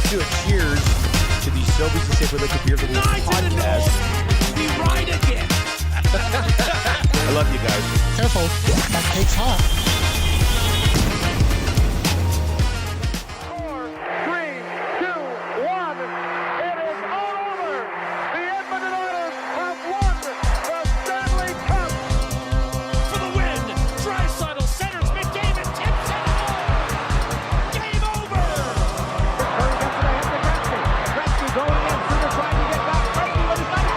let's do a cheers to the Sobeys and Safer Liquid Beer of the Week podcast. Be right again. I love you guys. Careful, that cake's hot. 4, 3, 2, 1. It is all over. The Edmonton Oilers have won the Stanley Cup. For the win. Draisaitl centers McDavid, tips it home. Game over. Curry gets it ahead to Gretzky. Gretzky going in. Suter trying to get back. Gretzky with his back.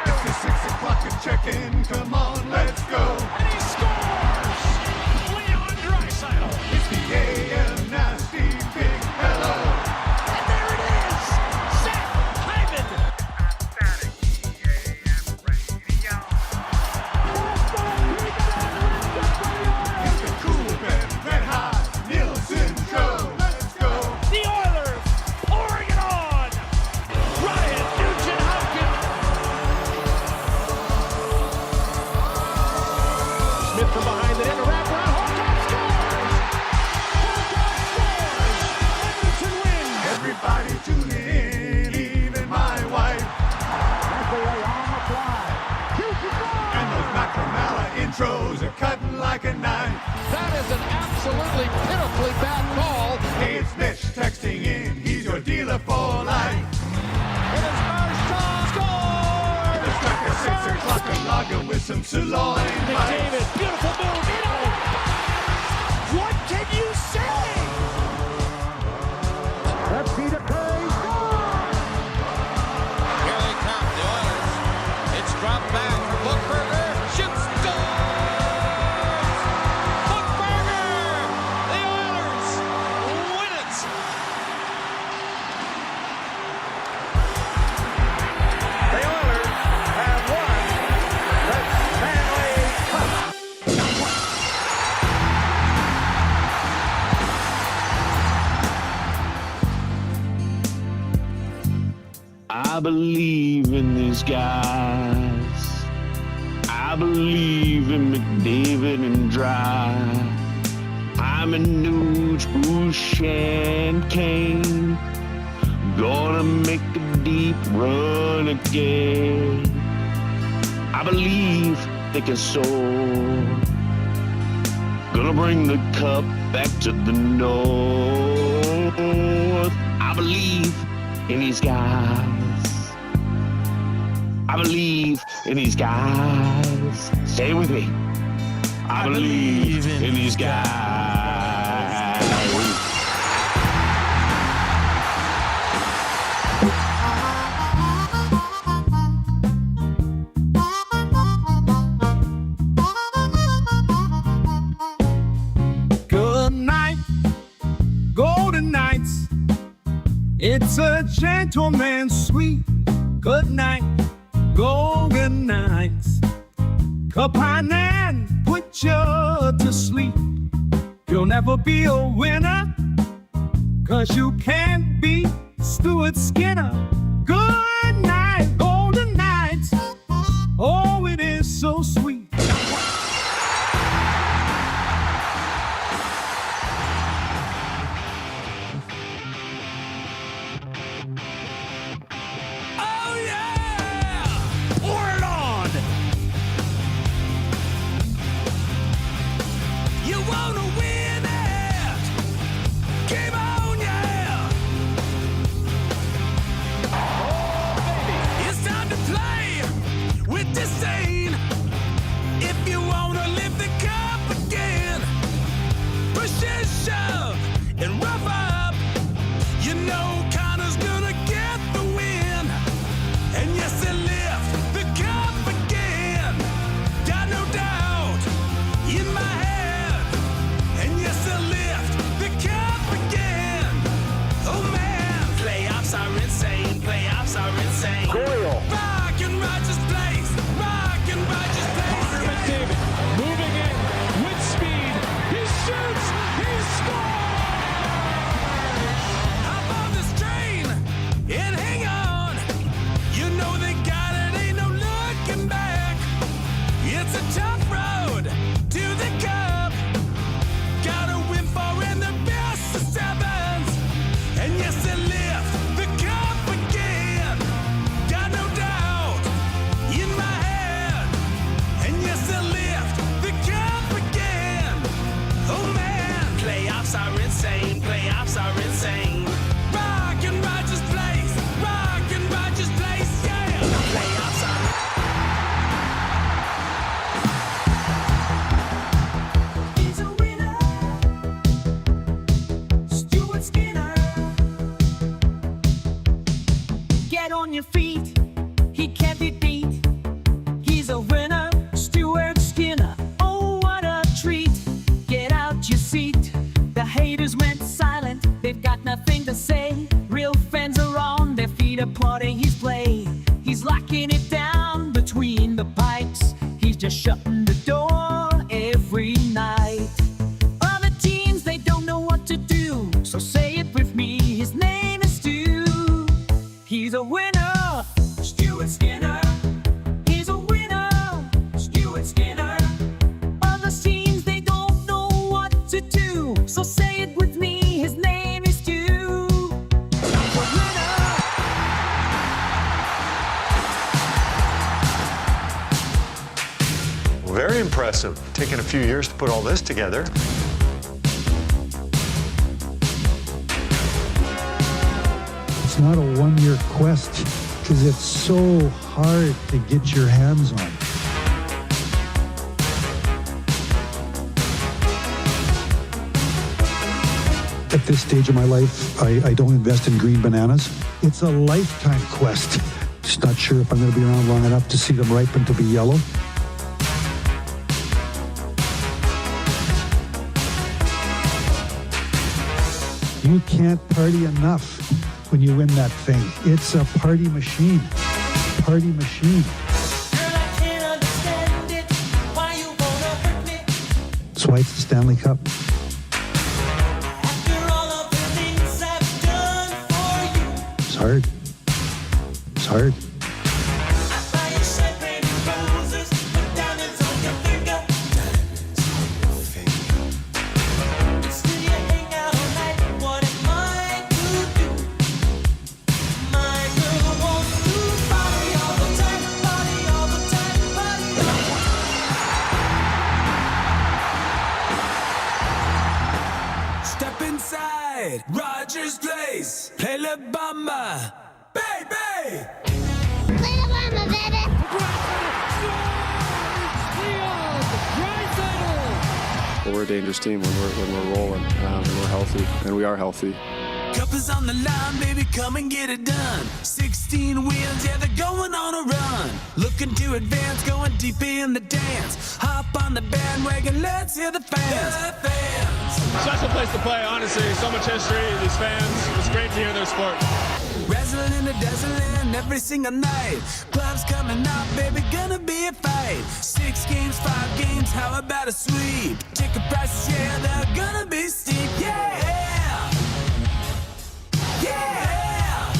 It's the 6 o'clock and check-in. Come on, let's go. And he scores. Leon Draisaitl. It's the AM Nasty Big Hello. And there it is. Zach Hyman. It's the cool band, Red Hot, Nielson Show. Let's go. The Oilers pouring it on. Ryan Nugent-Hopkins. Smith from behind the net, a wraparound. Holtop scores. Edmonton wins. Everybody tuning in, even my wife. And those Macronella intros are cutting like a knife. That is an absolutely pitifully bad call. Hey, it's Mitch texting in. He's your dealer for life. It is Marchand scores. Let's crack a 6 o'clock and lager with some sirloin bites. McDavid, beautiful move. What can you say? That's Peter Curry. Here they come, the Oilers. It's dropped back. Bookberger shoots, scores! Bookberger! The Oilers win it! The Oilers have won the Stanley Cup. I believe in these guys. I believe in McDavid and Dry. I'm a Nuge, Boucher, and Kane. Gonna make a deep run again. I believe they can soar. Gonna bring the cup back to the north. I believe in these guys. I believe in these guys. Stay with me. I believe in these guys. Good night, golden nights. It's a gentleman's sweet. Good night, golden nights. Cup and put you to sleep. You'll never be a winner, 'cause you can't beat Stuart Skinner. Good night, golden nights. Oh, it is so sweet. Oh, yeah! Pour it on! You wanna win it! Game on, yeah! right on your feet. He can't be beat. He's a winner, Stuart Skinner. Oh, what a treat. Get out your seat. The haters went silent. They've got nothing to say. Real fans are on their feet applauding his play. He's locking it down between the pipes. He's just shutting the door every night. Other teams, they don't know what to do. So say it with me, his name is Stu. He's a winner, Stuart Skinner. He's a winner, Stuart Skinner. Other teams, they don't know what to do. So say it with me, his name is Stu. He's a winner. Very impressive. Taken a few years to put all this together. It's not a one-year quest because it's so hard to get your hands on. At this stage of my life, I don't invest in green bananas. It's a lifetime quest. Just not sure if I'm going to be around long enough to see them ripen to be yellow. You can't party enough when you win that thing. It's a party machine. Party machine. That's why it's the Stanley Cup. It's hard. It's hard. Rogers Place, play La Bamba, baby! Play La Bamba, baby! Well, we're a dangerous team when we're rolling, and we're healthy, and we are healthy. Cup is on the line, baby, come and get it done. 16 wins, yeah, they're going on a run. Looking to advance, going deep in the dance. Hop on the bandwagon, let's hear the fans. The fans. Special place to play, honestly. So much history, these fans. It's great to hear their sport. Wrestling in the dazzling every single night. Clubs coming out, baby, gonna be a fight. 6 games, 5 games, how about a sweep? Ticket prices, yeah, they're gonna be steep, yeah! Yeah!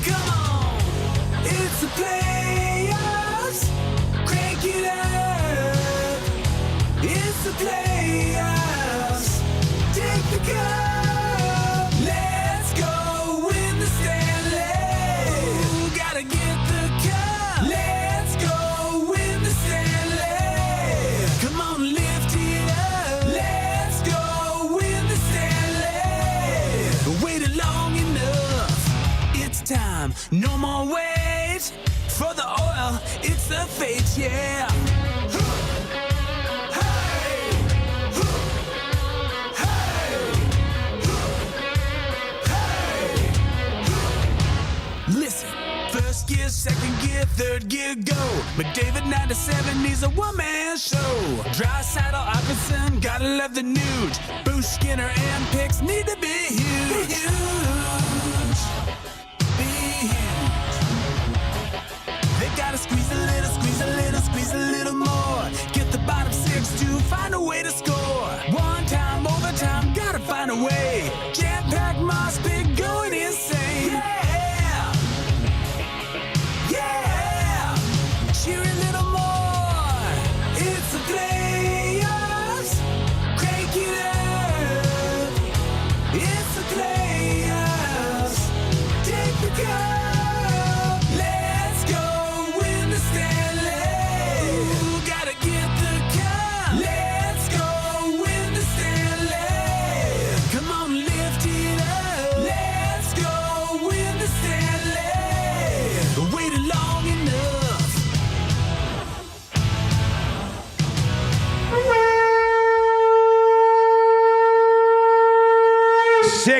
Come on! It's the playoffs! Crank it up! It's the playoffs! Take the cup! Let's go win the Stanley! Ooh, gotta get the cup! Let's go win the Stanley! Come on, lift it up! Let's go win the Stanley! Waited long enough, it's time, no more wait for the oil, it's the fate, yeah. Listen, first gear, second gear, third gear, go. McDavid 97 needs a one-man show. Draisaitl, Alfredsson, gotta love the nude. Boosh, Skinner, and Picks need to be huge. Be huge. They gotta squeeze a little, squeeze a little, squeeze a little more. Get the bottom 6 to find a way to score. One time, overtime, gotta find a way. Jam-packed moss pit going insane. Yeah! Yeah! Cheer a little more. It's the playoffs. Crank it up. It's the playoffs.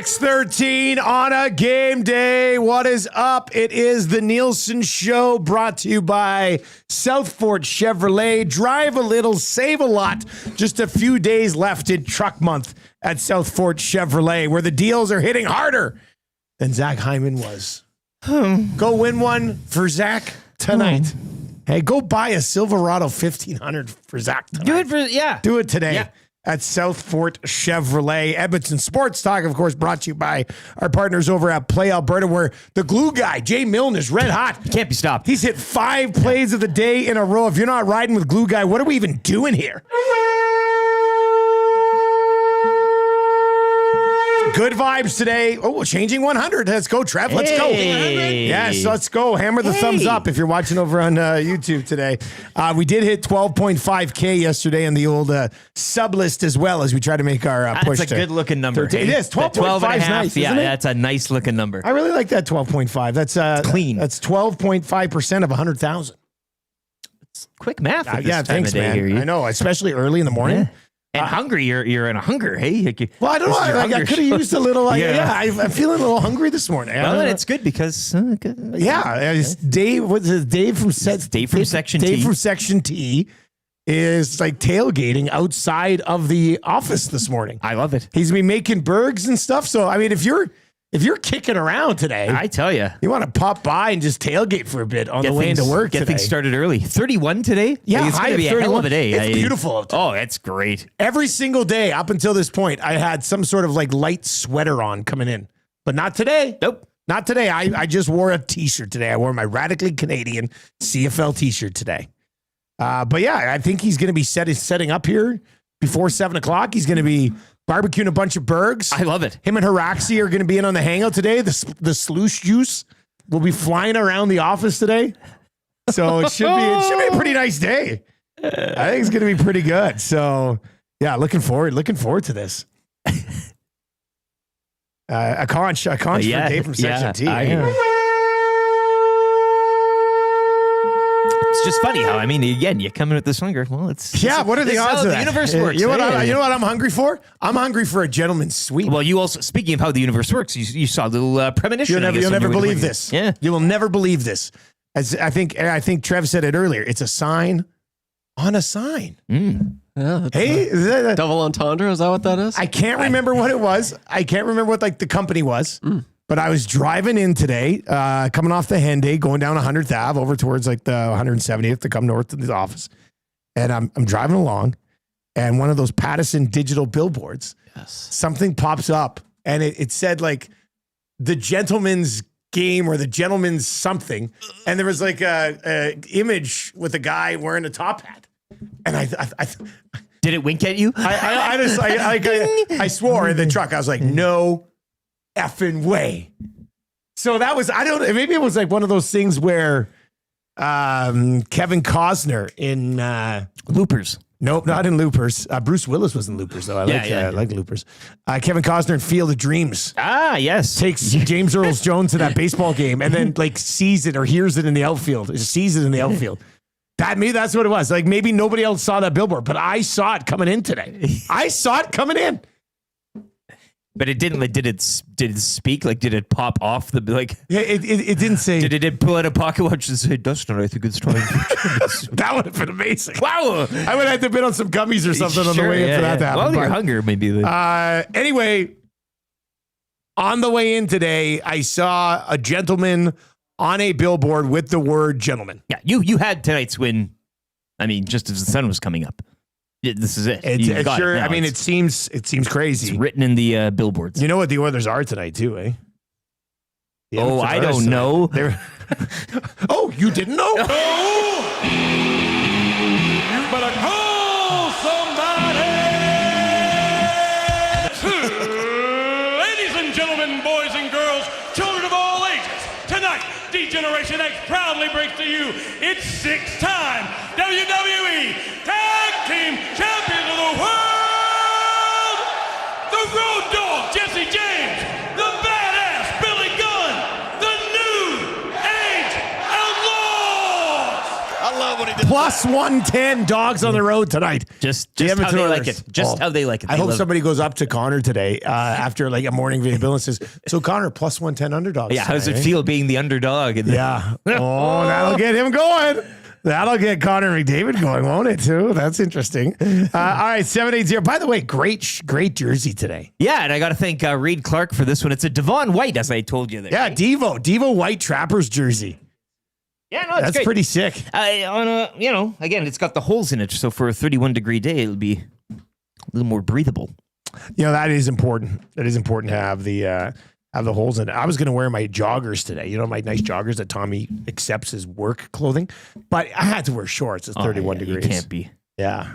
6:13 on a game day. What is up? It is the Nielson Show, brought to you by Southfort Chevrolet. Drive a little, save a lot. Just a few days left in truck month at Southfort Chevrolet, where the deals are hitting harder than Zach Hyman was. Go win one for Zach tonight. Hey, go buy a Silverado 1500 for Zach tonight. Do it today. Yeah. At Southfort Chevrolet. Edmonton Sports Talk, of course, brought to you by our partners over at Play Alberta, where the glue guy, Jay Milne, is red hot. Can't be stopped. He's hit 5 plays of the day in a row. If you're not riding with glue guy, what are we even doing here? Good vibes today. Oh, changing 100. Let's go, Trev. Let's go. Yes, let's go. Hammer the thumbs up if you're watching over on YouTube today. We did hit 12.5K yesterday on the old sub list as well, as we try to make our push. That's a good-looking number. It is. 12.5 is nice, yeah, isn't it? that's a nice-looking number. I really like that 12.5. That's clean. That's 12.5% of 100,000. It's quick math at this Yeah, time thanks, of day man. here. I know, especially early in the morning. Yeah. And hungry, you're in a hunger, hey? Well, I don't know. I could have used a little. I'm feeling a little hungry this morning. Well, and it's good because it's Dave. What's it? Dave from Section T. Dave from Section T is like tailgating outside of the office this morning. I love it. He's been making burgers and stuff. So I mean, if you're kicking around today, I tell you, you want to pop by and just tailgate for a bit on the way into work. Get things started early. 31 today. Yeah, it's going to be a hell of a day. It's beautiful. Oh, it's great. Every single day up until this point, I had some sort of like light sweater on coming in, but not today. Nope. Not today. I just wore a t-shirt today. I wore my Radically Canadian CFL t-shirt today. But yeah, I think he's going to be setting up here before 7 o'clock. He's going to be barbecuing a bunch of burgers. I love it. Him and Haraxi are going to be in on the hangout today. The sluice juice will be flying around the office today. So it should be a pretty nice day. I think it's going to be pretty good. So yeah, looking forward to this. A conch for Dave from Section T. It's just funny how, I mean, again, you come in with this hunger. Well, what are the odds of that? The universe works. You know what I'm hungry for? I'm hungry for a gentleman's sweep. Well, you also, speaking of how the universe works, you saw a little premonition. You'll never believe this. Yeah. You will never believe this. As I think Trev said it earlier. It's a sign on a sign. Yeah, hey, double entendre. Is that what that is? I can't remember what it was. I can't remember what like the company was. But I was driving in today, coming off the Henday, going down 100th Ave over towards like the 170th to come north to the office. And I'm driving along, and one of those Pattison digital billboards, something pops up, and it said like the gentleman's game or the gentleman's something. And there was like a image with a guy wearing a top hat. And I did it wink at you? I swore in the truck. I was like, no effing way. So that was, maybe it was like one of those things where Kevin Costner in Loopers. Nope, not in Loopers. Bruce Willis was in Loopers, though. I like Loopers. Kevin Costner in Field of Dreams. Ah, yes. Takes James Earl Jones to that baseball game and then like sees it or hears it in the outfield. Sees it in the outfield. That's what it was. Like maybe nobody else saw that billboard, but I saw it coming in today. I saw it coming in. But it didn't. Like, did it speak? Like, did it pop off the like? Yeah, it didn't say. Did it pull out a pocket watch and say, "Dustin, I think it's time"? That would have been amazing. Wow, I would have to been on some gummies or something on the way in for that to happen. Well, your hunger maybe. Anyway, on the way in today, I saw a gentleman on a billboard with the word "gentleman." Yeah, you had tonight's win. I mean, just as the sun was coming up. This is it. It's sure. I mean, it seems crazy. It's written in the billboards. You know what the Oilers are tonight, too, eh? Oh, I don't know. Oh, you didn't know? You better call somebody. Ladies and gentlemen, boys and girls, children of all ages, tonight, D-Generation X proudly brings to you its 6-time WWE Tag Team Champions of the World! The Road Dogg, Jesse James, the Badass Billy Gunn, the New Age Outlaws! I love Nobody did Plus 110 dogs on the road tonight. Just The how Edmonton they Oilers. like it. Just how they like it. I They hope love somebody goes up to Connor today after like a morning video bill and says, "So Connor, plus 110 underdogs." Yeah, how does it tonight, feel being the underdog? Yeah. Oh, that'll get him going. That'll get Connor McDavid going, won't it, too? That's interesting. All right, 780. By the way, great jersey today. Yeah, and I got to thank Reid Clark for this one. It's a Devon White, as I told you there. Yeah, Devo White Trappers jersey. Yeah, no, it's That's great. pretty sick. Again, it's got the holes in it, so for a 31-degree day, it'll be a little more breathable. That is important. That is important to have the holes in it. I was going to wear my joggers today. My nice joggers that Tommy accepts as work clothing, but I had to wear shorts. It's 31 degrees. You can't be. Yeah.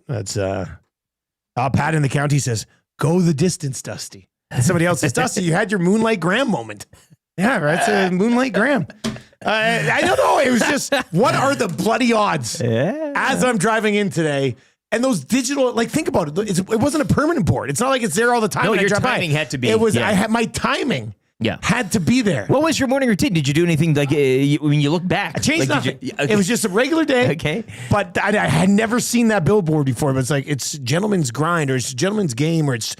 That's Pat in the county says, "Go the distance, Dusty." And somebody else says, "Dusty, you had your Moonlight Graham moment." Yeah, right. It's a Moonlight Graham. I don't know. It was just, what are the bloody odds? Yeah. As I'm driving in today, and those digital, think about it. It wasn't a permanent board. It's not like it's there all the time. No, when I your drive by. timing had to be. It was. Yeah. I had my timing. Yeah. Had to be there. What was your morning routine? Did you do anything when you look back? I changed nothing. It was just a regular day. Okay. But I had never seen that billboard before. But it's like, it's gentleman's grind, or it's gentleman's game, or it's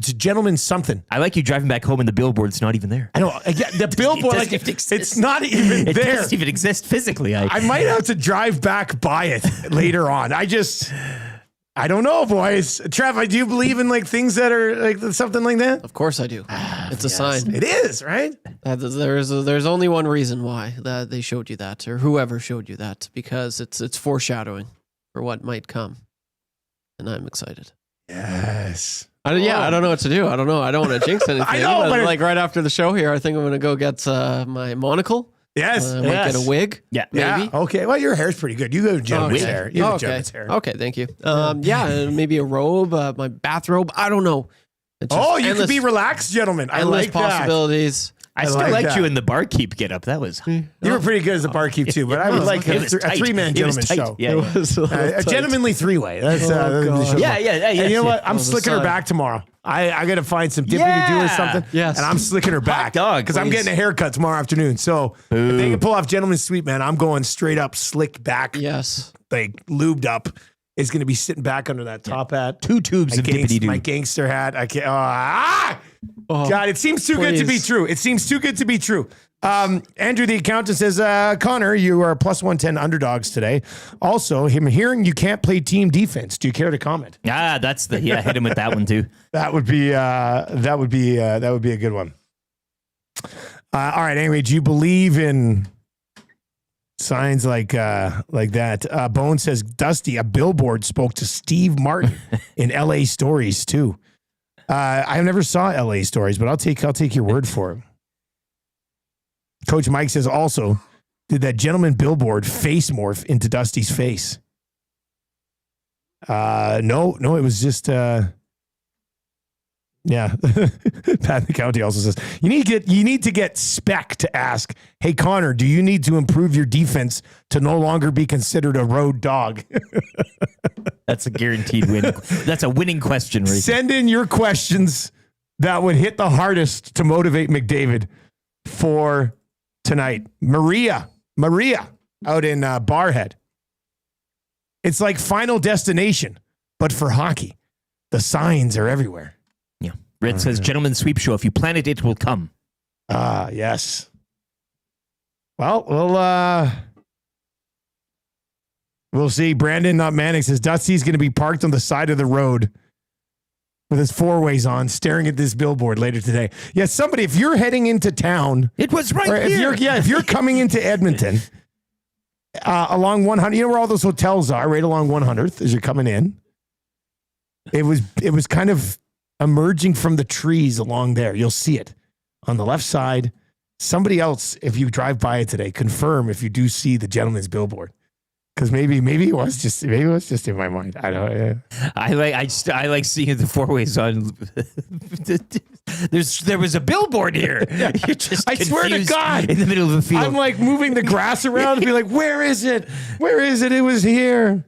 a gentleman's something. I like you driving back home and the billboard's not even there. I know. The billboard, it's not even It there. doesn't even exist physically. I might have to drive back by it later on. I don't know, boys. Trev, do you believe in things that are something like that? Of course I do. It's a sign. It is, right? There's only one reason why that they showed you that, or whoever showed you that, because it's foreshadowing for what might come, and I'm excited. Yes. I don't know what to do. I don't know. I don't want to jinx anything. I know, but right after the show here, I think I'm going to go get my monocle. Yes. Might get a wig. Yeah. Maybe. Yeah. Okay. Well, your hair's pretty good. You go gentleman's hair. You have gentleman's hair. Okay. Thank you. And maybe a robe, my bathrobe. I don't know. You could be relaxed, gentlemen. I like possibilities. I still liked you in the barkeep get up. That was You were pretty good as a barkeep too, but I would like a three-man gentleman show. Yeah, a gentlemanly three-way. That's the show. Yeah. And you know what? I'm slicking her back tomorrow. I got to find some dipping to do or something. Yes. And I'm slicking her back because I'm getting a haircut tomorrow afternoon. So if they can pull off gentleman's sweep, man, I'm going straight up, slick back. Yes. Lubed up. It's going to be sitting back under that top hat. 2 tubes of dippity-doo. My gangster hat. I can't. God, it seems too good to be true. It seems too good to be true. Andrew, the accountant, says, Connor, you are plus 110 underdogs today. Also, him hearing you can't play team defense. Do you care to comment? That's hit him with that one too. That would be a good one. All right. Anyway, do you believe in signs like that? Bone says, Dusty, a billboard spoke to Steve Martin in LA Stories too. I never saw LA Stories, but I'll take your word for it. Coach Mike says also, did that gentleman billboard face morph into Dusty's face? No, it was just yeah. Pat in the county also says, you need to get Spec to ask, hey Connor, do you need to improve your defense to no longer be considered a road dog? That's a guaranteed win. That's a winning question, right? Send in your questions that would hit the hardest to motivate McDavid for tonight. Maria out in Barhead. It's like Final Destination, but for hockey. The signs are everywhere. Yeah. Red says, gentleman's sweep show. If you plan it, it will come. Yes. Well, we'll see. Brandon, not Manning, says Dusty's going to be parked on the side of the road with his four-ways on, staring at this billboard later today. Yeah, somebody, if you're heading into town. It was right here. If you're coming into Edmonton along 100, you know where all those hotels are, right along 100th as you're coming in. It was kind of emerging from the trees along there. You'll see it on the left side. Somebody else, if you drive by it today, confirm if you do see the gentleman's billboard. Because maybe it was just in my mind. I don't know. I like seeing the four-ways on. There was a billboard here. Yeah. You're just I swear to God, in the middle of the field. I'm like moving the grass around and be like, where is it? Where is it? It was here.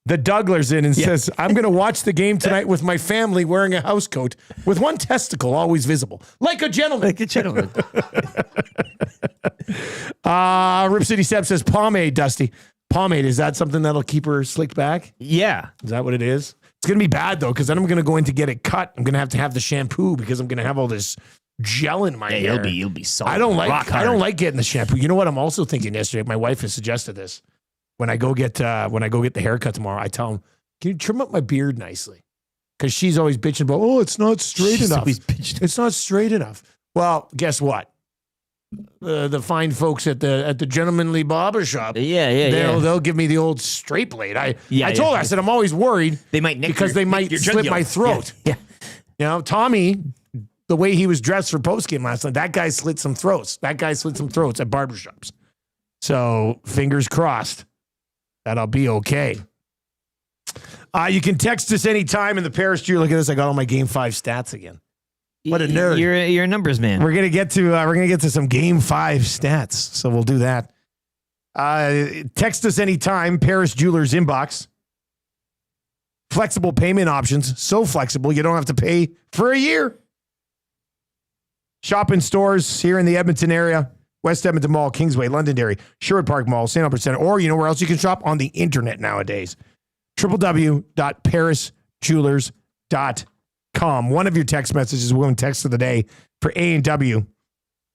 The Dougler's in and says, I'm going to watch the game tonight with my family wearing a house coat with one testicle always visible. Like a gentleman. Like a gentleman. Rip City Step says pomade, Dusty. Pomade, is that something that'll keep her slicked back? Yeah. Is that what it is? It's going to be bad, though, because then I'm going to go in to get it cut. I'm going to have the shampoo because I'm going to have all this gel in my hair. You'll be solid. I don't like getting the shampoo. You know what I'm also thinking yesterday? My wife has suggested this. When I go get the haircut tomorrow, I tell him, can you trim up my beard nicely? Because she's always bitching about, oh, it's not straight enough. It's not straight enough. Well, guess what? The fine folks at the Gentlemanly Barber Shop, they'll give me the old straight blade. I told her, I said, I'm always worried they might they might slip my throat. Yeah. You know, Tommy, the way he was dressed for postgame last night, that guy slit some throats. That guy slit some throats at barbershops. So fingers crossed that I'll be okay. You can text us anytime in the Paris Jeweler. Look at this. I got all my Game 5 stats again. What a nerd. You're a numbers man. We're gonna get to some Game 5 stats, so we'll do that. Text us anytime, Paris Jewelers inbox. Flexible payment options, so flexible you don't have to pay for a year. Shop in stores here in the Edmonton area, West Edmonton Mall, Kingsway, Londonderry, Sherwood Park Mall, St. Albert Center, or you know where else you can shop? On the internet nowadays. www.parisjewelers.com. One of your text messages will win text of the day for A&W,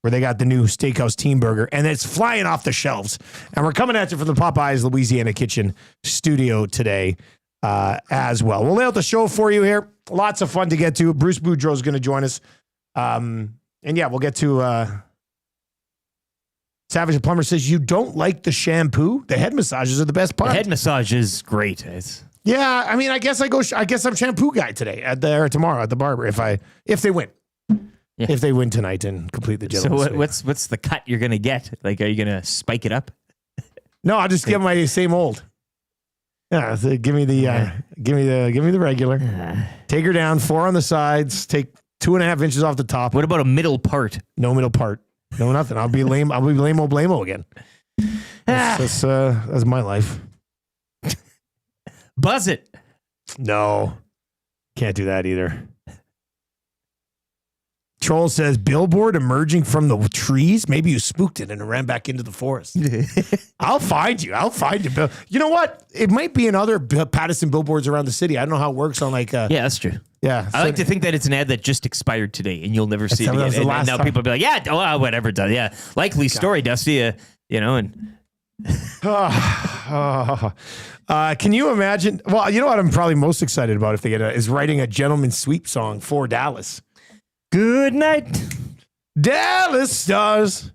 where they got the new Steakhouse Team Burger, and it's flying off the shelves. And we're coming at you from the Popeyes Louisiana Kitchen studio today as well. We'll lay out the show for you here. Lots of fun to get to. Bruce Boudreau is going to join us. And yeah, we'll get to Savage the Plumber says, you don't like the shampoo? The head massages are the best part. The head massage is great. Yeah, I mean, I guess I'm shampoo guy today or tomorrow at the barber if they win. Yeah. If they win tonight and complete the gentleman's So what's the cut you're gonna get? Like, are you gonna spike it up? No, I'll just give my same old. Yeah, so give me the regular. Take her down 4 on the sides. Take 2.5 inches off the top. What about a middle part? No middle part. No nothing. I'll be lame. I'll be lame-o blame-o again. That's my life. Buzz it. No, can't do that either. Troll says, billboard emerging from the trees. Maybe you spooked it and it ran back into the forest. I'll find you. Bill. You know what? It might be in other Pattison billboards around the city. I don't know how it works on yeah, that's true. Yeah. I like to think that it's an ad that just expired today and you'll never see it again. And now people will be like, yeah, whatever. Yeah. Likely story, Dusty, and... Can you imagine? Well, you know what I'm probably most excited about if they get is writing a gentleman's sweep song for Dallas. Good night, Dallas Stars.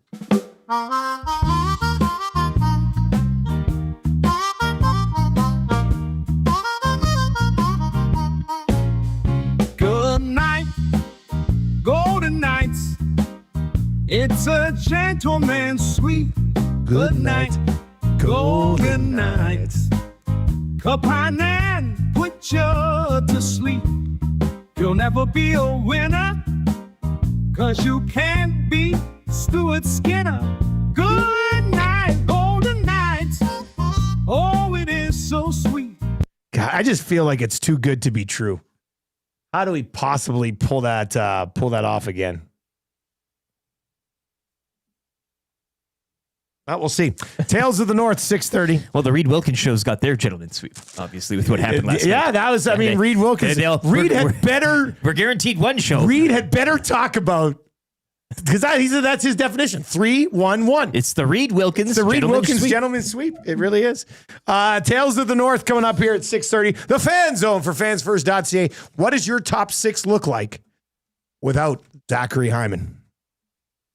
Good night, golden nights. It's a gentleman's sweep. Good night, golden nights. Cup and put you to sleep. You'll never be a winner, 'cause you can't beat Stuart Skinner. Good night, golden nights. Oh, it is so sweet. God, I just feel like it's too good to be true. How do we possibly pull that off again? Well, we'll see. Tales of the North, 6:30. Well, the Reid Wilkins show's got their gentleman's sweep, obviously, with what happened last night. Yeah, week. that was, Reid Wilkins. We're guaranteed one show. Reid had better talk about, because that's his definition. 3-1-1. It's the Reid Wilkins. It's the Reid Wilkins gentleman's sweep. It really is. Tales of the North coming up here at 6:30. The Fan Zone for fansfirst.ca. What does your top 6 look like without Zachary Hyman?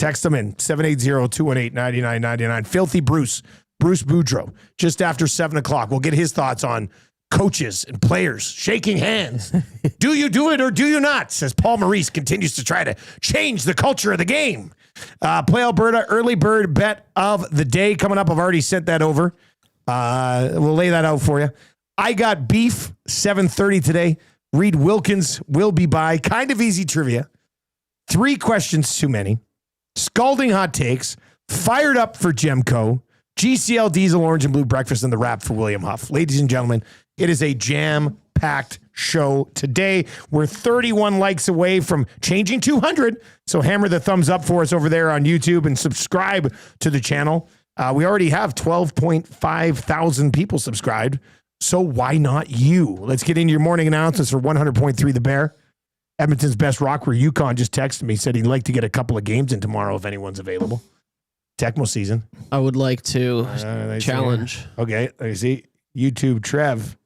Text them in, 780-218-9999. Filthy Bruce Boudreau, just after 7 o'clock. We'll get his thoughts on coaches and players shaking hands. Do you do it or do you not? Says Paul Maurice continues to try to change the culture of the game. Play Alberta early bird bet of the day coming up. I've already sent that over. We'll lay that out for you. I got beef, 7:30 today. Reid Wilkins will be by. Kind of easy trivia. 3 questions too many. Scalding hot takes, fired up for Gemco, GCL Diesel Orange and Blue Breakfast, and the wrap for William Huff. Ladies and gentlemen, it is a jam-packed show today. We're 31 likes away from changing 200, so hammer the thumbs up for us over there on YouTube and subscribe to the channel. We already have 12.5 thousand people subscribed. So why not you? Let's get into your morning announcements for 100.3 The Bear. Edmonton's best rocker, Yukon, just texted me, said he'd like to get a couple of games in tomorrow if anyone's available. Tecmo season. I would like to challenge. Okay, I see. YouTube Trev.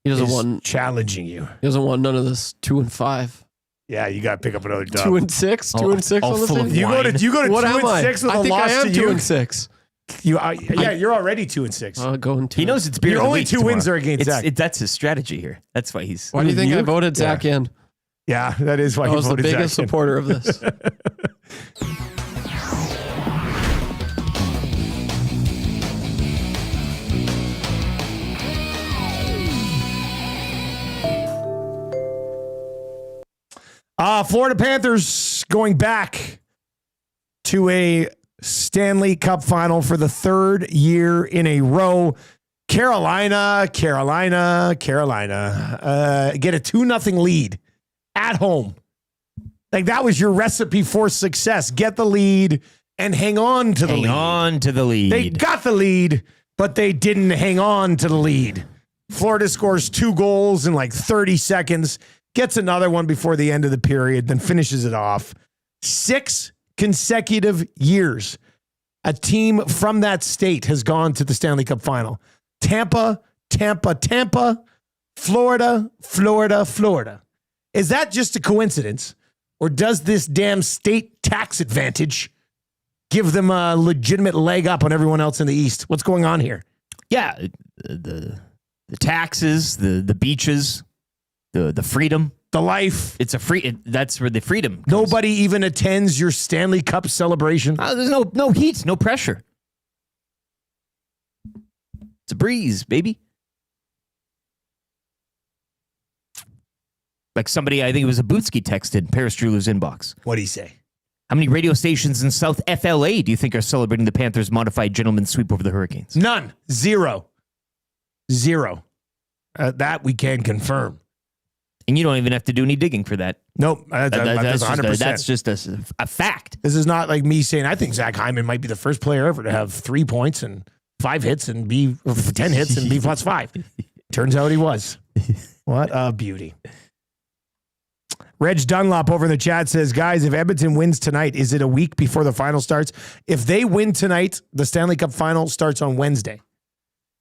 He doesn't want challenging you. He doesn't want none of this 2 and 5. Yeah, you got to pick up another dub. 2 and 6, 2 and 6 on the season. You go to 2 and 6 with a loss to you. 2 and 6. You're already 2 and 6. I'll go in 2. He knows it's beer. Your of the only week 2 wins tomorrow. are against Zach. That's his strategy here. That's why he's. Why do you think I voted Zach in? Yeah, that is why I he was the voted biggest Zach in. supporter of this. Florida Panthers going back to a Stanley Cup Final for the third year in a row. Carolina get a 2-0 lead at home. Like that was your recipe for success. Get the lead and hang on to the lead. Hang on to the lead. They got the lead, but they didn't hang on to the lead. Florida scores 2 goals in like 30 seconds, gets another one before the end of the period, then finishes it off. 6 consecutive years a team from that state has gone to the Stanley Cup Final. Tampa, Florida. Is that just a coincidence? Or does this damn state tax advantage give them a legitimate leg up on everyone else in the East? What's going on here? Yeah, the taxes, the beaches, the freedom. The life. It's that's where the freedom comes. Nobody even attends your Stanley Cup celebration. There's no heat, no pressure. It's a breeze, baby. Like somebody, I think it was a Bootsky texted Paris Drewler's inbox. What'd he say? How many radio stations in South FLA do you think are celebrating the Panthers' modified gentleman's sweep over the Hurricanes? None. Zero. That we can confirm. And you don't even have to do any digging for that. Nope. That's 100%. That's just a fact. This is not like me saying, I think Zach Hyman might be the first player ever to have 3 points and 5 hits and be 10 hits and be +5. Turns out he was. What a beauty. Reg Dunlop over in the chat says, guys, if Edmonton wins tonight, is it a week before the final starts? If they win tonight, the Stanley Cup Final starts on Wednesday.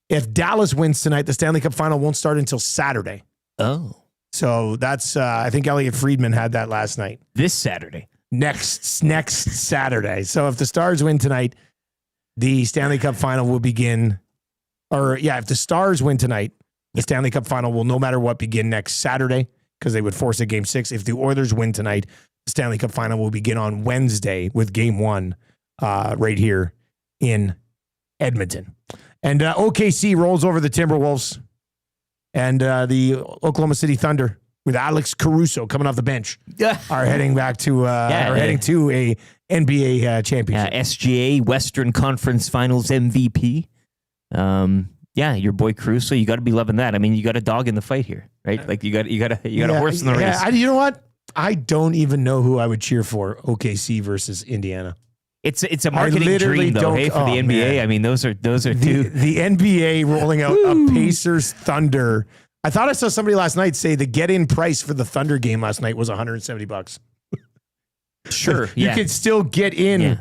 If Dallas wins tonight, the Stanley Cup Final won't start until Saturday. Oh. So that's, I think Elliot Friedman had that last night. This Saturday. Next Saturday. So if the Stars win tonight, the Stanley Cup Final will begin. If the Stars win tonight, the Stanley Cup Final will no matter what begin next Saturday because they would force a Game 6. If the Oilers win tonight, the Stanley Cup Final will begin on Wednesday with Game 1 right here in Edmonton. And OKC rolls over the Timberwolves. And the Oklahoma City Thunder with Alex Caruso coming off the bench are heading back to heading to a NBA championship. SGA Western Conference Finals MVP. Your boy Caruso. You got to be loving that. I mean, you got a dog in the fight here, right? Like you got a horse in the race. You know what? I don't even know who I would cheer for. OKC versus Indiana. It's a marketing dream though, hey, for the NBA. Man. I mean, those are two. The NBA rolling out a Pacers Thunder. I thought I saw somebody last night say the get-in price for the Thunder game last night was $170. Sure, you could still get in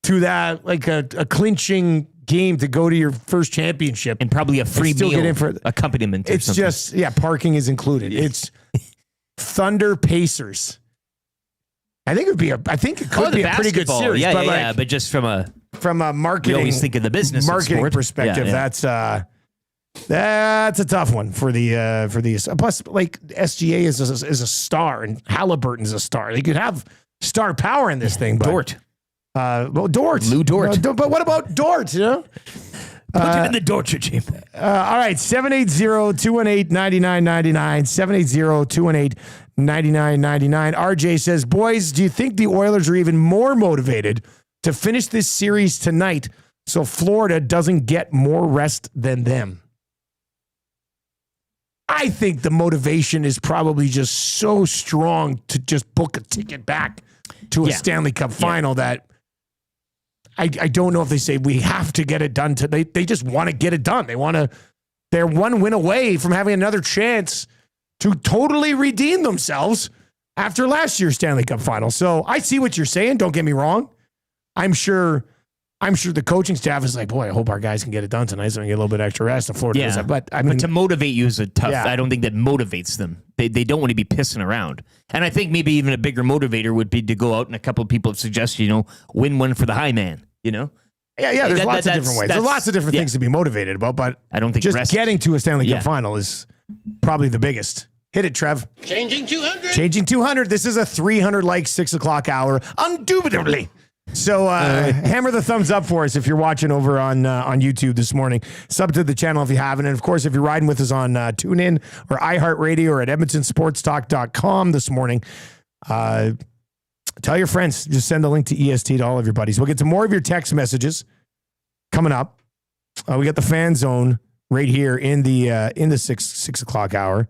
to that, like a clinching game to go to your first championship, and probably a free meal get in for accompaniment. It's just parking is included. Yeah. It's Thunder Pacers. I think it could be a pretty good series. But just from a marketing, we always think of the business marketing perspective. That's a tough one for the. Plus, like SGA is a star and Halliburton's a star. They could have star power in this thing. But, Dort, Dort, Lou Dort. But what about Dort? You know. Put it in the torture chamber. All right, 780-218-9999, 780-218-9999. RJ says, boys, do you think the Oilers are even more motivated to finish this series tonight so Florida doesn't get more rest than them? I think the motivation is probably just so strong to just book a ticket back to a Stanley Cup Final that I don't know if they say we have to get it done today. They just want to get it done. They're one win away from having another chance to totally redeem themselves after last year's Stanley Cup Final. So I see what you're saying. Don't get me wrong. I'm sure the coaching staff is like, boy, I hope our guys can get it done tonight so we can get a little bit extra rest. The Florida does that. But I mean, to motivate you is a tough. Yeah. I don't think that motivates them. They don't want to be pissing around. And I think maybe even a bigger motivator would be to go out, and a couple of people have suggested, win one for the high man. Yeah. There's lots of different ways. There's lots of different things to be motivated about, but I don't think just getting to a Stanley Cup Final is probably the biggest. Hit it, Trev. Changing 200. Changing 200. This is a 300 like 6 o'clock hour, indubitably. So hammer the thumbs up for us if you're watching over on YouTube this morning. Sub to the channel if you haven't. And, of course, if you're riding with us on TuneIn or iHeartRadio or at EdmontonSportsTalk.com this morning, tell your friends. Just send a link to EST to all of your buddies. We'll get to more of your text messages coming up. We got the Fan Zone right here in the 6 o'clock hour.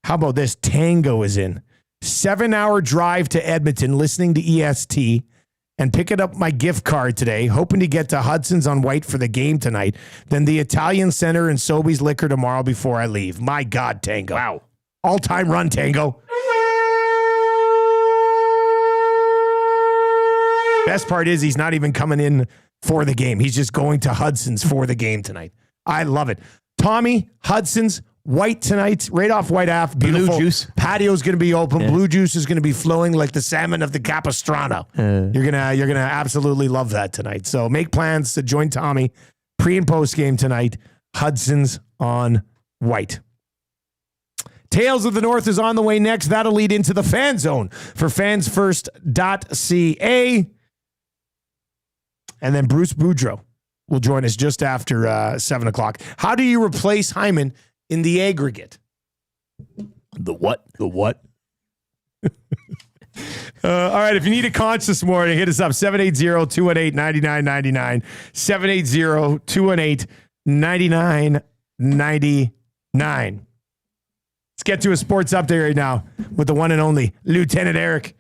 How about this? Tango is in. 7-hour drive to Edmonton listening to EST. And picking up my gift card today, hoping to get to Hudson's on White for the game tonight, then the Italian Center and Sobeys Liquor tomorrow before I leave. My God, Tango. Wow. All-time run, Tango. Best part is he's not even coming in for the game. He's just going to Hudson's for the game tonight. I love it. Tommy, Hudson's, White tonight, right off White Ave. Beautiful. Blue juice. Patio's going to be open. Yeah. Blue juice is going to be flowing like the salmon of the Capistrano. You're gonna absolutely love that tonight. So make plans to join Tommy pre and post game tonight. Hudson's on White. Tales of the North is on the way next. That'll lead into the Fan Zone for fansfirst.ca. And then Bruce Boudreau will join us just after 7 o'clock. How do you replace Hyman in the aggregate? The what? The what? All right, if you need a conch this morning, hit us up, 780-218-9999, 780-218-9999. Let's get to a sports update right now with the one and only Lieutenant Eric.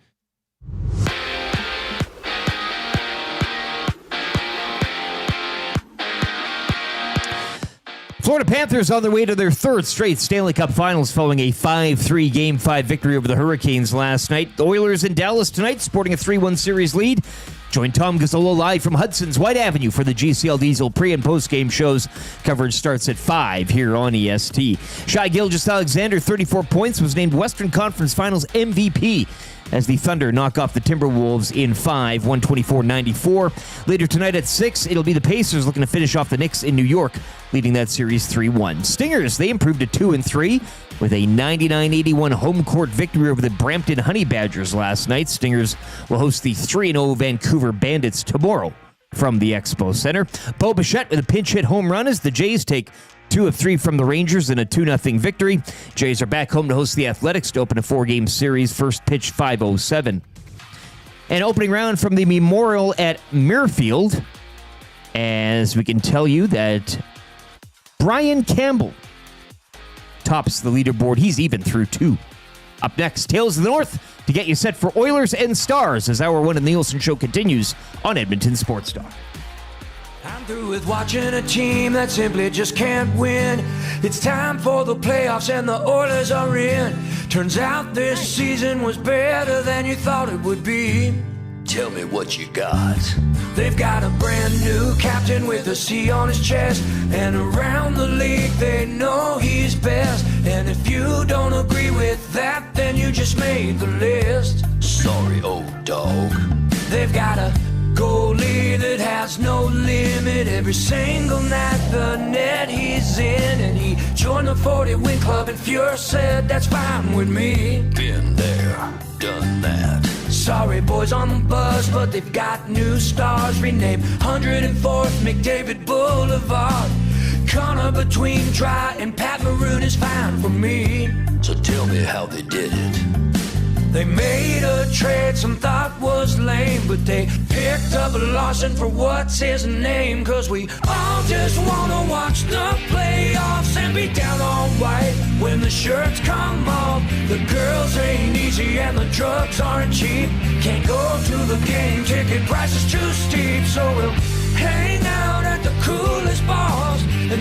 Florida Panthers on their way to their third straight Stanley Cup Finals following a 5-3 Game 5 victory over the Hurricanes last night. The Oilers in Dallas tonight sporting a 3-1 series lead. Join Tom Gazzolo live from Hudson's White Avenue for the GCL Diesel pre- and post-game shows. Coverage starts at 5 here on EST. Shai Gilgeous-Alexander, 34 points, was named Western Conference Finals MVP as the Thunder knock off the Timberwolves in 5, 124-94. Later tonight at 6, it'll be the Pacers looking to finish off the Knicks in New York, leading that series 3-1. Stingers, they improved to 2-3 with a 99-81 home court victory over the Brampton Honey Badgers last night. Stingers will host the 3-0 Vancouver Bandits tomorrow from the Expo Center. Bo Bichette with a pinch hit home run as the Jays take 2 of 3 from the Rangers in a 2-0 victory. Jays are back home to host the Athletics to open a 4-game series. First pitch 5:07. An opening round from the Memorial at Muirfield, as we can tell you that Brian Campbell tops the leaderboard. He's even through 2. Up next, Tales of the North to get you set for Oilers and Stars as Hour 1 of the Nielsen Show continues on Edmonton Sports Talk. I'm through with watching a team that simply just can't win. It's time for the playoffs and the Oilers are in. Turns out this season was better than you thought it would be. Tell me what you got. They've got a brand new captain with a C on his chest. And around the league they know he's best. And if you don't agree with that, then you just made the list. Sorry, old dog. They've got a goalie that has no limit. Every single night the net he's in. And he joined the 40-win club and Fuhrer said that's fine with me. Been there, done that. Sorry boys on the bus, but they've got new stars. Renamed 104th McDavid Boulevard. Connor between Dry and Pat Maroon is fine for me. So tell me how they did it. They made a trade some thought was lame, but they picked up Lawson for what's his name. Cause we all just wanna watch the playoffs and be down on white when the shirts come off. The girls ain't easy and the drugs aren't cheap. Can't go to the game, ticket price is too steep. So we'll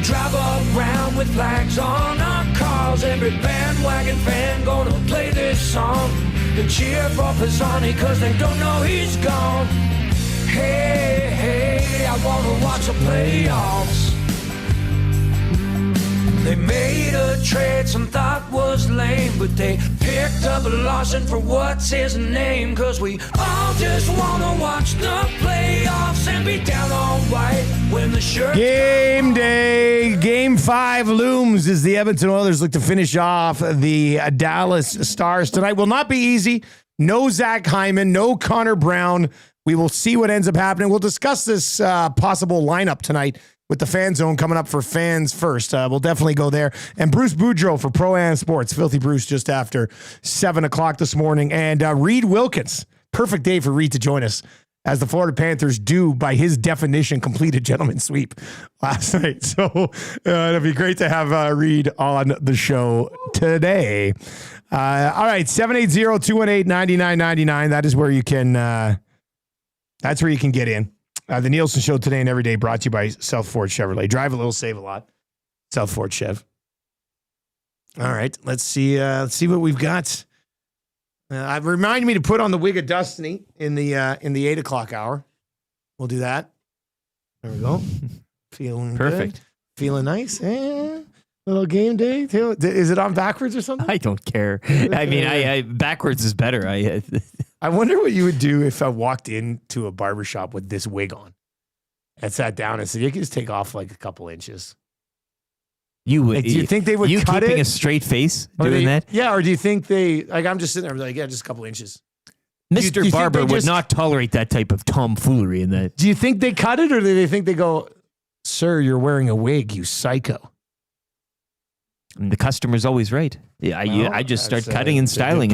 We drive around with flags on our cars. Every bandwagon fan gonna play this song and cheer for Pisani cause they don't know he's gone. Hey, hey, I wanna watch the playoffs. They made a trade some thought was lame, but they picked up Lawson for what's his name. Cause we all just wanna watch the playoffs and be down on white when the shirt. Game day, Game 5 looms as the Edmonton Oilers look to finish off the Dallas Stars tonight. Will not be easy. No Zach Hyman, no Connor Brown. We will see what ends up happening. We'll discuss this possible lineup tonight with the Fan Zone coming up for Fans First. We'll definitely go there. And Bruce Boudreau for Pro-Am Sports. Filthy Bruce just after 7 o'clock this morning. And Reid Wilkins. Perfect day for Reid to join us as the Florida Panthers do, by his definition, complete a gentleman's sweep last night. So it'll be great to have Reid on the show today. All right, 780-218-9999. That is where you can that's where you can get in. The Nielson Show today and every day brought to you by South Ford Chevrolet. Drive a little, save a lot. South Ford Chev. All right, let's see what we've got. Remind me to put on the Wig of Destiny in the 8 o'clock hour. We'll do that. There we go. Feeling perfect. Good. Feeling nice. Little game day. Is it on backwards or something? I don't care. I mean, I backwards is better. I wonder what you would do if I walked into a barbershop with this wig on and sat down and said, you can just take off like a couple inches. You would. Like, do you think they would cut keeping it? a straight face doing that? Yeah, or do you think they, like, I'm just sitting there like, yeah, just a couple inches. Mr. Barber would not tolerate that type of tomfoolery in that. Do you think they cut it, or do they think they go, sir, you're wearing a wig, you psycho? And the customer's always right. Yeah, I just start cutting and styling.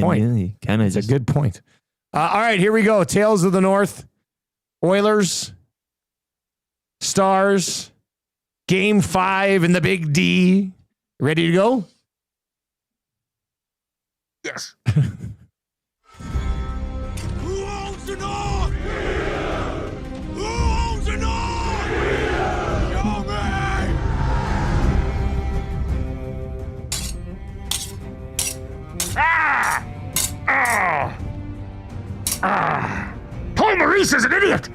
It's a good point. All right, here we go. Tales of the North. Oilers. Stars. Game 5 in the Big D. Ready to go? Yes. Who owns the North? Who owns the North? Show me! Paul Maurice is an idiot.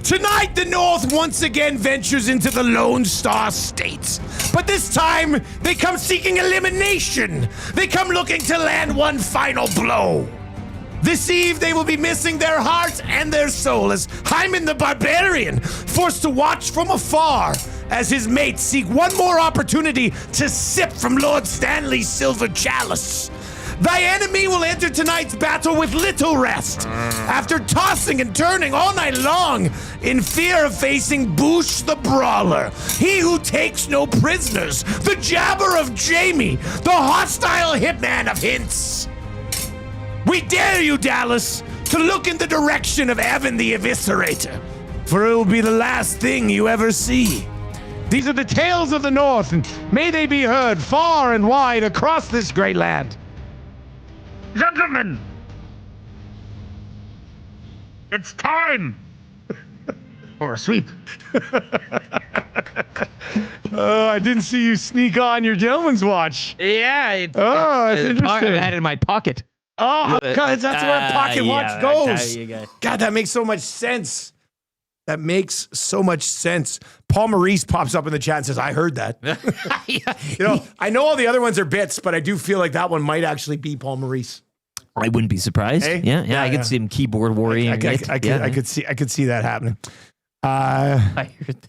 Tonight, the North once again ventures into the Lone Star State. But this time, they come seeking elimination. They come looking to land one final blow. This eve, they will be missing their heart and their soul as Hyman the Barbarian, forced to watch from afar as his mates seek one more opportunity to sip from Lord Stanley's silver chalice. Thy enemy will enter tonight's battle with little rest, after tossing and turning all night long in fear of facing Boosh the Brawler, he who takes no prisoners, the jabber of Jamie, the hostile hitman of hints. We dare you, Dallas, to look in the direction of Evan the Eviscerator, for it will be the last thing you ever see. These are the tales of the North, and may they be heard far and wide across this great land. Gentlemen, it's time for a sweep. I didn't see you sneak on your gentleman's watch. Yeah. That's interesting. I had it in my pocket. Oh, because that's where a pocket watch goes. You God, that makes so much sense. That makes so much sense. Paul Maurice pops up in the chat and says, I heard that. You know, I know all the other ones are bits, but I do feel like that one might actually be Paul Maurice. I wouldn't be surprised. Hey? Yeah, I could see him keyboard warrior. I could see that happening. I heard that.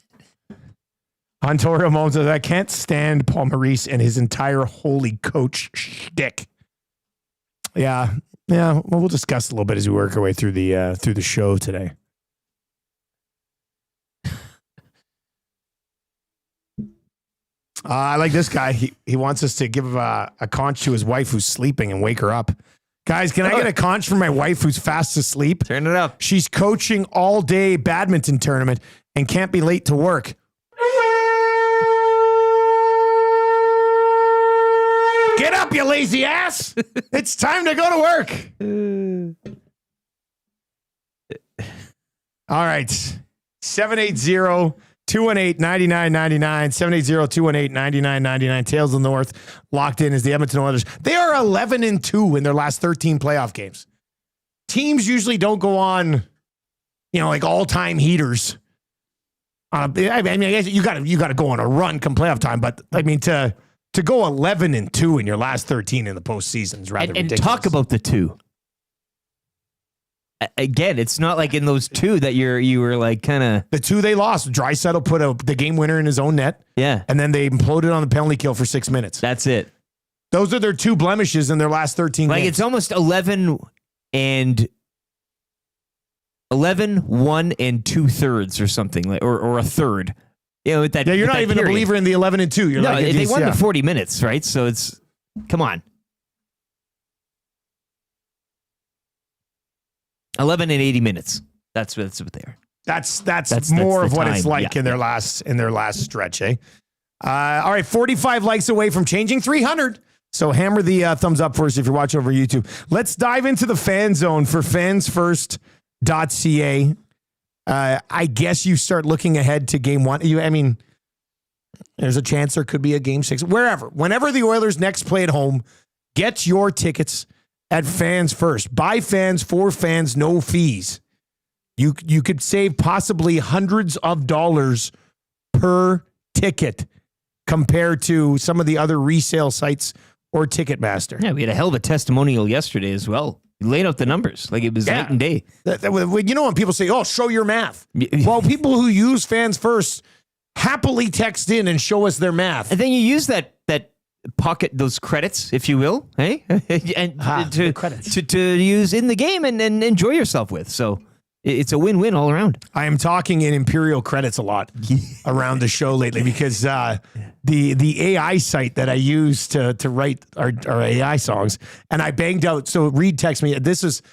Ontario Moan says, I can't stand Paul Maurice and his entire holy coach shtick. Yeah. Well, we'll discuss a little bit as we work our way through the show today. I like this guy. He wants us to give a conch to his wife who's sleeping and wake her up. Guys, can I get a conch for my wife who's fast asleep? Turn it up. She's coaching all day badminton tournament and can't be late to work. Get up, you lazy ass. It's time to go to work. All right. 218-9999, 780-218-9999. Tails of the North locked in as the Edmonton Oilers. They are 11-2 in their last 13 playoff games. Teams usually don't go on, like all-time heaters. I guess you got to go on a run come playoff time, but I mean to go 11-2 in your last 13 in the postseason is rather ridiculous. And talk about the two. Again, it's not like in those two that you were like kind of... The two they lost, Draisaitl put the game winner in his own net. Yeah. And then they imploded on the penalty kill for 6 minutes. That's it. Those are their two blemishes in their last 13 games. Like it's almost 11, 1 and 2/3 or something, like, or a third. With that. Yeah, you're with not that even period. a believer in the 11-2. You're no, like, they won the 40 minutes, right? So it's... Come on. 11 and 80 minutes. That's what they are. That's more of what it's like in their last stretch, eh? All right, 45 likes away from changing 300. So hammer the thumbs up for us if you're watching over YouTube. Let's dive into the fan zone for fansfirst.ca. I guess you start looking ahead to game one. There's a chance there could be a game 6. Whenever the Oilers next play at home, get your tickets at Fans First. By fans, for fans, no fees. You could save possibly hundreds of dollars per ticket compared to some of the other resale sites or Ticketmaster. Yeah, we had a hell of a testimonial yesterday as well. We laid out the numbers like it was night and day. When people say, "Oh, show your math," well, people who use Fans First happily text in and show us their math, and then you use that pocket those credits, if you will, hey, and to use in the game and enjoy yourself with. So it's a win-win all around. I am talking in Imperial credits a lot around the show lately because the AI site that I use to write our AI songs, and I banged out. So Reid texted me. This is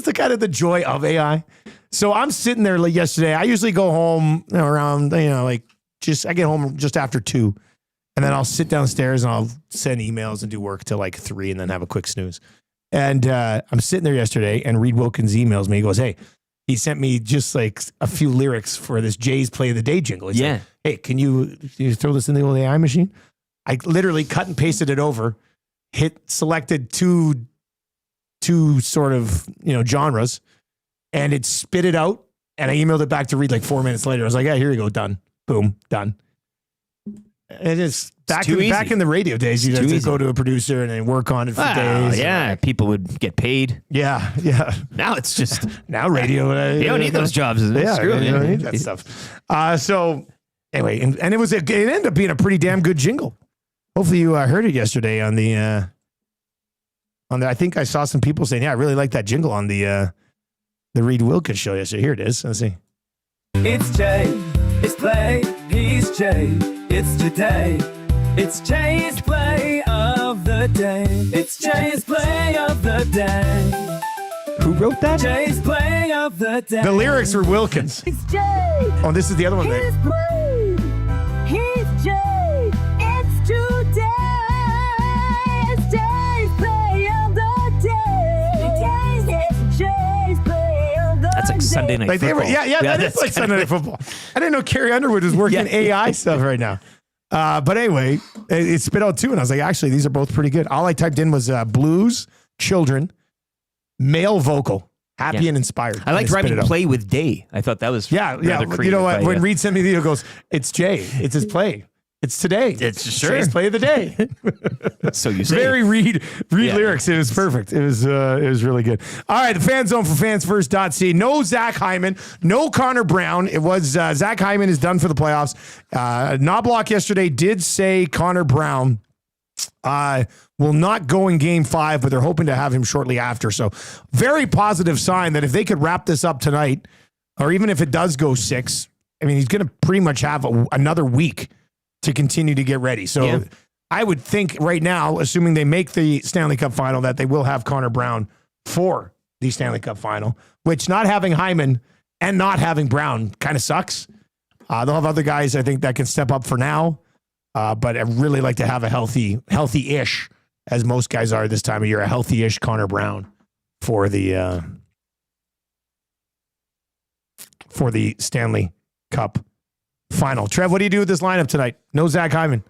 the kind of the joy of AI. So I'm sitting there like yesterday. I usually go home around I get home just after 2. And then I'll sit downstairs and I'll send emails and do work till like 3 and then have a quick snooze. And I'm sitting there yesterday and Reid Wilkins emails me. He goes, "Hey," he sent me just like a few lyrics for this Jay's Play of the Day jingle. He's like, "Hey, can you throw this in the old AI machine?" I literally cut and pasted it over, selected two sort of, genres, and it spit it out. And I emailed it back to Reid like 4 minutes later. I was like, "Yeah, here you go. Done. Boom. Done." It is back in the radio days. You'd have to go to a producer and then work on it for days. Yeah, people would get paid. Yeah. Now it's just radio. You don't need those jobs. Yeah, you don't need that stuff. So anyway, and it ended up being a pretty damn good jingle. Hopefully you heard it yesterday on the. I think I saw some people saying, "Yeah, I really like that jingle on the Reid Wilkins show yesterday." Here it is. Let's see. It's Jay. It's Play. He's Jay. It's today. It's Jay's Play of the Day. It's Jay's Play of the Day. Who wrote that? Jay's Play of the Day. The lyrics were Wilkins. It's Jay. Oh, this is the other one. He's Play. He's Jay. It's today. It's Jay's Play of the Day. It's Jay's Play of the Day. That's like Sunday Night Football. That is like Sunday Night Football. I didn't know Carrie Underwood was working AI stuff right now. But anyway, it spit out 2, and I was like, actually, these are both pretty good. All I typed in was blues, children, male vocal, happy and inspired. I liked rhyming play with day. I thought that was rather creative. You know what? When Reid sent me the video, goes, "It's Jay. It's his play. It's today. It's Jay's Play of the Day." So you say. Very Reid lyrics. It was perfect. It was really good. All right, the fan zone for fansfirst.ca. No Zach Hyman, no Connor Brown. It was Zach Hyman is done for the playoffs. Knobloch yesterday did say Connor Brown will not go in game 5, but they're hoping to have him shortly after. So very positive sign that if they could wrap this up tonight, or even if it does go 6, he's going to pretty much have another week to continue to get ready. So I would think right now, assuming they make the Stanley Cup Final, that they will have Connor Brown for the Stanley Cup Final, which not having Hyman and not having Brown kind of sucks. They'll have other guys, I think, that can step up for now. But I'd really like to have a healthy-ish, as most guys are this time of year, a healthy-ish Connor Brown for the Stanley Cup Final. Trev, what do you do with this lineup tonight? No Zach Hyman.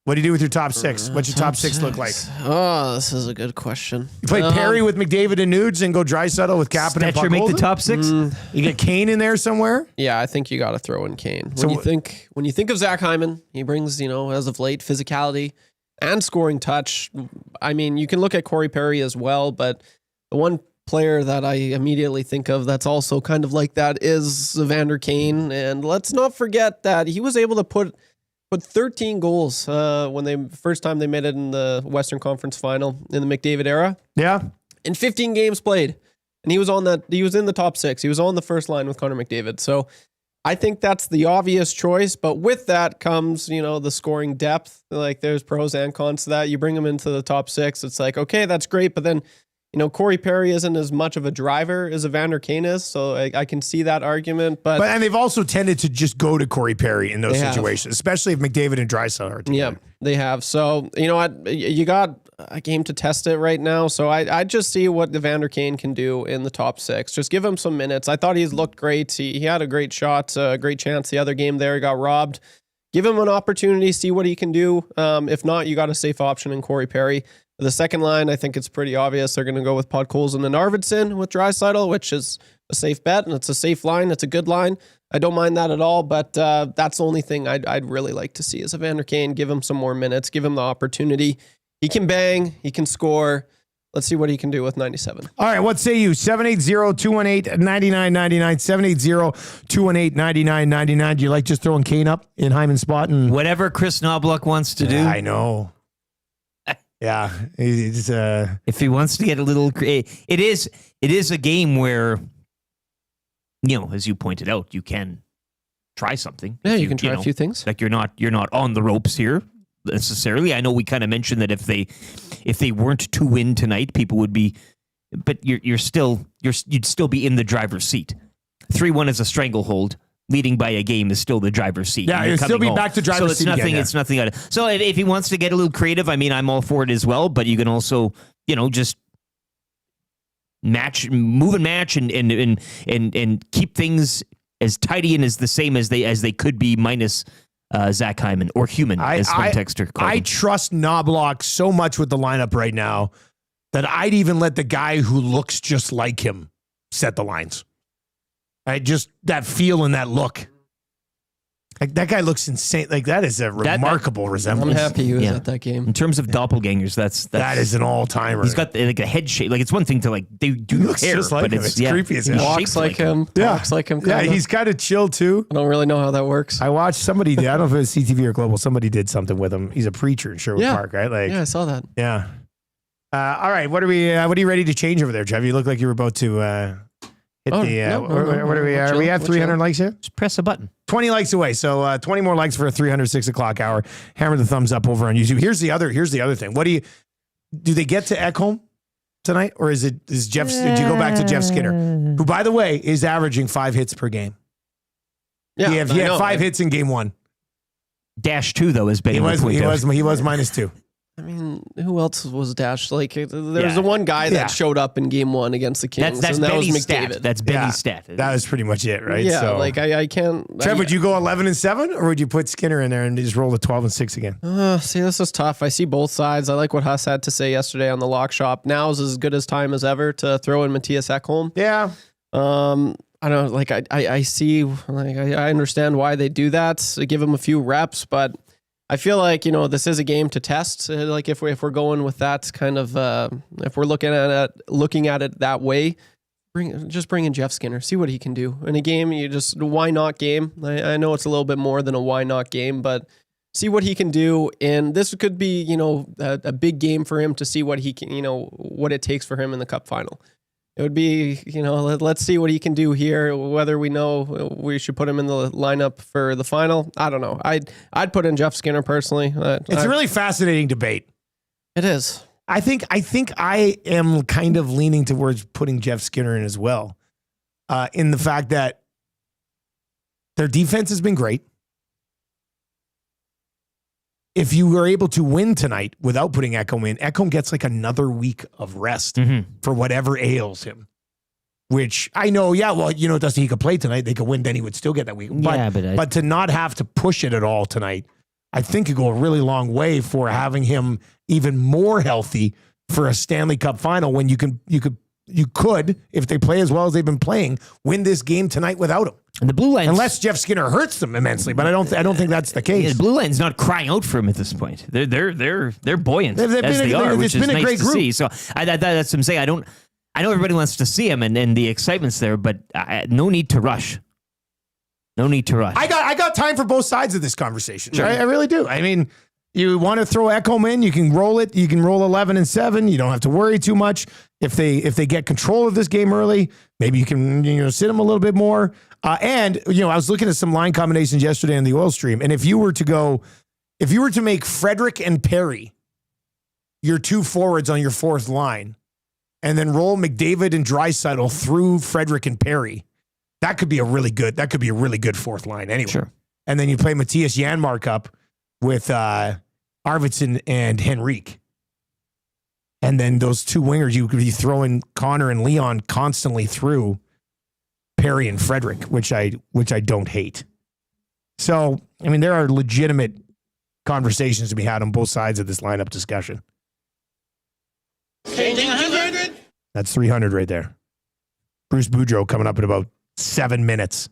What do you do with your top six? What's your top six look like? Oh, this is a good question. You play Perry with McDavid and Nudes and go Draisaitl with Kapanen and Stetcher make the Puckholzen? top six? You get Kane in there somewhere? Yeah, I think you got to throw in Kane. So When you think of Zach Hyman, he brings, as of late, physicality and scoring touch. I mean, you can look at Corey Perry as well, but the one player that I immediately think of that's also kind of like that is Evander Kane. And let's not forget that he was able to put 13 goals when first time they made it in the Western Conference Final in the McDavid era. Yeah. In 15 games played. And he was in the top six. He was on the first line with Connor McDavid. So I think that's the obvious choice. But with that comes, the scoring depth. Like there's pros and cons to that. You bring him into the top six. It's like, okay, that's great. But then, Corey Perry isn't as much of a driver as Evander Kane is. So I can see that argument. And they've also tended to just go to Corey Perry in those They have. situations, especially if McDavid and Draisaitl are together. Yeah, they have. So, you know what? You got a game to test it right now. So I just see what Evander Kane can do in the top six. Just give him some minutes. I thought he's looked great. He had a great shot, a great chance the other game there. He got robbed. Give him an opportunity, see what he can do. If not, you got a safe option in Corey Perry. The second line, I think it's pretty obvious. They're going to go with Podkolzin and Arvidsson with Draisaitl, which is a safe bet, and it's a safe line. It's a good line. I don't mind that at all, but that's the only thing I'd really like to see is Evander Kane. Give him some more minutes. Give him the opportunity. He can bang. He can score. Let's see what he can do with 97. All right, what say you? 780-218-9999, 780-218-9999. Do you like just throwing Kane up in Hyman's spot? And whatever Chris Knobloch wants to do. I know. Yeah, if he wants to get a little, it is a game where, as you pointed out, you can try something. Yeah, you can try a few things. Like you're not on the ropes here necessarily. I know we kind of mentioned that if they weren't to win tonight, people would be, but you'd still be in the driver's seat. 3-1 is a stranglehold. Leading by a game is still the driver's seat. Yeah, you'll still be back to driver's seat again. It's nothing. So if he wants to get a little creative, I mean, I'm all for it as well. But you can also, just move and match, and keep things as tidy and as the same as they could be minus Zach Hyman or Human, as one texter called him. trust Knobloch so much with the lineup right now that I'd even let the guy who looks just like him set the lines. Just that feel and that look. Like that guy looks insane. Like that is a remarkable resemblance. I'm happy he was at that game. In terms of doppelgangers, that is an all-timer. He's got like a head shape. Like it's one thing to like do hair, just like but him. It's creepy as hell. Walks like him. Talks like him. Yeah, he's kind of chill too. I don't really know how that works. I watched somebody. I don't know if it was CTV or Global. Somebody did something with him. He's a preacher in Sherwood Park, right? Like, yeah, I saw that. Yeah. All right. What are you ready to change over there, Jeff? You look like you were about to. Hit what are we? Are we at 300 likes here? Just press a button. 20 likes away. So 20 more likes for a 300 6 o'clock hour. Hammer the thumbs up over on YouTube. Here's the other thing. What do they get to Ekholm tonight, or is Jeff? Did you go back to Jeff Skinner, who by the way is averaging 5 hits per game? Yeah, he had 5 hits in game 1. -2 though is he was -2. I mean, who else was dashed? Like there was the one guy that showed up in game 1 against the Kings. That's and that Benny's was McDavid. stat. That's Benny's stat. That was pretty much it, right? Yeah, so, like I can't. Trev, would you go 11-7, or would you put Skinner in there and just roll to 12-6 again? See, this is tough. I see both sides. I like what Huss had to say yesterday on the Lock Shop. Now is as good as time as ever to throw in Matthias Ekholm. Yeah. I don't like. I see. Like I understand why they do that. Give him a few reps, but I feel like this is a game to test. Like if we're going with that kind of if we're looking at it that way, bring in Jeff Skinner, see what he can do in a game. You just why not game. I know it's a little bit more than a why not game, but see what he can do. And this could be a big game for him to see what he can what it takes for him in the Cup Final. It would be, let's see what he can do here. Whether we know we should put him in the lineup for the final, I don't know. I'd put in Jeff Skinner personally. It's a really fascinating debate. It is. I think I am kind of leaning towards putting Jeff Skinner in as well, in the fact that their defense has been great. If you were able to win tonight without putting Ekholm in, Ekholm gets like another week of rest for whatever ails him. which I know, Dusty, he could play tonight. They could win, then he would still get that week. But to not have to push it at all tonight, I think could go a really long way for having him even more healthy for a Stanley Cup final when you could, if they play as well as they've been playing, win this game tonight without him. And the blue line, unless Jeff Skinner hurts them immensely, but I don't think that's the case. Yeah, the blue line's not crying out for him at this point. They're buoyant as they are, which is nice to see. So that's what I'm saying. I know everybody wants to see him and the excitement's there, but no need to rush. No need to rush. I got time for both sides of this conversation. Sure. I really do. I mean, you want to throw Ekholm in, you can roll it. You can roll 11-7. You don't have to worry too much. If they get control of this game early, maybe you can sit them a little bit more. I was looking at some line combinations yesterday on the oil stream, and if you were to make Frederick and Perry your two forwards on your fourth line, and then roll McDavid and Draisaitl through Frederick and Perry, that could be a really good fourth line anyway. Sure. And then you play Matthias Janmark up with Arvidsson and Henrique. And then those two wingers, you could be throwing Connor and Leon constantly through Perry and Frederick, which I don't hate. So, I mean, there are legitimate conversations to be had on both sides of this lineup discussion. Changing 100. That's 300 right there. Bruce Boudreau coming up in about 7 minutes.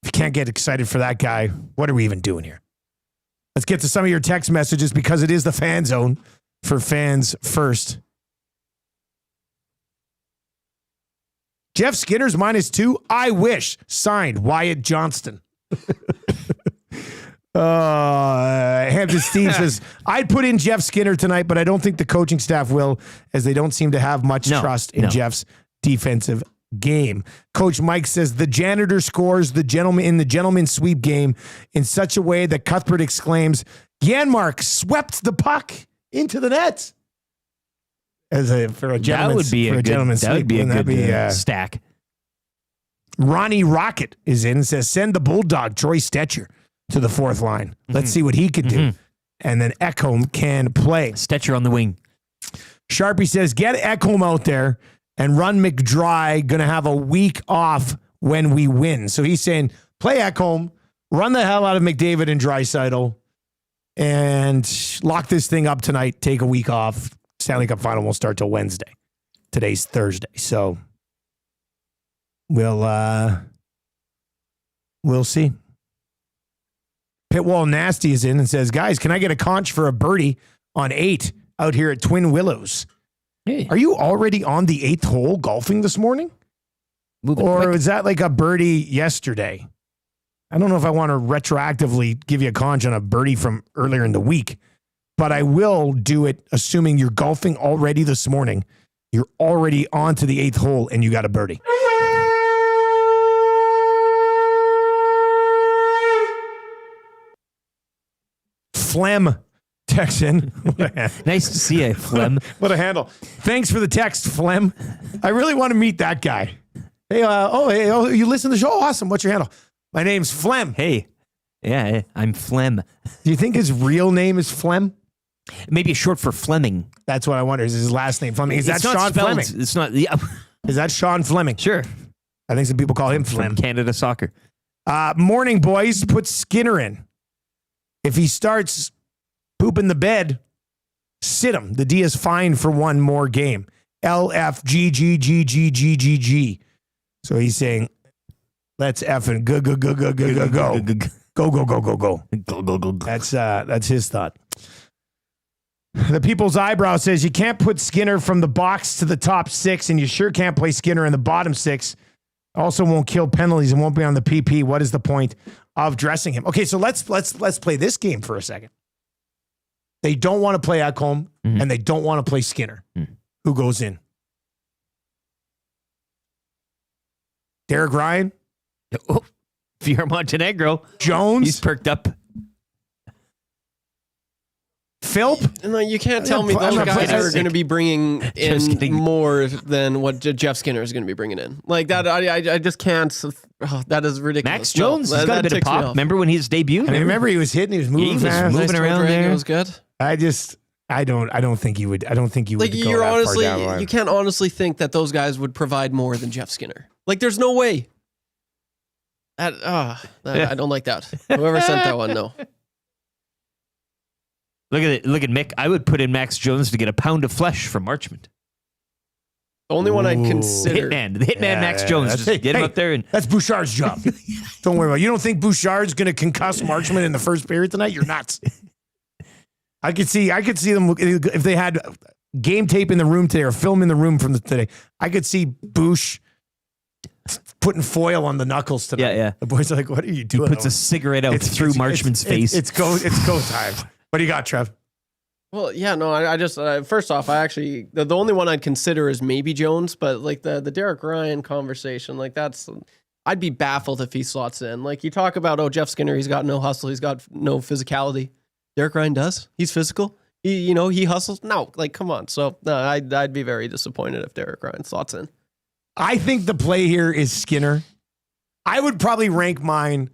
If you can't get excited for that guy, what are we even doing here? Let's get to some of your text messages because it is the Fan Zone for fans first. Jeff Skinner's -2. I wish. Signed, Wyatt Johnston. Hampton Steve says, I'd put in Jeff Skinner tonight, but I don't think the coaching staff will, as they don't seem to have much trust in Jeff's defensive game. Coach Mike says the janitor scores the gentleman sweep game in such a way that Cuthbert exclaims, Janmark swept the puck into the net. For a gentleman's stack. Ronnie Rocket is in and says, send the Bulldog, Troy Stetcher, to the fourth line. Let's see what he can do. And then Ekholm can play. Stetcher on the wing. Sharpie says, get Ekholm out there and run McDry. Going to have a week off when we win. So he's saying, play Ekholm, run the hell out of McDavid and Draisaitl, and lock this thing up tonight. Take a week off. Stanley Cup Final won't start till Wednesday. Today's Thursday. So we'll see. Pitwall Nasty is in and says, guys, can I get a conch for a birdie on 8 out here at Twin Willows? Hey. Are you already on the 8th hole golfing this morning? Or was that like a birdie yesterday? I don't know if I want to retroactively give you a conch on a birdie from earlier in the week, but I will do it assuming you're golfing already this morning. You're already on to the 8th hole and you got a birdie. Phlegm text in. Nice to see you, Phlegm. What a handle. Thanks for the text, Phlegm. I really want to meet that guy. Hey, you listen to the show? Awesome. What's your handle? My name's Phlegm. Hey. Yeah, I'm Phlegm. Do you think his real name is Phlegm? Maybe it's short for Fleming. That's what I wonder. Is his last name Fleming? Is that Sean Fleming? It's not. Yeah. Is that Sean Fleming? Sure. I think some people call him Flem. Canada Soccer. Morning, boys. Put Skinner in. If he starts pooping the bed, sit him. The D is fine for one more game. LFGGGGGGG. So he's saying, let's effing go. Go. That's his thought. The People's Eyebrow says you can't put Skinner from the box to the top 6, and you sure can't play Skinner in the bottom 6. Also won't kill penalties and won't be on the PP. What is the point of dressing him? Okay, so let's play this game for a second. They don't want to play Ekholm, and they don't want to play Skinner. Who goes in? Derek Ryan? Oh, Pierre Montenegro. Jones? He's perked up. Philp? No, you can't tell me those guys are going to be bringing in more than what Jeff Skinner is going to be bringing in. Like that, I just can't. Oh, that is ridiculous. Max Jones, he's got a bit of pop. Remember when his debut? I mean, remember he was hitting, he was moving fast. He was moving around there. It was good. I don't think you would. I don't think you would. Like you're honestly, you can't honestly think that those guys would provide more than Jeff Skinner. Like, there's no way. I don't like that. Whoever sent that one, no. Look at it. Look at Mick. I would put in Max Jones to get a pound of flesh from Marchment. The only one I'd consider. The hitman Max Jones. Just get him up there. And that's Bouchard's job. Don't worry about it. You don't think Bouchard's going to concuss Marchment in the first period tonight? You're nuts. I could see them if they had game tape in the room today or film in the room from today. I could see Bouch putting foil on the knuckles tonight. Yeah. The boys are like, "What are you doing?" He puts a cigarette out through Marchment's face. It's go time. What do you got, Trev? Well, yeah, no, I just first off, I actually the only one I'd consider is maybe Jones, but like the Derek Ryan conversation, like I'd be baffled if he slots in. Like you talk about, Jeff Skinner, he's got no hustle, he's got no physicality. Derek Ryan does. He's physical. He hustles. No, like come on. So no, I'd be very disappointed if Derek Ryan slots in. I think the play here is Skinner. I would probably rank mine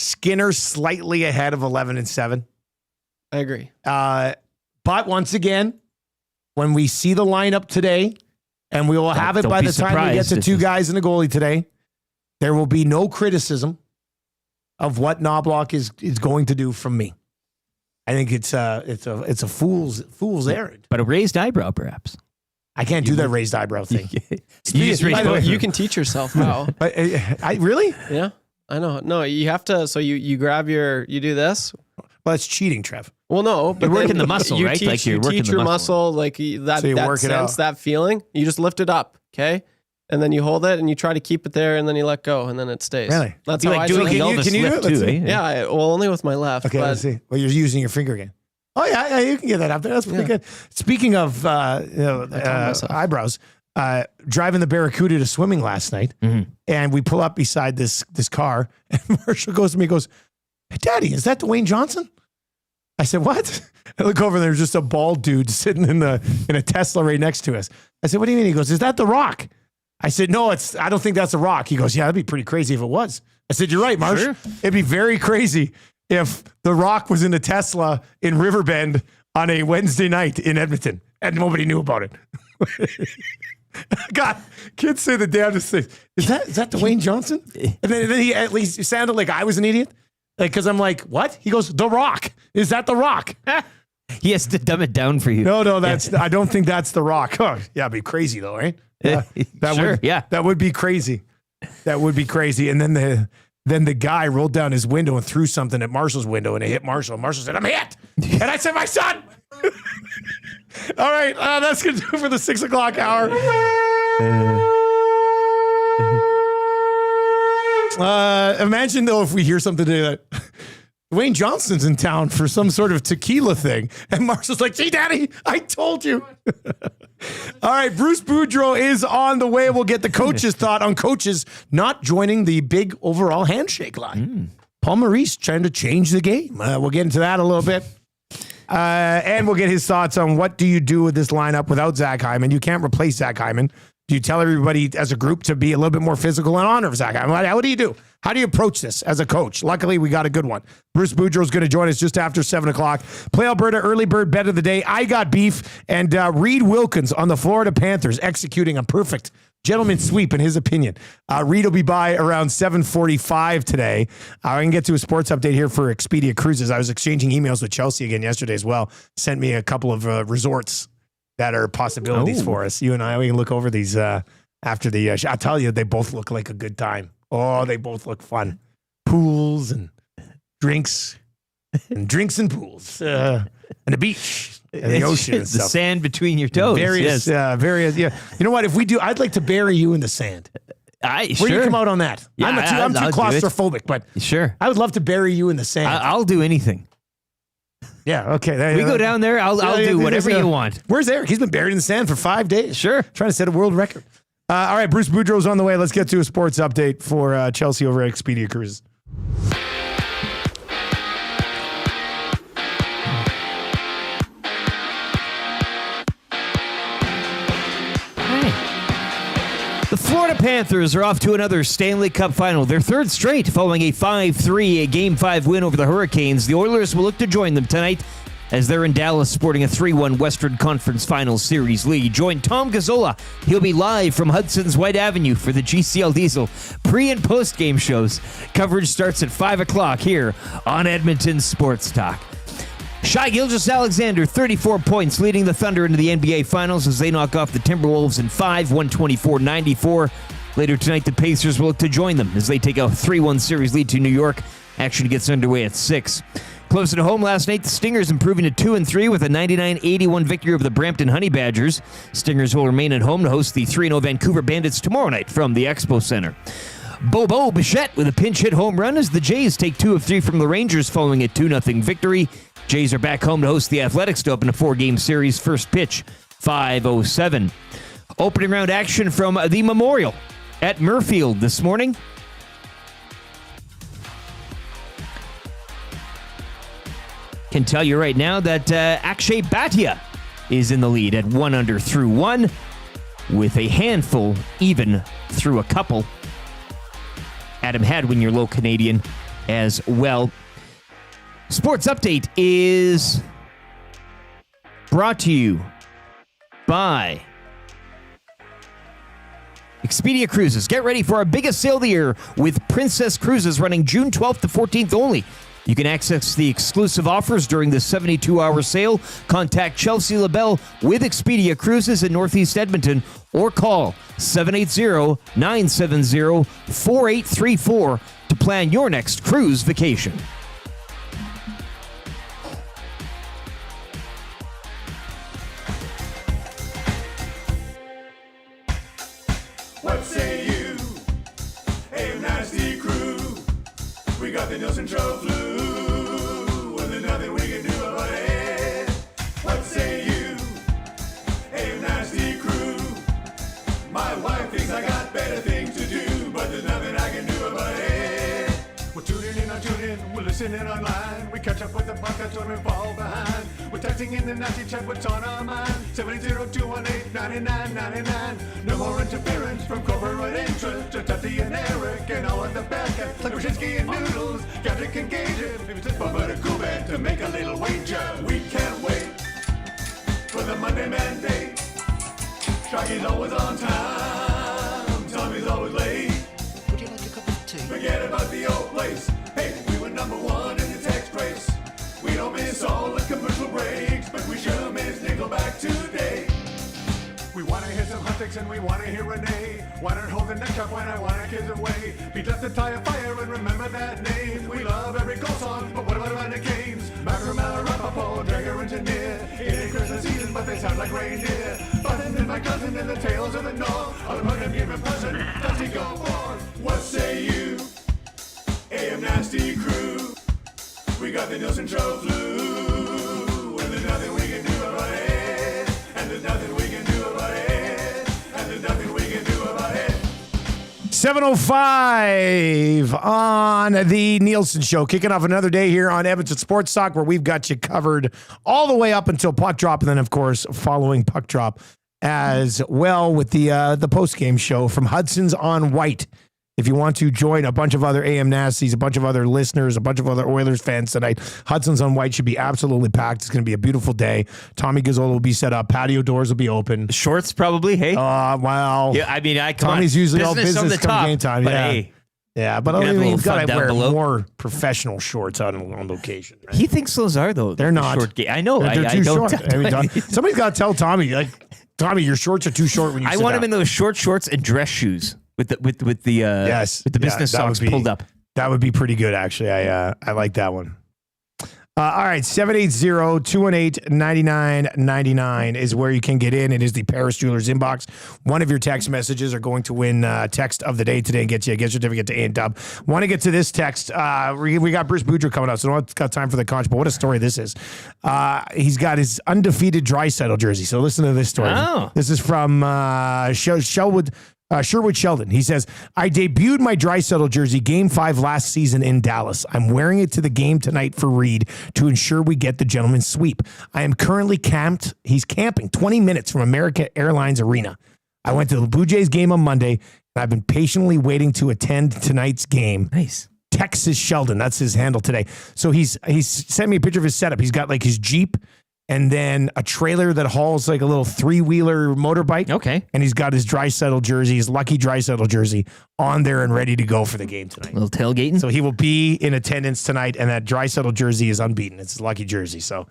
Skinner slightly ahead of 11 and 7. I agree. But once again, when we see the lineup today, and we will have it by the time we get to two guys and a goalie today, there will be no criticism of what Knobloch is going to do from me. I think it's a fool's errand. But a raised eyebrow, perhaps. I can't do that raised eyebrow thing. You can teach yourself how. I really? Yeah, I know. No, you have to. So you grab you do this. Well, that's cheating, Trev. Well, no, but you're working the muscle, right? Like you're working your muscle, like that. So you that work it out. that feeling. You just lift it up, okay, and then you hold it and you try to keep it there, and then you let go, and then it stays. Really? That's you how like I doing do it. Can you do it too? Yeah, well, only with my left. Okay, but let's see. Well, you're using your finger again. Oh yeah, you can get that up there. That's pretty good. Speaking of eyebrows, driving the Barracuda to swimming last night, and we pull up beside this car, and Marshall goes to me, goes, "Hey, Daddy, is that Dwayne Johnson?" I said, "What?" I look over and there's just a bald dude sitting in a Tesla right next to us. I said, "What do you mean?" He goes, "Is that The Rock?" I said, "No, I don't think that's The Rock." He goes, "Yeah, that'd be pretty crazy if it was." I said, "You're right, Marsh. Sure. It'd be very crazy if The Rock was in a Tesla in Riverbend on a Wednesday night in Edmonton and nobody knew about it." God, kids say the damnedest thing. Is that Dwayne Johnson? And then he at least sounded like I was an idiot. Because I'm like, what? He goes, The Rock. Is that The Rock? He has to dumb it down for you. No, I don't think that's The Rock. Oh, yeah, it'd be crazy though, right? That would be crazy. That would be crazy. And then the guy rolled down his window and threw something at Marshall's window and it hit Marshall. Marshall said, "I'm hit." And I said, "My son." All right, that's going to do it for the 6 o'clock hour. Imagine though if we hear something today that Dwayne Johnson's in town for some sort of tequila thing, and Marshall's like, "See, Daddy, I told you." All right, Bruce Boudreau is on the way. We'll get the coach's thought on coaches not joining the big overall handshake line. Paul Maurice trying to change the game. We'll get into that a little bit. And we'll get his thoughts on what do you do with this lineup without Zach Hyman. You can't replace Zach Hyman. Do you tell everybody as a group to be a little bit more physical in honor of Zach Hyman? What do you do? How do you approach this as a coach? Luckily, we got a good one. Bruce Boudreau is going to join us just after 7 o'clock. Play Alberta early bird bet of the day. I got beef. And Reid Wilkins on the Florida Panthers executing a perfect gentleman's sweep in his opinion. Reid will be by around 7:45 today. I can get to a sports update here for Expedia Cruises. I was exchanging emails with Chelsea again yesterday as well. Sent me a couple of resorts that are possibilities for us. You and I, we can look over these after the show. I'll tell you, they both look like a good time. Oh, they both look fun. Pools and drinks and pools and the beach and the ocean and the stuff. sand between your toes. Various, various. Yeah. You know what? If we do, I'd like to bury you in the sand. Where do you come out on that? Yeah, I'm too claustrophobic, but sure, I would love to bury you in the sand. I'll do anything. Yeah, okay. We go down there, I'll do whatever you want. Where's Eric? He's been buried in the sand for 5 days. Sure. Trying to set a world record. All right, Bruce Boudreau's on the way. Let's get to a sports update for Chelsea over at Expedia Cruises. The Florida Panthers are off to another Stanley Cup Final, their third straight, following a 5-3 Game 5 win over the Hurricanes. The Oilers will look to join them tonight as they're in Dallas sporting a 3-1 Western Conference Finals Series lead. Join Tom Gazzola. He'll be live from Hudson's White Avenue for the GCL Diesel pre- and post-game shows. Coverage starts at 5 o'clock here on Edmonton Sports Talk. Shai Gilgeous-Alexander, 34 points, leading the Thunder into the NBA Finals as they knock off the Timberwolves in 5, 124-94. Later tonight, the Pacers will look to join them as they take a 3-1 series lead to New York. Action gets underway at 6. Close at home last night, the Stingers improving to 2-3 with a 99-81 victory over the Brampton Honey Badgers. Stingers will remain at home to host the 3-0 Vancouver Bandits tomorrow night from the Expo Center. Bobo Bichette with a pinch hit home run as the Jays take 2 of 3 from the Rangers following a 2-0 victory. Jays are back home to host the Athletics to open a 4-game series. First pitch, 5:07. Opening round action from the Memorial at Murfield this morning. Can tell you right now that Akshay Bhatia is in the lead at 1 under through 1 with a handful even through a couple. Adam Hadwin, your low Canadian, as well. Sports Update is brought to you by Expedia Cruises. Get ready for our biggest sale of the year with Princess Cruises running June 12th to 14th only. You can access the exclusive offers during the 72-hour sale. Contact Chelsea LaBelle with Expedia Cruises in Northeast Edmonton or call 780-970-4834 to plan your next cruise vacation. What say you? Hey, nasty crew. We got the Nielson Show flu, and there's nothing we can do about it. What say you? Hey, nasty crew. My wife thinks I got better things to do, but there's nothing I can do about it. We're tuning in, we're listening online. We catch up with the podcast when we fall behind. We're texting in the nasty chat, what's on our mind. 780-218-9999. No more interference from corporate interest. Just Tati and Eric and all of the bad guys. Like Brzezinski and Noodles, Gadget and Gage. Maybe it's fun but a cool band to make a little wager. We can't wait for the Monday mandate. Shaggy's always on time. Tommy's always late. Would you like a cup of tea? Forget about the old place. Hey, we were number 1 in the text race. We don't miss all the commercial breaks, but we sure miss Nickelback today. We wanna hear some hot takes and we wanna hear Renee. Why not hold the neck up when I wanna kiss away? Beat left the tire fire and remember that name. We love every goal song, but what about the Canes? Macaramella, Rapapo, Dragger, Engineer. It ain't Christmas season, but they sound like reindeer. Button and my cousin and the tales of the North. I'll put him give a present. Does he go forth? What say you? AM Nasty Crew. We got the Nielson Show flu, and there's nothing we can do about it. And there's nothing we can do about it. And there's nothing we can do about it. 7:05 on the Nielson Show, kicking off another day here on Edmonton Sports Talk, where we've got you covered all the way up until puck drop, and then of course following puck drop as well with the post game show from Hudson's on White. If you want to join a bunch of other AM Nasties, a bunch of other listeners, a bunch of other Oilers fans tonight, Hudson's on White should be absolutely packed. It's going to be a beautiful day. Tommy Gazzola will be set up. Patio doors will be open. Shorts probably, hey? Well. Yeah, I mean, Tommy's usually all business come game time. But yeah. Hey, yeah, but I mean, you've got to wear below. more professional shorts on location. Right? He thinks those are, though. They're not. Short I know. They're too don't short. Somebody's got to tell Tommy, like, Tommy, your shorts are too short when you sit want down. him in those short shorts and dress shoes. With the business socks pulled up. That would be pretty good, actually. I like that one. All right, 780-218-9999 is where you can get in. It is the Paris Jewelers inbox. One of your text messages are going to win text of the day today and get you a gift certificate to A&Dub. Want to get to this text. We got Bruce Boudreau coming up, so I don't got time for the conch, but what a story this is. He's got his undefeated Draisaitl jersey, so listen to this story. Oh. This is from Sherwood Sheldon. He says, I debuted my Draisaitl jersey Game 5 last season in Dallas. I'm wearing it to the game tonight for Reid to ensure we get the gentleman's sweep. I am currently camped. He's camping 20 minutes from American Airlines Arena. I went to the Blue Jays game on Monday, and I've been patiently waiting to attend tonight's game. Nice. Texas Sheldon. That's his handle today. So he's sent me a picture of his setup. He's got like his Jeep and then a trailer that hauls like a little 3-wheeler motorbike. Okay. And he's got his Draisaitl jersey, his lucky Draisaitl jersey on there and ready to go for the game tonight. A little tailgating. So he will be in attendance tonight, and that Draisaitl jersey is unbeaten. It's his lucky jersey. So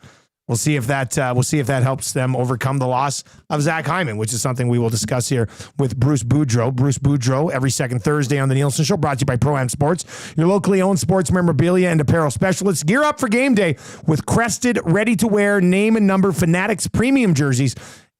we'll see if that helps them overcome the loss of Zach Hyman, which is something we will discuss here with Bruce Boudreau. Bruce Boudreau, every second Thursday on the Nielsen Show, brought to you by Pro-Am Sports, your locally owned sports memorabilia and apparel specialists. Gear up for game day with crested, ready-to-wear, name and number Fanatics premium jerseys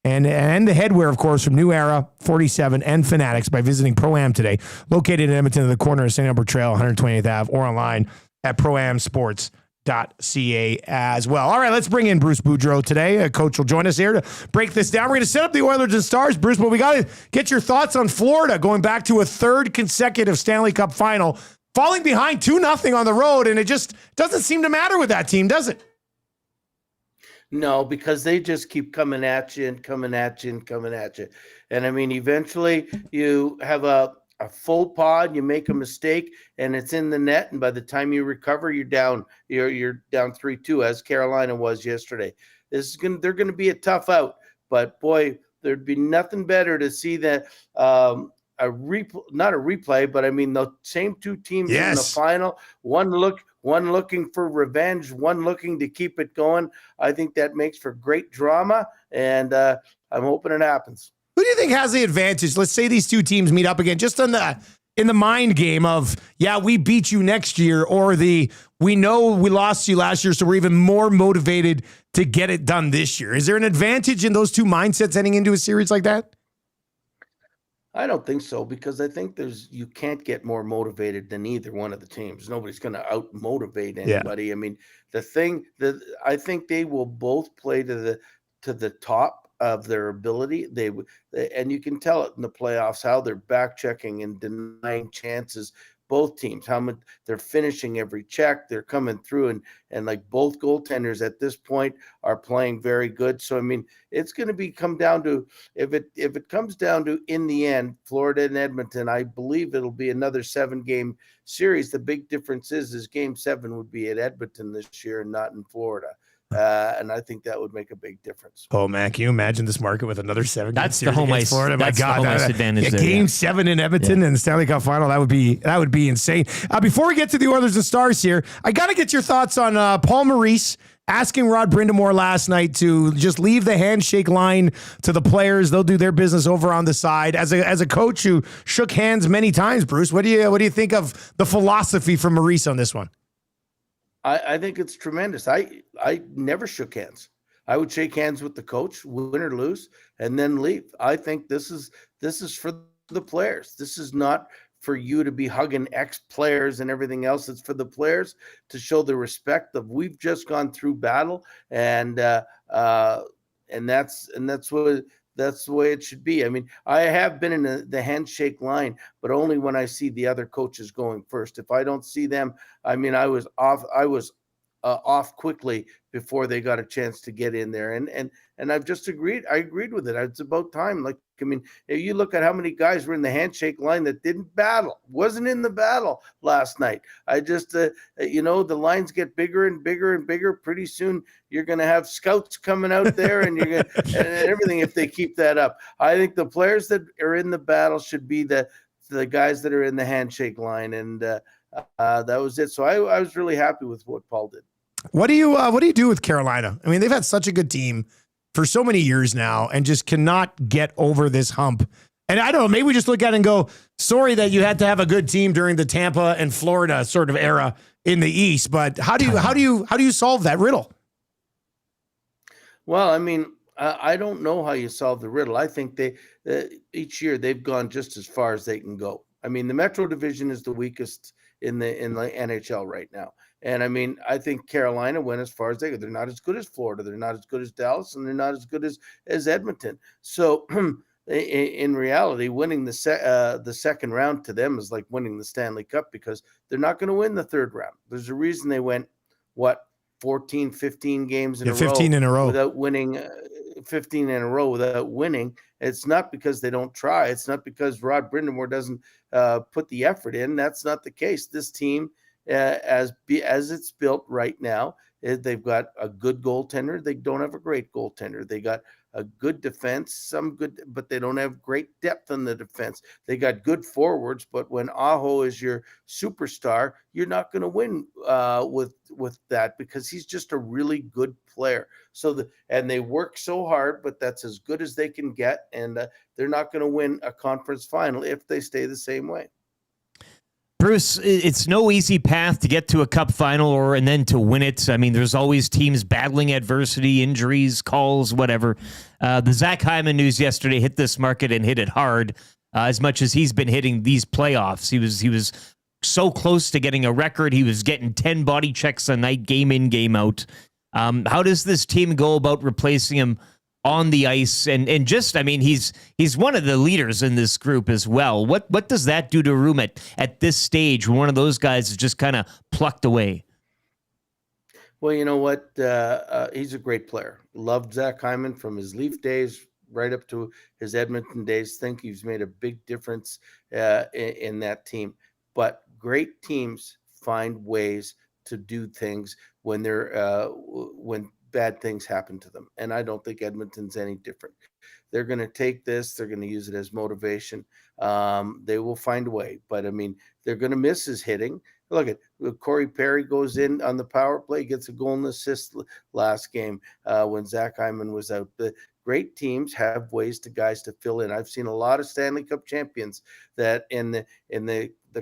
and the headwear, of course, from New Era, 47, and Fanatics by visiting Pro-Am today, located in Edmonton at the corner of St. Albert Trail, 128th Ave, or online at proamsports.ca as well. All right, let's bring in Bruce Boudreau today. Coach will join us here to break this down. We're going to set up the Oilers and Stars, Bruce, but we got to get your thoughts on Florida going back to a third consecutive Stanley Cup final, falling behind 2-0 on the road, and it just doesn't seem to matter with that team, does it? No, because they just keep coming at you and coming at you and coming at you. And I mean, eventually you have a full pod, you make a mistake, and it's in the net. And by the time you recover, you're down 3-2, as Carolina was yesterday. They're going to be a tough out. But boy, there'd be nothing better to see that not a replay, but I mean the same two teams in the final. One looking for revenge, one looking to keep it going. I think that makes for great drama, and I'm hoping it happens. Who do you think has the advantage? Let's say these two teams meet up again, just in the mind game of, yeah, we beat you next year, or we know we lost you last year, so we're even more motivated to get it done this year. Is there an advantage in those two mindsets heading into a series like that? I don't think so, because I think you can't get more motivated than either one of the teams. Nobody's going to out motivate anybody. Yeah. I mean, I think they will both play to the top of their ability. And you can tell it in the playoffs how they're back checking and denying chances. Both teams, how much they're finishing every check, they're coming through, and like both goaltenders at this point are playing very good. So I mean, it's going to come down to if it comes down to, in the end, Florida and Edmonton. I believe it'll be another 7-game series. The big difference is Game 7 would be at Edmonton this year and not in Florida. And I think that would make a big difference. Oh man, can you imagine this market with another 7-game That's series the home against ice. Florida? That's the home ice advantage. There, Game 7 in Edmonton and the Stanley Cup Final. That would be insane. Before we get to the Oilers and Stars here, I got to get your thoughts on Paul Maurice asking Rod Brindamore last night to just leave the handshake line to the players. They'll do their business over on the side. As a coach who shook hands many times, Bruce, what do you think of the philosophy from Maurice on this one? I think it's tremendous. I never shook hands. I would shake hands with the coach, win or lose, and then leave. I think this is for the players. This is not for you to be hugging ex-players and everything else. It's for the players to show the respect of, we've just gone through battle, and that's the way it should be. I mean, I have been in the handshake line, but only when I see the other coaches going first. If I don't see them, I mean, I was off quickly before they got a chance to get in there. And I've just agreed. I agreed with it. It's about time. Like, I mean, if you look at how many guys were in the handshake line that didn't battle, wasn't in the battle last night. I just, the lines get bigger and bigger and bigger. Pretty soon you're going to have scouts coming out there and you're going to, and everything, if they keep that up. I think the players that are in the battle should be the guys that are in the handshake line. And that was it. So I was really happy with what Paul did. What do you do with Carolina? I mean, they've had such a good team for so many years now and just cannot get over this hump. And I don't know, maybe we just look at it and go, sorry that you had to have a good team during the Tampa and Florida sort of era in the East, but how do you solve that riddle? Well, I mean, I don't know how you solve the riddle. I think each year they've gone just as far as they can go. I mean, the Metro Division is the weakest in the NHL right now. And I mean, I think Carolina went as far as they go. They're not as good as Florida. They're not as good as Dallas, and they're not as good as Edmonton. So in reality, winning the second round to them is like winning the Stanley Cup, because they're not going to win the third round. There's a reason they went, 14, 15 games in a row. 15 in a row. Without winning, 15 in a row without winning. It's not because they don't try. It's not because Rod Brindamore doesn't put the effort in. That's not the case. This team as it's built right now, they've got a good goaltender. They don't have a great goaltender. They got a good defense, some good, but they don't have great depth in the defense. They got good forwards, but when Aho is your superstar, you're not going to win with that, because he's just a really good player. And they work so hard, but that's as good as they can get, and they're not going to win a conference final if they stay the same way. Bruce, it's no easy path to get to a cup final and then to win it. I mean, there's always teams battling adversity, injuries, calls, whatever. The Zach Hyman news yesterday hit this market and hit it hard, as much as he's been hitting these playoffs. He was so close to getting a record. He was getting 10 body checks a night, game in, game out. How does this team go about replacing him on the ice? And just, I mean, he's one of the leaders in this group as well. What does that do to a room at this stage when one of those guys is just kind of plucked away? Well, you know what? He's a great player. Loved Zach Hyman from his Leaf days right up to his Edmonton days. Think he's made a big difference in that team. But great teams find ways to do things when when bad things happen to them. And I don't think Edmonton's any different. They're going to take this. They're going to use it as motivation. They will find a way. But, I mean, they're going to miss his hitting. Look at Corey Perry goes in on the power play, gets a goal and assist last game when Zach Hyman was out. The great teams have ways to guys to fill in. I've seen a lot of Stanley Cup champions that in the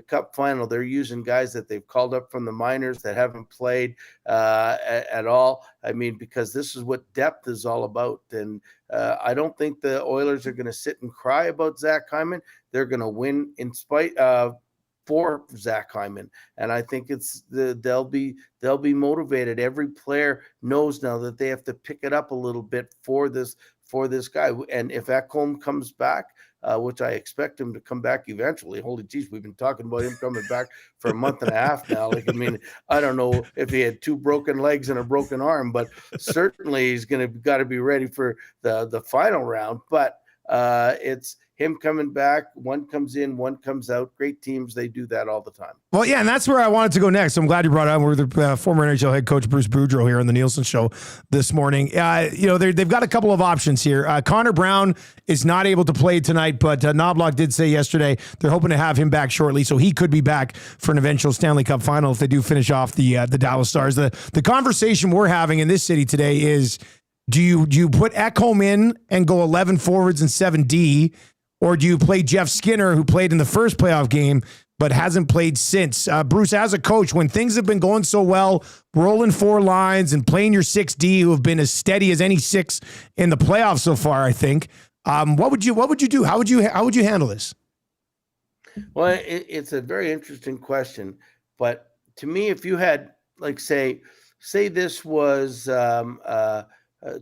Cup final, they're using guys that they've called up from the minors that haven't played at all. I mean, because this is what depth is all about. And I don't think the Oilers are going to sit and cry about Zach Hyman. They're going to win in spite of for Zach Hyman. And I think they'll be motivated. Every player knows now that they have to pick it up a little bit for this guy. And if Ekholm comes back, which I expect him to come back eventually. Holy geez, we've been talking about him coming back for a month and a half now. Like, I mean, I don't know if he had 2 broken legs and a broken arm, but certainly he's got to be ready for the final round. But it's him coming back. One comes in, one comes out. Great teams, they do that all the time. Well, yeah, and that's where I wanted to go next. I'm glad you brought it up. We're the former NHL head coach Bruce Boudreau here on the Nielsen Show this morning. They've got a couple of options here. Connor Brown is not able to play tonight, but Knobloch did say yesterday they're hoping to have him back shortly, so he could be back for an eventual Stanley Cup final if they do finish off the Dallas Stars. The conversation we're having in this city today is, do you put Ekholm in and go 11 forwards and 7D, or do you play Jeff Skinner, who played in the first playoff game but hasn't played since? Bruce, as a coach, when things have been going so well, rolling 4 lines and playing your 6D, who have been as steady as any 6 in the playoffs so far, I think, what would you do? How would you handle this? Well, it's a very interesting question, but to me, if you had, like, say this was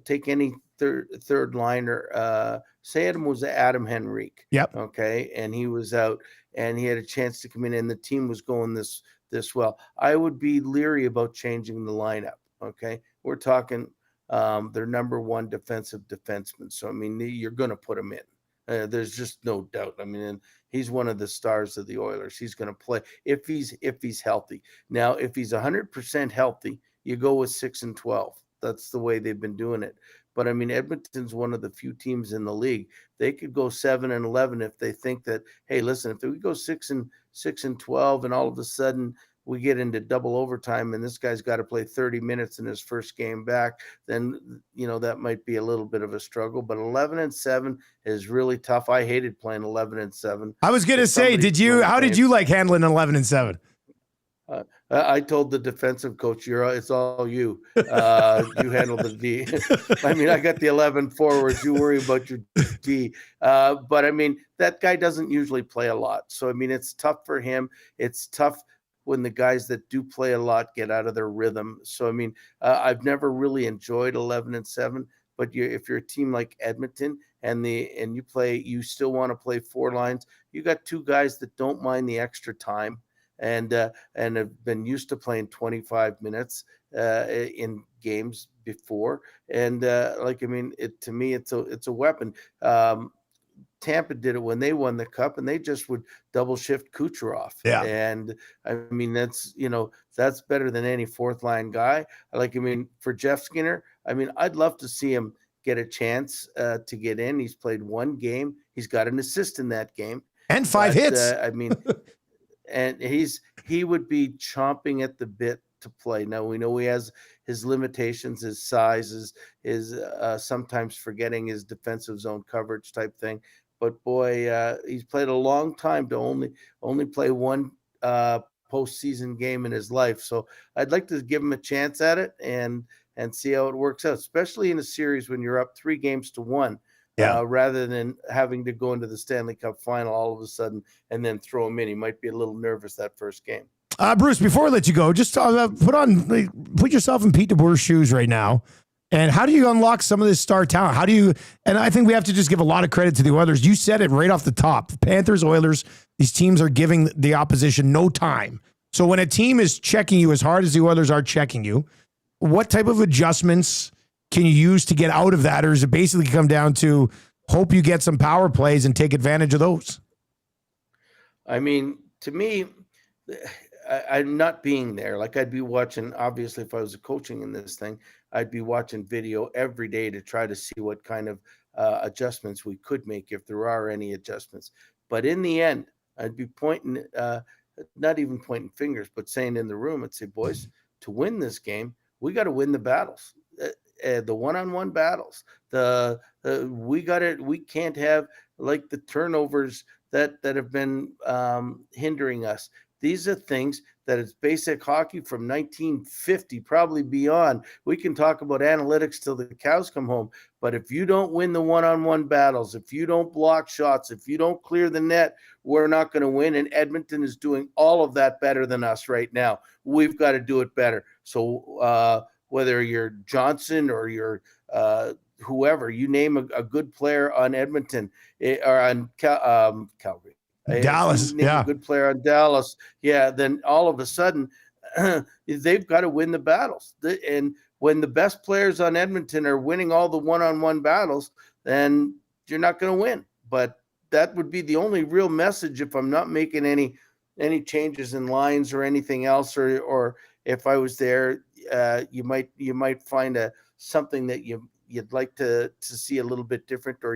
take any third liner, say it was Adam Henrique. Yep. Okay. And he was out and he had a chance to come in and the team was going this well. I would be leery about changing the lineup. Okay. We're talking their number 1 defensive defenseman. So, I mean, you're going to put him in. There's just no doubt. I mean, and he's one of the stars of the Oilers. He's going to play if he's healthy. Now, if he's 100% healthy, you go with 6 and 12. That's the way they've been doing it. But I mean, Edmonton's one of the few teams in the league. They could go 7 and 11 if they think that, hey, listen, if we go 6 and 12, and all of a sudden we get into double overtime, and this guy's got to play 30 minutes in his first game back, then that might be a little bit of a struggle. But 11 and 7 is really tough. I hated playing 11 and 7. I was going to say, how did you like handling 11 and 7? I told the defensive coach, it's all you. You handle the D. I mean, I got the 11 forwards. You worry about your D. But, I mean, that guy doesn't usually play a lot. So, I mean, it's tough for him. It's tough when the guys that do play a lot get out of their rhythm. So, I mean, I've never really enjoyed 11 and 7. But if you're a team like Edmonton and you still want to play 4 lines, you got 2 guys that don't mind the extra time. And have been used to playing 25 minutes in games before, and to me, it's a weapon. Tampa did it when they won the cup, and they just would double shift Kucherov. Yeah. And I mean, that's better than any fourth line guy. For Jeff Skinner, I mean, I'd love to see him get a chance to get in. He's played one game. He's got an assist in that game. And 5 hits. And he would be chomping at the bit to play. Now we know he has his limitations, his size, his sometimes forgetting his defensive zone coverage type thing. But boy, he's played a long time to only play one postseason game in his life. So I'd like to give him a chance at it and see how it works out, especially in a series when you're up 3-1, rather than having to go into the Stanley Cup Final all of a sudden and then throw him in. He might be a little nervous that first game. Bruce, before I let you go, just put yourself in Pete DeBoer's shoes right now. And how do you unlock some of this star talent? And I think we have to just give a lot of credit to the Oilers. You said it right off the top. Panthers, Oilers, these teams are giving the opposition no time. So when a team is checking you as hard as the Oilers are checking you, what type of adjustments can you use to get out of that? Or does it basically come down to hope you get some power plays and take advantage of those? I mean, to me, I'm not being there. Like, I'd be watching, obviously, if I was coaching in this thing, I'd be watching video every day to try to see what kind of adjustments we could make, if there are any adjustments. But in the end, I'd be pointing, not even pointing fingers, but saying in the room, I'd say, boys, to win this game, we got to win the battles, the one-on-one battles. We can't have like the turnovers that have been hindering us. These are things that it's basic hockey from 1950, probably beyond. We can talk about analytics till the cows come home, but if you don't win the one-on-one battles, if you don't block shots, if you don't clear the net, we're not going to win. And Edmonton is doing all of that better than us right now. We've got to do it better. So whether you're Johnson or you're whoever, you name a good player on Edmonton or on Calgary. Dallas, a good player on Dallas, then all of a sudden they've got to win the battles. And when the best players on Edmonton are winning all the one-on-one battles, then you're not going to win. But that would be the only real message if I'm not making any changes in lines or anything else, or if I was there, you might find something that you'd like to see a little bit different, or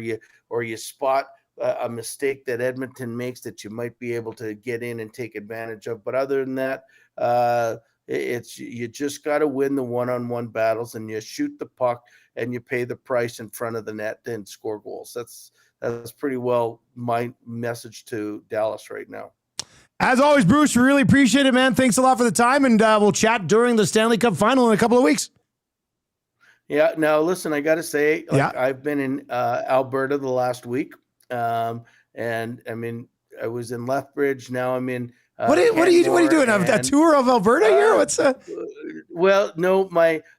you spot a mistake that Edmonton makes that you might be able to get in and take advantage of. But other than that, you just got to win the one-on-one battles, and you shoot the puck and you pay the price in front of the net and score goals. That's pretty well my message to Dallas right now. As always, Bruce, we really appreciate it, man. Thanks a lot for the time, and we'll chat during the Stanley Cup Final in a couple of weeks. Yeah. Now, listen, I got to say, I've been in Alberta the last week. And I mean, I was in Lethbridge. Now I'm in. What are you doing? A tour of Alberta here? What's Well, no,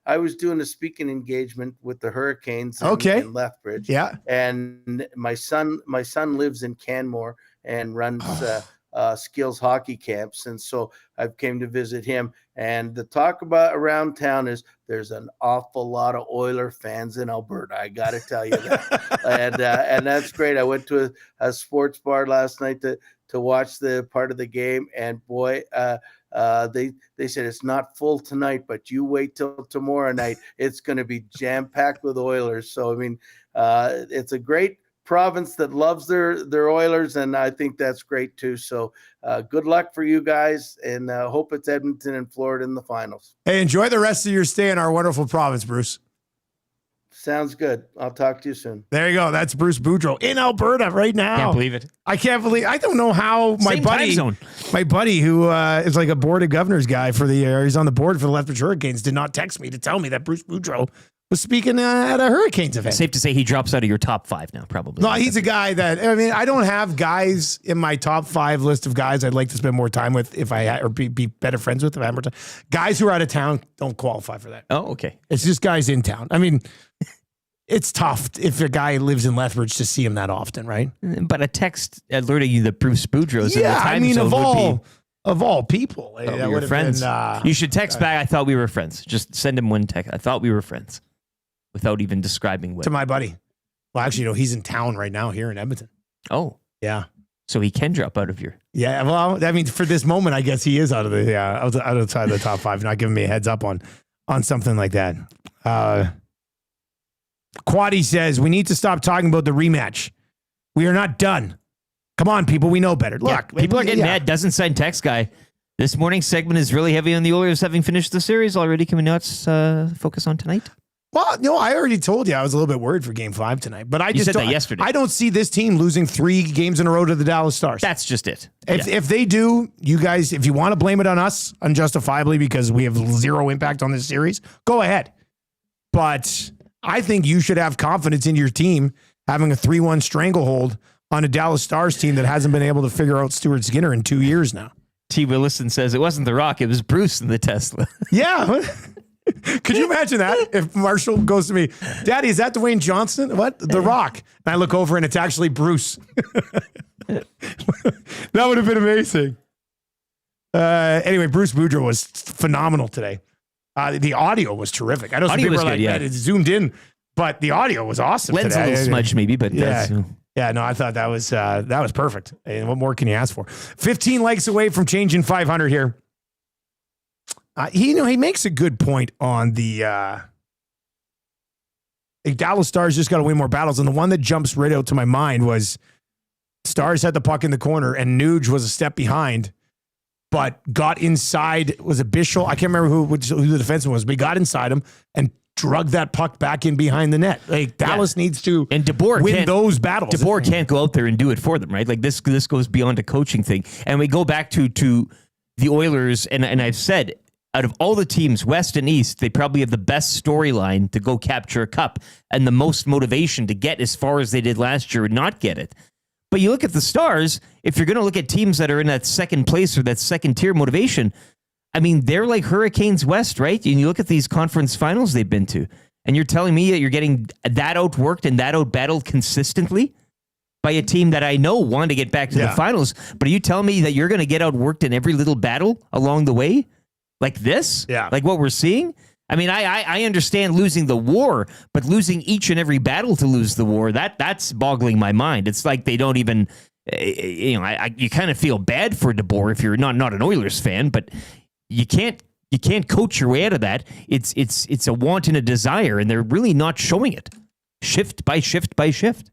I was doing a speaking engagement with the Hurricanes in Lethbridge. Yeah. And my son lives in Canmore and runs skills hockey camps. And so I've came to visit him. And the talk about around town is there's an awful lot of Oiler fans in Alberta. I got to tell you that. and that's great. I went to a sports bar last night to watch the part of the game. And boy, they said it's not full tonight, but you wait till tomorrow night. It's going to be jam-packed with Oilers. So, I mean, it's a great province that loves their Oilers, and I think that's great too. So good luck for you guys, and hope it's Edmonton and Florida in the finals. Hey, enjoy the rest of your stay in our wonderful province, Bruce. Sounds good. I'll talk to you soon. There you go. That's Bruce Boudreau in Alberta right now. Can't believe it. I don't know how my buddy who is like a board of governors guy for he's on the board for the Lethbridge Hurricanes, did not text me to tell me that Bruce Boudreau was speaking at a Hurricanes event. Safe to say he drops out of your top 5 now, probably. No, he's a guy that, I mean, I don't have guys in my top 5 list of guys I'd like to spend more time with if I or be better friends with if I had more time. Guys who are out of town don't qualify for that. Oh, okay. It's just guys in town. I mean, it's tough if a guy lives in Lethbridge to see him that often, right? But a text alerting you that Bruce Boudreau's in the time zone of all people. That would friends. You should text back, I thought we were friends. Just send him one text. I thought we were friends. Without even describing what. To my buddy. Well, actually, he's in town right now here in Edmonton. Oh. Yeah. So he can drop out of your... Yeah, well, I mean, for this moment, I guess he is out of the outside of the top 5, not giving me a heads up on something like that. Quaddy says, we need to stop talking about the rematch. We are not done. Come on, people. We know better. Look, people are getting mad. Doesn't sign text guy. This morning's segment is really heavy on the Oilers having finished the series already. Can we not focus on tonight? Well, no, I already told you I was a little bit worried for Game 5 tonight, but You said that yesterday. I don't see this team losing 3 games in a row to the Dallas Stars. That's just it. If they do, you guys, if you want to blame it on us unjustifiably because we have zero impact on this series, go ahead. But I think you should have confidence in your team having a 3-1 stranglehold on a Dallas Stars team that hasn't been able to figure out Stuart Skinner in 2 years now. T. Willison says it wasn't The Rock, it was Bruce in the Tesla. Yeah. Could you imagine that if Marshall goes to me, Daddy, is that Dwayne Johnson? What? The Rock. And I look over and it's actually Bruce. That would have been amazing. Anyway, Bruce Boudreau was phenomenal today. The audio was terrific. I know some people are like, it zoomed in, but the audio was awesome Lens today. a little smudged maybe, but yeah. that's... Yeah, no, I thought that was perfect. And what more can you ask for? 15 likes away from changing 500 here. He makes a good point on the Dallas Stars just got to win more battles. And the one that jumps right out to my mind was Stars had the puck in the corner and Nuge was a step behind, but got inside. Was it Bischel? I can't remember who the defenseman was, but he got inside him and drug that puck back in behind the net. Like Dallas needs to win those battles. DeBoer can't go out there and do it for them, right? Like this goes beyond a coaching thing. And we go back to the Oilers, and I've said, out of all the teams, West and East, they probably have the best storyline to go capture a cup and the most motivation to get as far as they did last year and not get it. But you look at the Stars, if you're going to look at teams that are in that second place or that second tier motivation, I mean, they're like Hurricanes West, right? And you look at these conference finals they've been to, and you're telling me that you're getting that outworked and that outbattled consistently by a team that I know wanted to get back to the finals. But are you telling me that you're going to get outworked in every little battle along the way? Like this? Yeah. Like what we're seeing? I mean, I understand losing the war, but losing each and every battle to lose the war, that's boggling my mind. It's like they don't even, you kind of feel bad for DeBoer if you're not an Oilers fan, but you can't coach your way out of that. It's a want and a desire, and they're really not showing it. Shift by shift by shift.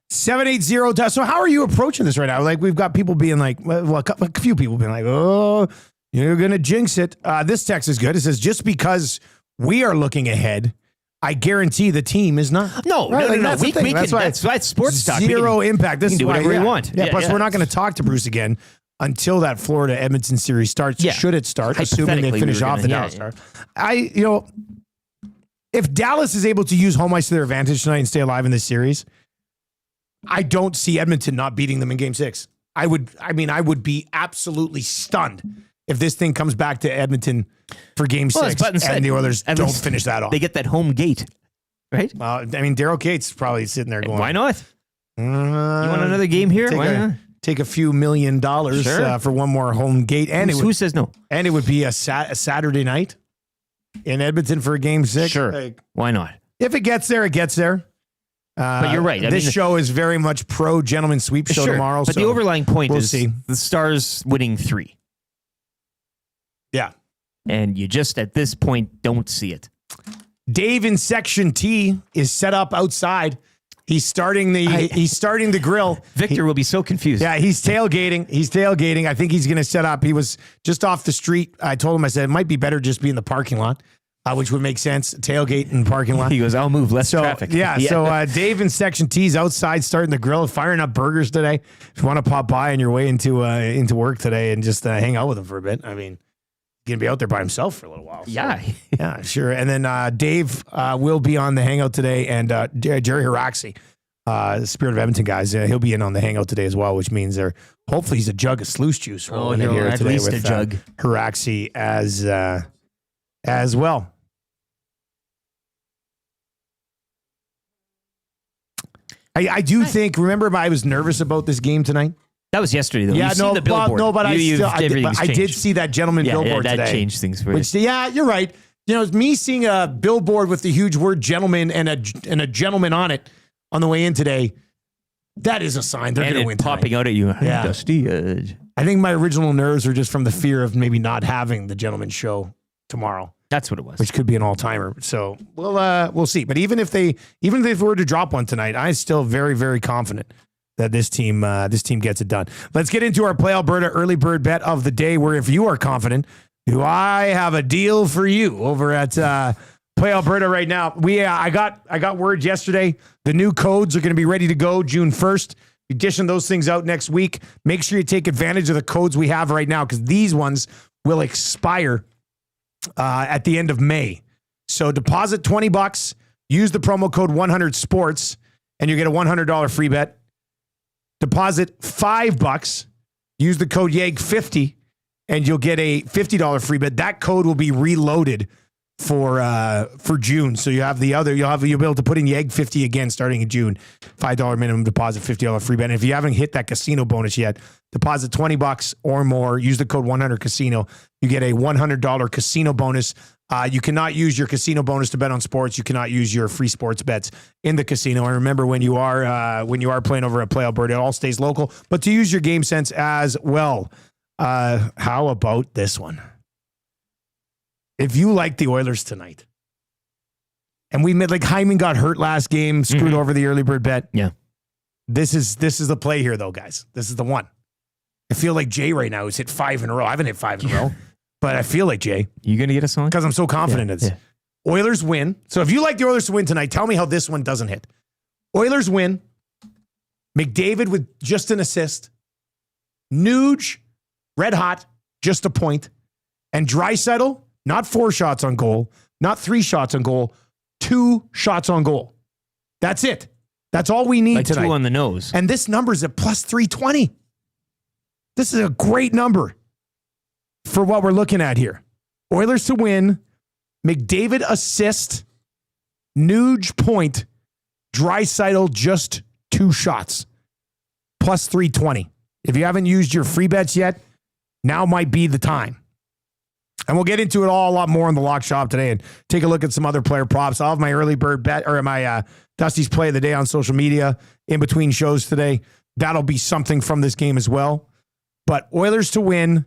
780. So how are you approaching this right now? Like we've got people being like, well, a few people being like, oh, you're going to jinx it. This text is good. It says, just because we are looking ahead, I guarantee the team is not. No. That's the thing. That's why it's sports talk. Zero impact. This is do whatever we want. Yeah, plus we're not going to talk to Bruce again until that Florida-Edmonton series starts. Yeah. Should it start, assuming they finish off the Dallas Stars. If Dallas is able to use home ice to their advantage tonight and stay alive in this series, I don't see Edmonton not beating them in Game 6. I would be absolutely stunned if this thing comes back to Edmonton for Game 6 and the Oilers don't finish that off. They get that home gate, right? Well, I mean, Daryl Cates probably sitting there going, why not? You want another game here? Why not? Take a few $1 million for one more home gate. And who says no? And it would be a Saturday night in Edmonton for a Game 6. Sure. Why not? If it gets there, it gets there. But you're right. This show is very much pro gentleman sweep show tomorrow. But the overlying point is see. The Stars winning 3. Yeah. And you just, at this point, don't see it. Dave in Section T is set up outside. He's starting the grill. Victor will be so confused. Yeah, he's tailgating. I think he's going to set up. He was just off the street. I told him, I said, it might be better just be in the parking lot, which would make sense. Tailgate in the parking lot. He goes, I'll move less traffic. Yeah, so Dave in Section T is outside starting the grill, firing up burgers today. If you want to pop by on your way into work today and just hang out with him for a bit, I mean, he's going to be out there by himself for a little while. So. Yeah, sure. And then Dave will be on the hangout today, and Jerry Haraxi, the Spirit of Edmonton guys, he'll be in on the hangout today as well, which means hopefully he's a jug of sluice juice rolling in here at today least with a jug. Haraxi as well. I do think, remember I was nervous about this game tonight? That was yesterday, though. Yeah, You've seen the billboard. But I did see that gentleman billboard that today. That changed things for you. Yeah, you're right. Me seeing a billboard with the huge word gentleman and a gentleman on it on the way in today that is a sign they're going to win popping tonight. out at you. Yeah. Dusty. I think my original nerves are just from the fear of maybe not having the Gentleman Show tomorrow. That's what it was. Which could be an all-timer. So we'll see. But even if they were to drop one tonight, I'm still very, very confident that this team gets it done. Let's get into our Play Alberta early bird bet of the day, where if you are confident, do I have a deal for you over at Play Alberta right now. I got word yesterday. The new codes are going to be ready to go June 1st. We're dishing those things out next week. Make sure you take advantage of the codes we have right now, because these ones will expire at the end of May. So deposit $20, use the promo code 100sports, and you get a $100 free bet. Deposit $5, use the code YAG50, and you'll get a $50 free bet. That code will be reloaded for June. So you'll be able to put in YAG50 again starting in June. $5 minimum deposit, $50 free bet. And if you haven't hit that casino bonus yet, deposit $20 or more, use the code 100casino. You get a $100 casino bonus. You cannot use your casino bonus to bet on sports. You cannot use your free sports bets in the casino. And remember, when you are playing over at Play Alberta, it all stays local, but to use your game sense as well. How about this one? If you like the Oilers tonight, and we made, like, Hyman got hurt last game, screwed over the early bird bet. Yeah. This is the play here, though, guys. This is the one. I feel like Jay right now has hit 5 in a row. I haven't hit 5 in a row, but I feel like Jay. You going to get us on? Because I'm so confident in this. Yeah. Oilers win. So if you like the Oilers to win tonight, tell me how this one doesn't hit. Oilers win. McDavid with just an assist. Nuge, red hot, just a point. And Draisaitl, not 4 shots on goal, not 3 shots on goal, 2 shots on goal. That's it. That's all we need like tonight. 2 on the nose. And this number is at plus 320. This is a great number for what we're looking at here. Oilers to win, McDavid assist, Nuge point, Draisaitl just 2 shots, plus 320. If you haven't used your free bets yet, now might be the time. And we'll get into it all a lot more in the lock shop today and take a look at some other player props. I'll have my early bird bet or my Dusty's play of the day on social media in between shows today. That'll be something from this game as well. But Oilers to win,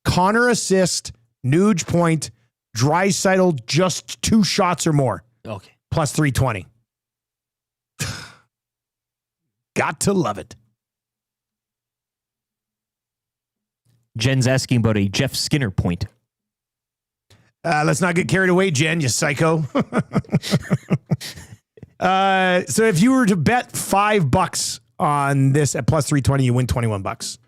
Connor assist, Nuge point, Draisaitl just 2 shots or more. Okay. Plus 320. Got to love it. Jen's asking about a Jeff Skinner point. Let's not get carried away, Jen, you psycho. So if you were to bet $5 on this at plus 320, you win $21.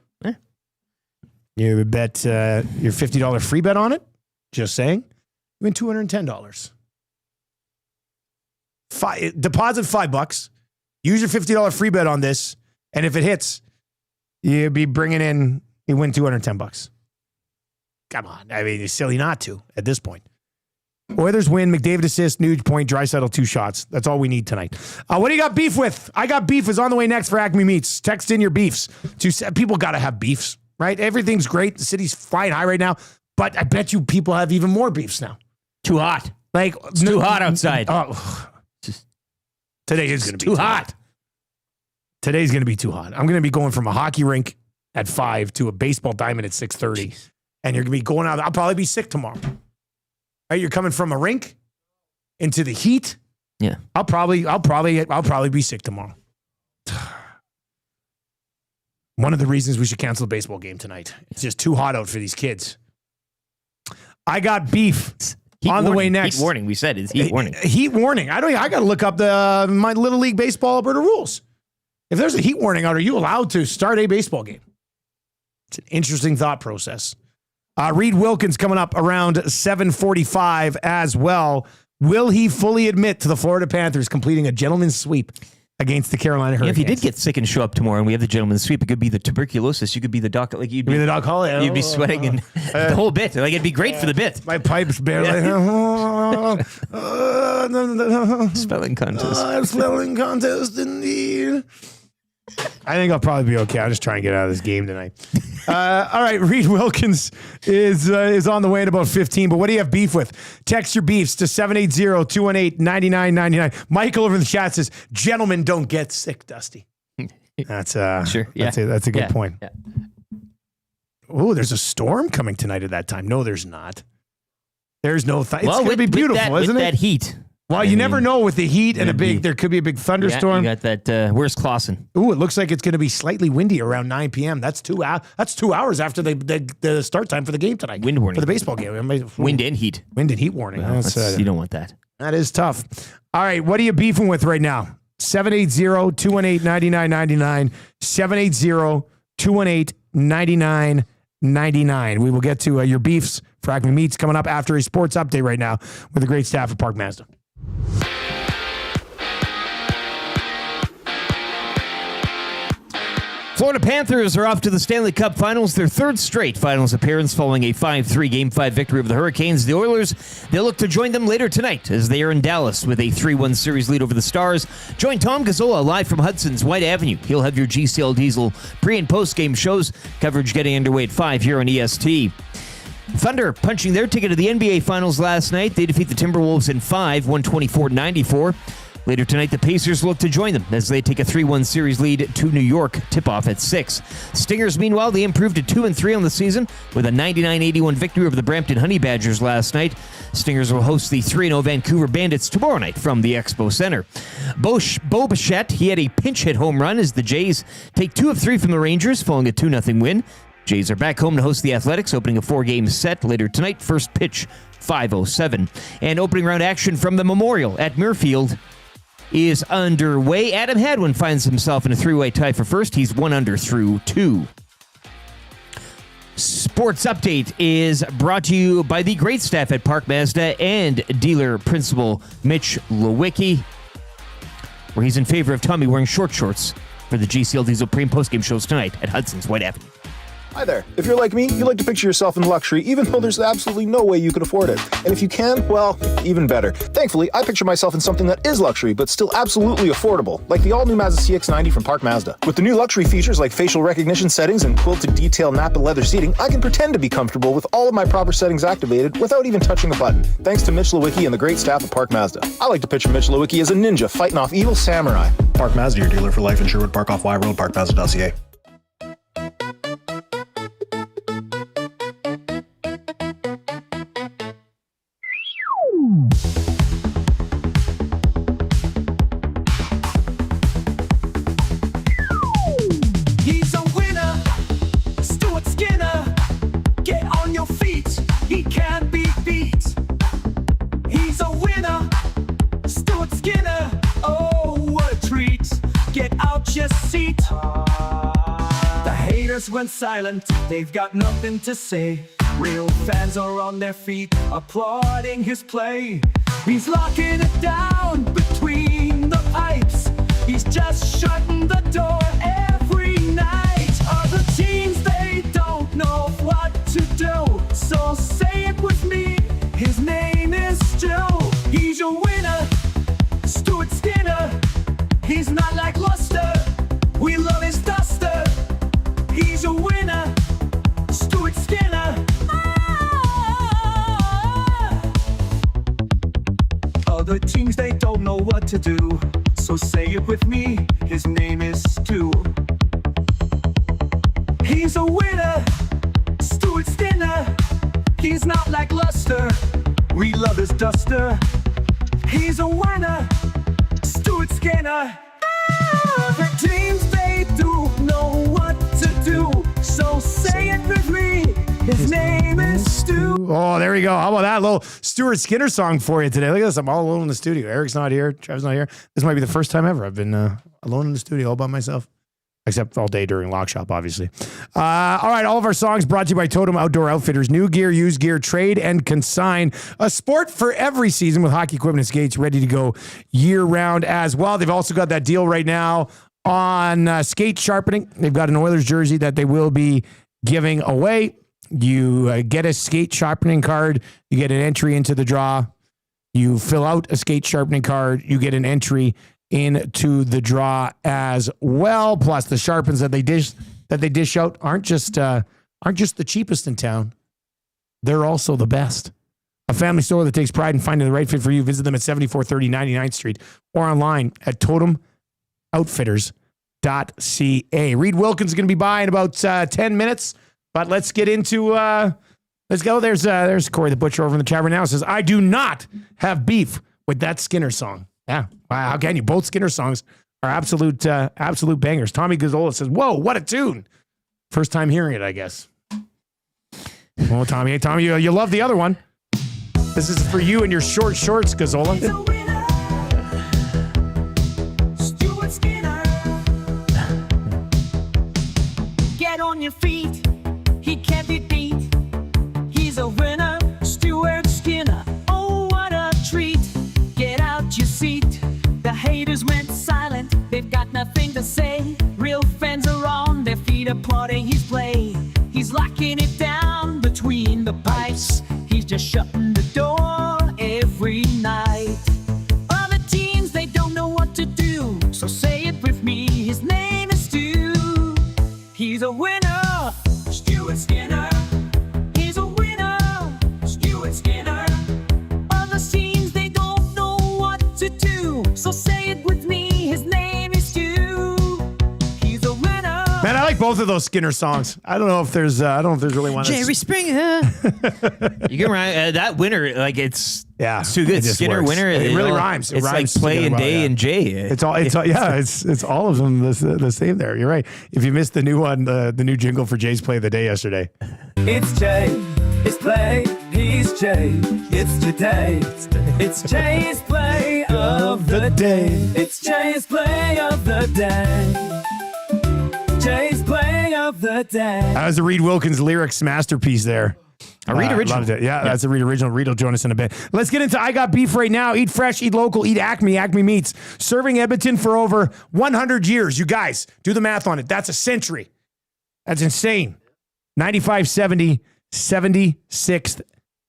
You would bet your $50 free bet on it. Just saying. You win $210. Deposit $5. Use your $50 free bet on this. And if it hits, you'd be bringing in, you win $210. Come on. I mean, it's silly not to at this point. Oilers win, McDavid assist, Nuge point, Draisaitl 2 shots. That's all we need tonight. What do you got beef with? I Got Beef is on the way next for Acme Meats. Text in your beefs. People got to have beefs, right? Everything's great. The city's flying high right now. But I bet you people have even more beefs now. Too hot. Like, it's too hot outside. Today is going to be too hot. Today's going to be too hot. I'm going to be going from a hockey rink at 5 to a baseball diamond at 6:30. And you're going to be going out. I'll probably be sick tomorrow. Right? You're coming from a rink into the heat. Yeah. I'll probably be sick tomorrow. One of the reasons we should cancel the baseball game tonight. It's just too hot out for these kids. I got beef the way next. Heat warning. We said it's heat warning. Heat warning. I got to look up my Little League Baseball Alberta rules. If there's a heat warning out, are you allowed to start a baseball game? It's an interesting thought process. Reid Wilkins coming up around 7:45 as well. Will he fully admit to the Florida Panthers completing a gentleman's sweep against the Carolina Hurricanes? If you did get sick and show up tomorrow and we have the gentleman's sweep, it could be the tuberculosis. You could be the doc. Like you'd be the Doc Holly. You'd be sweating and the whole bit. Like it'd be great for the bit. My pipes barely. Spelling contest. Spelling contest indeed. I think I'll probably be okay. I'll just try and get out of this game tonight. All right, Reid Wilkins is on the way in about 15. But what do you have beef with? Text your beefs to 780-218-9999. Michael over in the chat says, "Gentlemen don't get sick, Dusty." That's Sure. Yeah. That's a good Yeah. point. Yeah. Oh, there's a storm coming tonight at that time. No, there's not. There's no. It's Well, going to be beautiful, with isn't it? that heat. Well, you never know with the heat and there could be a big thunderstorm. Yeah, you got that. Where's Clausen? Ooh, it looks like it's going to be slightly windy around 9 p.m. That's 2 hours after the start time for the game tonight. Wind warning for the baseball game. Wind and heat. Wind and heat warning. Well, you don't want that. That is tough. All right, what are you beefing with right now? 780-218-9999. 780-218-9999. We will get to your beefs for Acme Meats coming up after a sports update right now with the great staff at Park Mazda. Florida Panthers are off to the Stanley Cup Finals, their third straight finals appearance following a 5-3 Game 5 victory over the Hurricanes. The Oilers, they'll look to join them later tonight as they are in Dallas with a 3-1 series lead over the Stars. Join Tom Gazzola live from Hudson's White Avenue. He'll have your GCL Diesel pre- and post-game shows. Coverage getting underway at 5 here on EST. Thunder punching their ticket to the NBA Finals last night. They defeat the Timberwolves in 5, 124-94. Later tonight, the Pacers look to join them as they take a 3-1 series lead to New York, tip-off at 6. Stingers, meanwhile, they improved to 2-3 on the season with a 99-81 victory over the Brampton Honey Badgers last night. Stingers will host the 3-0 Vancouver Bandits tomorrow night from the Expo Center. Bo Bichette, he had a pinch-hit home run as the Jays take 2 of 3 from the Rangers following a 2-0 win. Jays are back home to host the Athletics, opening a 4-game set later tonight. First pitch, 5:07. And opening round action from the Memorial at Muirfield is underway. Adam Hadwin finds himself in a 3-way tie for first. He's 1 under through 2. Sports Update is brought to you by the great staff at Park Mazda and dealer principal Mitch Lewicki, where he's in favor of Tommy wearing short shorts for the GCL Diesel pre- and post-game shows tonight at Hudson's White Avenue. Hi there. If you're like me, you like to picture yourself in luxury, even though there's absolutely no way you could afford it. And if you can, well, even better. Thankfully, I picture myself in something that is luxury, but still absolutely affordable, like the all-new Mazda CX-90 from Park Mazda. With the new luxury features like facial recognition settings and quilted detail Napa leather seating, I can pretend to be comfortable with all of my proper settings activated without even touching a button, thanks to Mitch Lewicki and the great staff at Park Mazda. I like to picture Mitch Lewicki as a ninja fighting off evil samurai. Park Mazda, your dealer for life in Sherwood Park off Y Road, parkmazda.ca. He's a winner, Stuart Skinner. Get on your feet, he can't be beat. He's a winner, Stuart Skinner. Oh, what a treat. Get out your seat. The haters went silent, they've got nothing to say. Real fans are on their feet, applauding his play. He's locking it down between the pipes. He's just shutting the door every night. Other teams, they don't know what to do. So say it with me, his name is Stu. He's your winner, Stuart Skinner. He's not like Luster, we love his duster. He's a winner, Stuart Skinner. Other teams, they don't know what to do. So say it with me, his name is Stu. He's a winner, Stuart Skinner. He's not like Luster, we love his duster. He's a winner, Stuart Skinner. Other teams, they do know what to do. So say it with me, his name is Stu. Oh, there we go. How about that little Stuart Skinner song for you today? Look at this. I'm all alone in the studio. Eric's not here. Trev's not here. This might be the first time ever I've been alone in the studio all by myself. Except all day during Lock Shop, obviously. All right, all of our songs brought to you by Totem Outdoor Outfitters. New gear, used gear, trade, and consign. A sport for every season with hockey equipment and skates ready to go year-round as well. They've also got that deal right now on skate sharpening. They've got an Oilers jersey that they will be giving away. You get a skate sharpening card. You get an entry into the draw. You fill out a skate sharpening card. You get an entry into the draw as well. Plus the sharpens that they dish out aren't just the cheapest in town. They're also the best. A family store that takes pride in finding the right fit for you. Visit them at 7430 99th Street or online at totemoutfitters.com. Reid Wilkins is going to be by in about 10 minutes, but let's get into, let's go. There's Corey the Butcher over in the chat right now. Says, I do not have beef with that Skinner song. Yeah. Wow, how can you? Both Skinner songs are absolute bangers. Tommy Gazzola says, whoa, what a tune. First time hearing it, I guess. Well, Tommy, you love the other one. This is for you and your short shorts, Gazzola. Get on your feet, he can't be beat. He's a winner, Stuart Skinner. Oh, what a treat. Get out your seat. The haters went silent, they've got nothing to say. Real fans are on their feet applauding his play. He's locking it down between the pipes. He's just shutting the door every night. Other teams, they don't know what to do, so say it with me, his name is Stu. He's a winner, Stuart Skinner. He's a winner, Stuart Skinner. Other teams, they don't know what to do, so say it with me, his name is Stu. He's a winner. Man, I like both of those Skinner songs. I don't know if there's really one. Jerry Springer. You can rhyme that winner, like it's too good. It just Skinner works. winner. It really rhymes. It It's rhymes like play together and well, day yeah. and J. It's all of them the same there. You're right. If you missed the new one, the new jingle for Jay's Play of the Day yesterday. It's Jay, it's play, he's Jay, it's today. It's Jay's play of the day. It's Jay's play of the day. Jay's play of the day. That was a Reid Wilkins lyrics masterpiece there. A Reid original. Loved it. Yeah, that's a Reid original. Reid will join us in a bit. Let's get into I Got Beef right now. Eat fresh, eat local, eat Acme. Acme Meats. Serving Edmonton for over 100 years. You guys, do the math on it. That's a century. That's insane. 9570 76th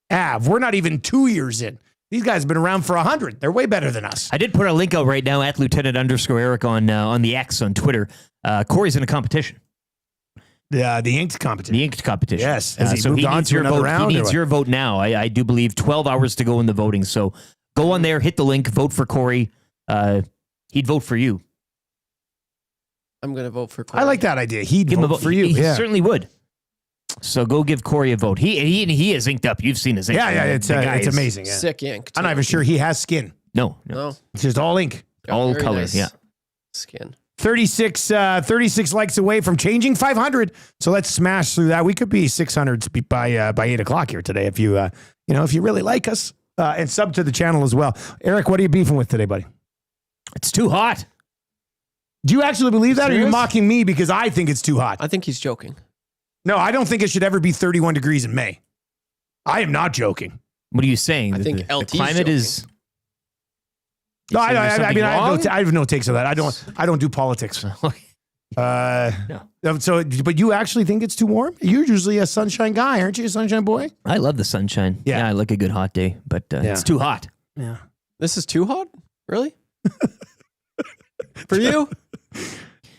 Ave. We're not even 2 years in. These guys have been around for 100. They're way better than us. I did put a link out right now at Lieutenant_Eric on the X on Twitter. Corey's in a competition. The inked competition. The inked competition. Yes. Has he so moved he on needs to your another vote. round, He or needs what? your vote now. I do believe 12 hours to go in the voting. So go on there, hit the link, vote for Corey. He'd vote for you. I'm going to vote for Corey. I like that idea. He'd Give him a vote for you. He Yeah. certainly would. So go give Corey a vote. He is inked up. You've seen his ink. Yeah, The guy it's is amazing. Yeah. Sick ink. I'm not even sure he has skin. No. It's just all ink. All very colors. nice Yeah. Skin. 36 likes away from changing 500. So let's smash through that. We could be 600 by 8 o'clock here today if you if you really like us and sub to the channel as well. Eric, what are you beefing with today, buddy? It's too hot. Do you actually believe that, or are you Serious? mocking me because I think it's too hot? I think he's joking. No, I don't think it should ever be 31 degrees in May. I am not joking. What are you saying? I think the LT's climate joking. is. No, saying there's I something mean, I wrong? have no takes on that. I don't do politics. No. So, but you actually think it's too warm? You're usually a sunshine guy, aren't you? A sunshine boy? I love the sunshine. Yeah. I like a good hot day, but it's too hot. Yeah. This is too hot? Really? For you?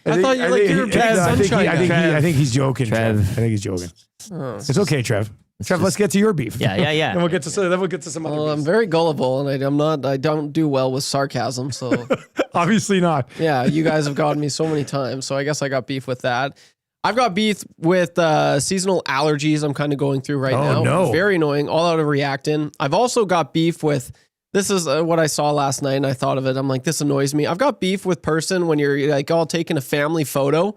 I thought you like your big sunshine guy. I think he's joking. Trev. I think he's joking. Oh. It's okay, Trev. Trev, let's get to your beef. Yeah. Then we'll get to some other Well, I'm beefs. very gullible, and I don't do well with sarcasm. So Obviously not. yeah, you guys have gotten me so many times. So I guess I got beef with that. I've got beef with seasonal allergies. I'm kind of going through right now. No. Very annoying. All out of reactin. I've also got beef with. This is what I saw last night, and I thought of it. I'm like, this annoys me. I've got beef with person when you're like all taking a family photo.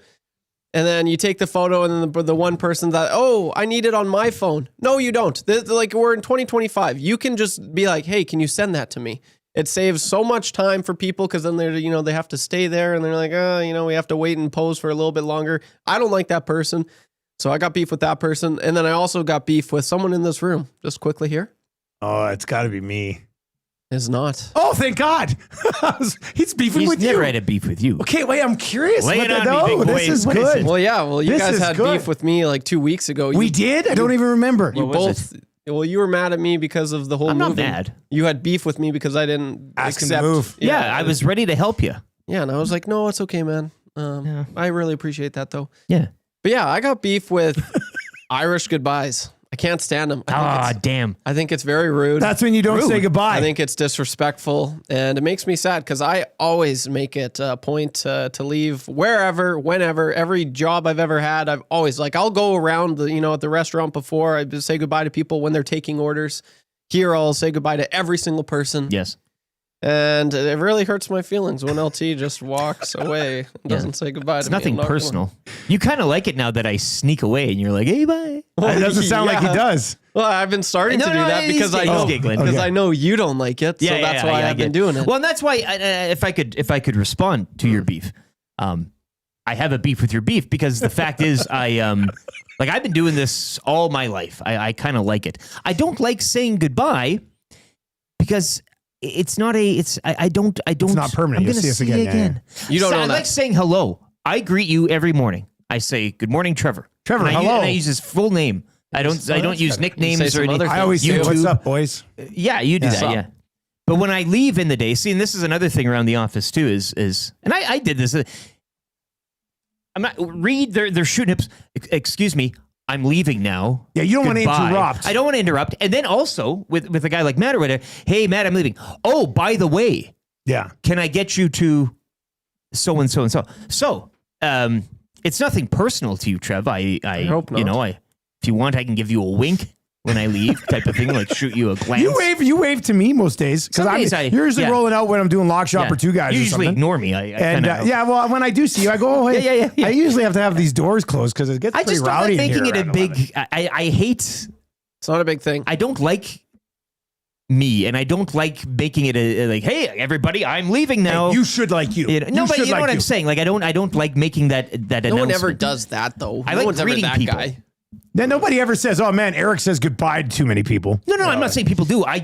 And then you take the photo, and then the one person that, oh, I need it on my phone. No, you don't. Like, we're in 2025. You can just be like, hey, can you send that to me? It saves so much time for people because then they're, they have to stay there, and they're like, we have to wait and pose for a little bit longer. I don't like that person. So I got beef with that person. And then I also got beef with someone in this room. Just quickly here. Oh, it's got to be me. It's not. Oh, thank God. He's beefing with never you. had a beef with you. Okay, wait, I'm curious. Lay What it the- on me, no, big boy. this is What is good. it? Well, yeah. Well, you This guys is had good. beef with me like 2 weeks ago. We did? I don't even remember. You What was both. Well, you were mad at me because of the whole I'm not moving. mad. You had beef with me because I didn't Ask him to accept. move. Yeah, I was ready to help you. Yeah, and I was like, no, it's okay, man. I really appreciate that, though. Yeah. But yeah, I got beef with Irish goodbyes. I can't stand them. Damn. I think it's very rude. That's when you don't say goodbye. I think it's disrespectful, and it makes me sad because I always make it a point to leave wherever, whenever. Every job I've ever had, I've always I'll go around at the restaurant before I say goodbye to people when they're taking orders. Here, I'll say goodbye to every single person. Yes. And it really hurts my feelings when LT just walks away and doesn't say goodbye to me. It's nothing personal. You kind of like it now that I sneak away and you're like, hey, bye. It doesn't sound like he does. Well, I've been starting to do that because I know you don't like it. So that's why I've been doing it. Well, and that's why if I could respond to your beef, I have a beef with your beef because the fact is I've been doing this all my life. I kind of like it. I don't like saying goodbye because it's not I don't. It's not permanent. I'm You'll going to see us again. You don't know I that. like saying hello. I greet you every morning. I say, good morning, Trevor. Trevor, and hello. I use his full name. I don't use nicknames or anything. I always say, what's up, boys? Yeah, you do that, yeah. But when I leave in the day, see, and this is another thing around the office too, is and I did this. I'm not Reid. They're shooting up. Excuse me. I'm leaving now. Yeah, you don't want to interrupt. I don't want to interrupt. And then also with a guy like Matt or whatever. Hey, Matt, I'm leaving. Oh, by the way, can I get you to so and so and so? So, it's nothing personal to you, Trev. I hope not. If you want, I can give you a wink when I leave, type of thing, like shoot you a glance. You wave to me most days because you're usually rolling out when I'm doing lock shop or two guys. You or usually something. ignore me. Well, when I do see you, I go, oh, hey. I usually have to have these doors closed because it gets pretty rowdy. I just don't like making it a big. I hate. It's not a big thing. I don't like me, and I don't like making it like, hey, everybody, I'm leaving now. Hey, you should like you. No, but you know what I'm saying. Like, I don't like making that announcement. No one ever does that though. I no like one's ever greeting that people. guy. Then nobody ever says, "Oh man, Eric says goodbye to too many people." No, I'm not saying people do. I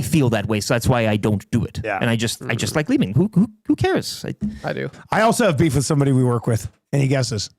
feel that way, so that's why I don't do it. Yeah. And I just like leaving. Who cares? I do. I also have beef with somebody we work with. Any guesses?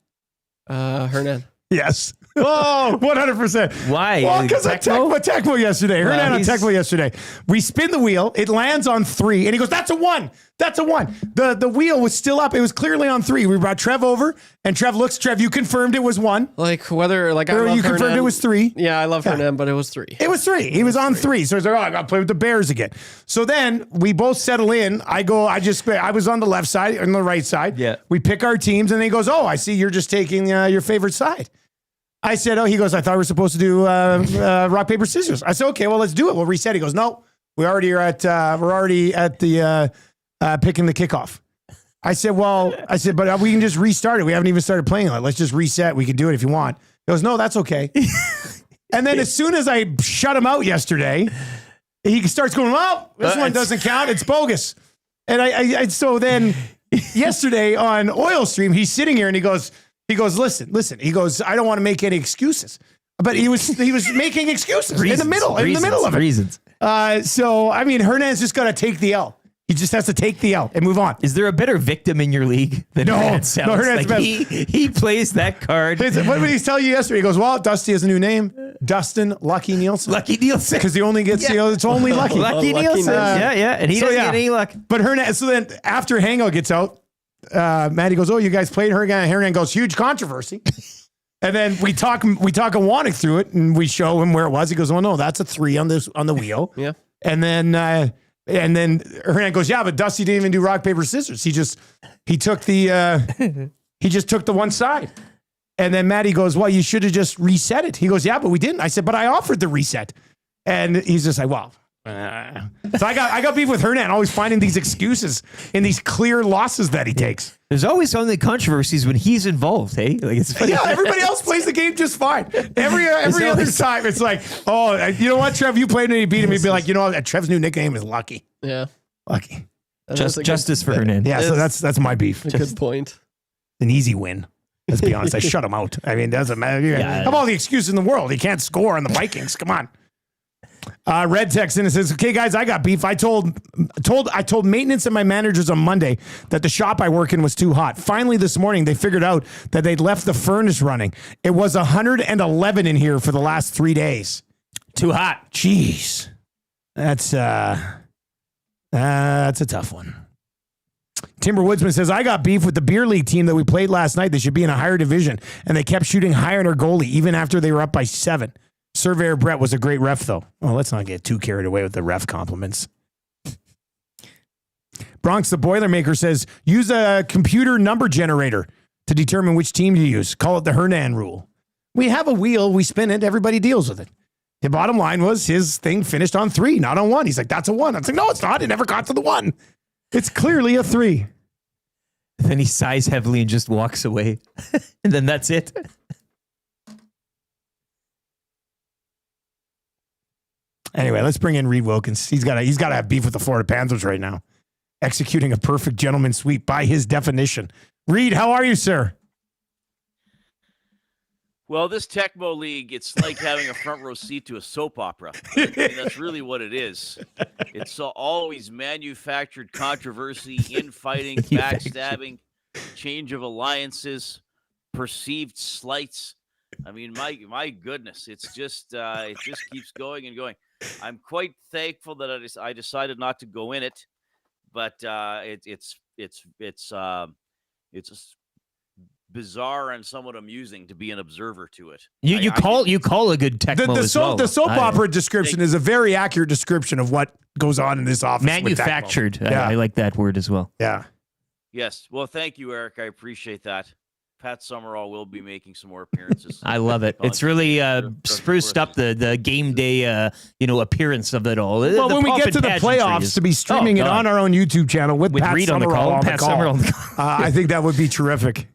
Hernan. Yes. Oh, 100%. Why? Well, because I Tecmo yesterday. Hernan on Tecmo yesterday. We spin the wheel. It lands on 3. And he goes, that's a 1. That's a 1. The wheel was still up. It was clearly on 3. We brought Trev over. And Trev looks. Trev, you confirmed it was 1. Like whether like I love you confirmed Hernan. it was 3. Yeah, I love Hernan, but it was 3. It was 3. He was on 3. So he's like, oh, I got to play with the Bears again. So then we both settle in. I was on the left side and the right side. Yeah. We pick our teams. And then he goes, oh, I see you're just taking your favorite side. I said, oh, he goes, I thought we were supposed to do rock, paper, scissors. I said, okay, well, let's do it. We'll reset. He goes, no, we're already at the picking the kickoff. I said, but we can just restart it. We haven't even started playing it. Let's just reset. We can do it if you want. He goes, no, that's okay. And then as soon as I shut him out yesterday, he starts going, well, this one doesn't count. It's bogus. And so then yesterday on Oil Stream, he's sitting here and he goes, listen. He goes, I don't want to make any excuses. But he was making excuses in the middle of it. Reasons. So, I mean, Hernan's just got to take the L. He just has to take the L and move on. Is there a better victim in your league than Hernan sounds? No, Hernan's like he plays that card. What did he tell you yesterday? He goes, well, Dusty has a new name. Dustin Lucky Nielsen. Lucky Nielsen. Because he only gets, it's only Lucky. Lucky Nielsen. Yeah. And he doesn't get any luck. But Hernan, so then after Hangout gets out, Matty goes, oh, you guys played Hurricane. Hernan goes, huge controversy. And then we talk a Wannick through it and we show him where it was. He goes, oh no, that's a 3 on the wheel. Yeah. And then Hernan goes, yeah, but Dusty didn't even do rock, paper, scissors. He just took the one side. And then Matty goes, well, you should have just reset it. He goes, yeah, but we didn't. I said, but I offered the reset. And he's just like, well, so I got beef with Hernan, always finding these excuses in these clear losses that he takes. There's always only controversies when he's involved, hey? Like it's funny. Yeah, everybody else plays the game just fine. Every other time, it's like, oh, you know what, Trev, you played and you beat him. He'd be like, you know what, Trev's new nickname is Lucky. Yeah. Lucky. Justice for Hernan. Yeah, so that's my beef. Good point. An easy win. Let's be honest. I shut him out. I mean, it doesn't matter. Yeah. Have all the excuses in the world. He can't score on the Vikings. Come on. Red texts in and says, okay, guys, I got beef. I told maintenance and my managers on Monday that the shop I work in was too hot. Finally, this morning, they figured out that they'd left the furnace running. It was 111 in here for the last 3 days. Too hot. Jeez. That's a tough one. Timber Woodsman says, I got beef with the beer league team that we played last night. They should be in a higher division, and they kept shooting higher on our goalie, even after they were up by 7. Surveyor Brett was a great ref, though. Well, let's not get too carried away with the ref compliments. Bronx the Boilermaker says, use a computer number generator to determine which team to use. Call it the Hernan rule. We have a wheel, we spin it, everybody deals with it. The bottom line was his thing finished on 3, not on 1. He's like, that's a 1. I was like, no, it's not. It never got to the 1. It's clearly a 3. Then he sighs heavily and just walks away. And then that's it. Anyway, let's bring in Reid Wilkins. He's got to have beef with the Florida Panthers right now. Executing a perfect gentleman sweep by his definition. Reid, how are you, sir? Well, this Tecmo League, it's like having a front row seat to a soap opera. I mean, that's really what it is. It's always manufactured controversy, infighting, backstabbing, change of alliances, perceived slights. I mean, my goodness, it's just it just keeps going and going. I'm quite thankful that I decided not to go in it, but it's bizarre and somewhat amusing to be an observer to it. You call a good Tecmo as well. The soap opera description is a very accurate description of what goes on in this office. Manufactured. I like that word as well. Yeah. Yes. Well, thank you, Eric. I appreciate that. Pat Summerall will be making some more appearances. I love it. It's really spruced up the game day appearance of it all. Well, when we get to the playoffs, to be streaming it on our own YouTube channel with Pat Reid on the Summerall call, I think that would be terrific.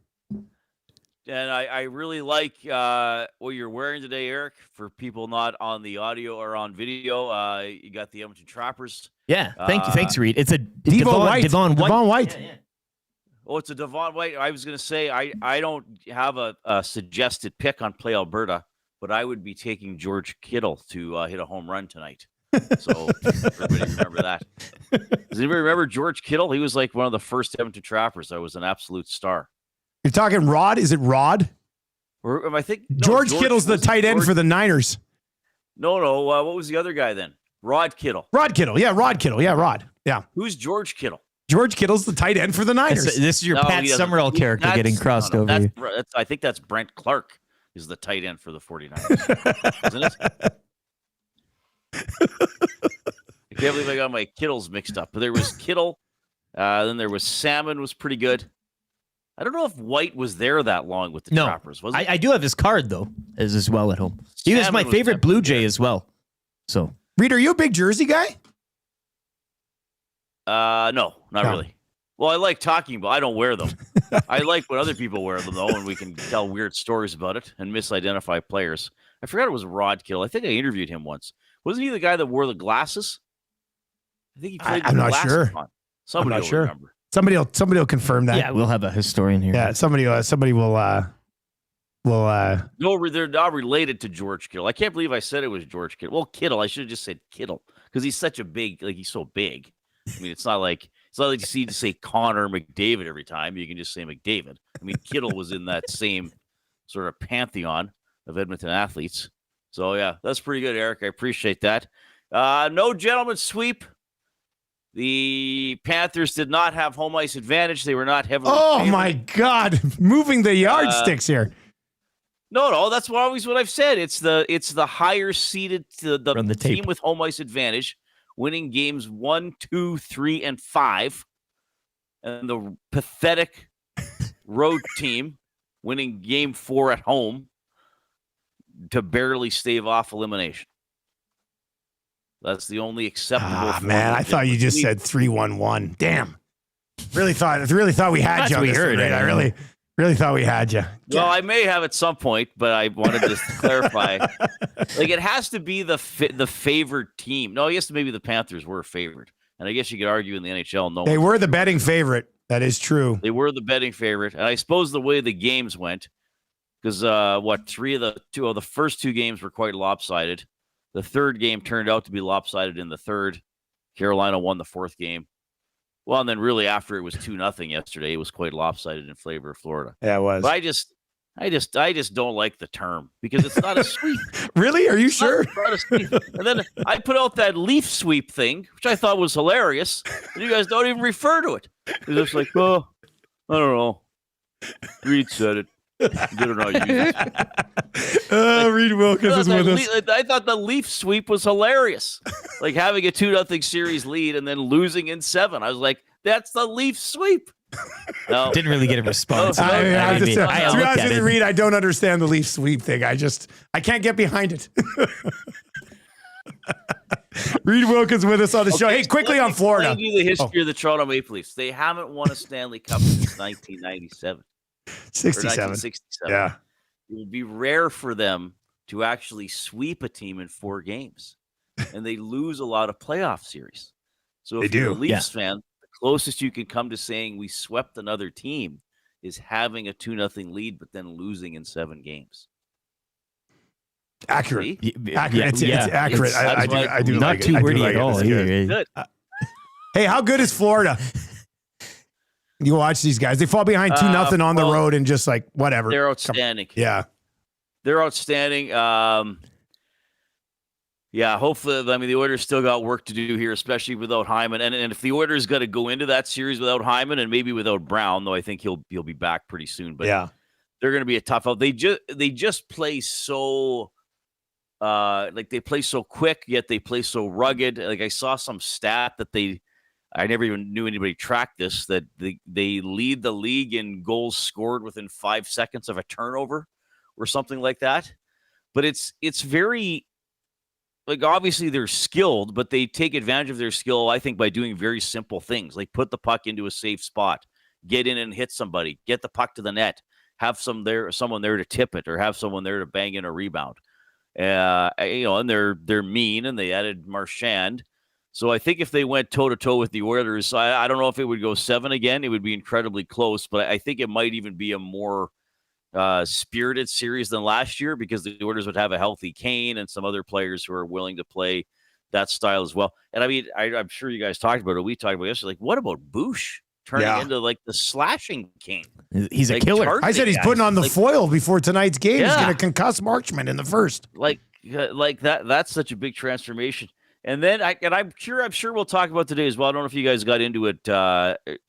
And I really like what you're wearing today, Eric. For people not on the audio or on video, you got the Edmonton Trappers. Yeah, thanks, Reid. It's a Devon White. Devon White. Yeah. Oh, it's a Devon White. I was going to say I don't have a suggested pick on Play Alberta, but I would be taking George Kittle to hit a home run tonight. So everybody remember that. Does anybody remember George Kittle? He was like one of the first Edmonton Trappers that was an absolute star. You're talking Rod? Is it Rod? Or I think George Kittle's the tight end for the Niners. No. What was the other guy then? Rod Kittle. Rod Kittle. Yeah, Rod Kittle. Yeah, Rod. Yeah. Who's George Kittle? George Kittle's the tight end for the Niners. This is your Pat Summerall character getting crossed over. I think that's Brent Clark is the tight end for the 49ers. Isn't it? I can't believe I got my Kittles mixed up. But there was Kittle. Then there was Salmon was pretty good. I don't know if White was there that long with the Trappers. Was he? I do have his card, though, as well at home. He was my favorite Blue Jay as well. So, Reid, are you a big jersey guy? No, not really. Well, I like talking about. I don't wear them. I like when other people wear them, though, and we can tell weird stories about it and misidentify players. I forgot it was Rod Kittle. I think I interviewed him once. Wasn't he the guy that wore the glasses? I think he played. I'm not sure. Somebody will remember. Somebody will confirm that. Yeah, we'll have a historian here. Yeah, somebody will. No, they're not related to George Kittle. I can't believe I said it was George Kittle. Well, Kittle. I should have just said Kittle because he's such a big. Like he's so big. I mean, it's not like you see to say Connor McDavid every time. You can just say McDavid. I mean, Kittle was in that same sort of pantheon of Edmonton athletes. So yeah, that's pretty good, Eric. I appreciate that. No gentleman's sweep. The Panthers did not have home ice advantage. They were not heavily. Oh favored. my God! Moving the yardsticks here. No, that's always what I've said. It's the higher seeded the team with home ice advantage, winning games 1, 2, 3, and 5, and the pathetic road team winning game 4 at home to barely stave off elimination. That's the only acceptable. Man, I thought you just said 3-1-1. Damn. Really thought we had you on this one, right? I really thought we had you. Well, I may have at some point, but I wanted to clarify. Like it has to be the favored team. No, I guess maybe the Panthers were favored, and I guess you could argue in the NHL, they were the betting favorite. That is true. They were the betting favorite, and I suppose the way the games went, because two of the first 2 games were quite lopsided. The third game turned out to be lopsided in the third. Carolina won the 4th game. Well, and then really after it was 2-0 yesterday, it was quite lopsided in favor of Florida. Yeah, it was. But I just don't like the term because it's not a sweep. Really? Are you sure? Not a sweep. And then I put out that leaf sweep thing, which I thought was hilarious. And you guys don't even refer to it. It's just like, oh, I don't know. Reid said it. Better not use it. Reid Wilkins is with us. I thought the Leaf sweep was hilarious. Like having a 2-0 series lead and then losing in 7. I was like, that's the Leaf sweep. No. Didn't really get a response. To be honest with you, Reid, I don't understand the Leaf sweep thing. I can't get behind it. Reid Wilkins with us on the show. Hey, quickly on Florida. Let me explain you the history of the Toronto Maple Leafs. They haven't won a Stanley Cup since 1997. 1967. Yeah. It would be rare for them to actually sweep a team in 4 games. And they lose a lot of playoff series. So if you're a Leafs fan, the closest you can come to saying we swept another team is having a 2-0 lead, but then losing in 7 games. Accurate. Accurate. It's accurate. I do not like too it. wordy at all. Good. Hey, how good is Florida? You watch these guys. They fall behind 2-0 on the road and just like, whatever. They're outstanding. Yeah. They're outstanding. Yeah, hopefully, I mean, the Oilers still got work to do here, especially without Hyman. And if the Oilers got to go into that series without Hyman and maybe without Brown, though I think he'll be back pretty soon. But they're going to be a tough out. They just play so like they play so quick, yet they play so rugged. Like I saw some stat that I never even knew anybody tracked this, that they lead the league in goals scored within 5 seconds of a turnover or something like that. But it's very, like, obviously they're skilled, but they take advantage of their skill, I think, by doing very simple things, like put the puck into a safe spot, get in and hit somebody, get the puck to the net, have someone there to tip it, or have someone there to bang in a rebound. And they're mean, and they added Marchand. So I think if they went toe-to-toe with the Oilers, I don't know if it would go 7 again. It would be incredibly close, but I think it might even be a more spirited series than last year, because the Oilers would have a healthy Kane and some other players who are willing to play that style as well. And I mean, I'm sure you guys talked about it. We talked about it yesterday. Like, what about Bush turning into like the slashing king? He's a killer. I said he's putting on the foil before tonight's game. He's going to concuss Marchman in the first. Like that. That's such a big transformation. And then I'm sure we'll talk about today as well. I don't know if you guys got into it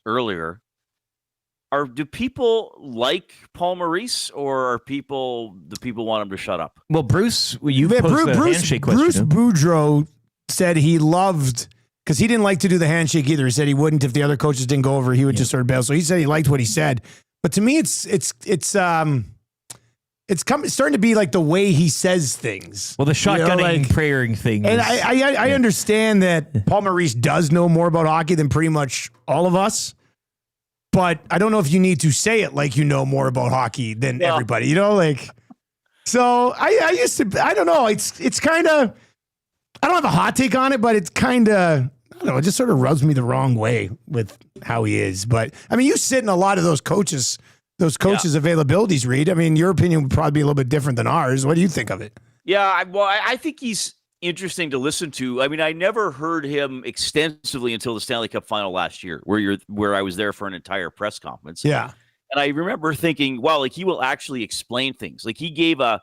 earlier. Do people like Paul Maurice, or do people want him to shut up? Well, Bruce, you posed the handshake question. Bruce Boudreau said he loved, because he didn't like to do the handshake either. He said he wouldn't if the other coaches didn't go over. He would just sort of bail. So he said he liked what he said. But to me, it's starting to be like the way he says things. Well, the shotgunning, praying thing. And I understand that Paul Maurice does know more about hockey than pretty much all of us. But I don't know if you need to say it like you know more about hockey than everybody, So I don't know. It's kind of, I don't have a hot take on it, but it's kind of, I don't know, it just sort of rubs me the wrong way with how he is. But I mean, you sit in a lot of those coaches' availabilities, Reid. I mean, your opinion would probably be a little bit different than ours. What do you think of it? Yeah, I think he's interesting to listen to. I mean, I never heard him extensively until the Stanley Cup Final last year, where I was there for an entire press conference. Yeah. And I remember thinking, wow, like he will actually explain things. Like he gave a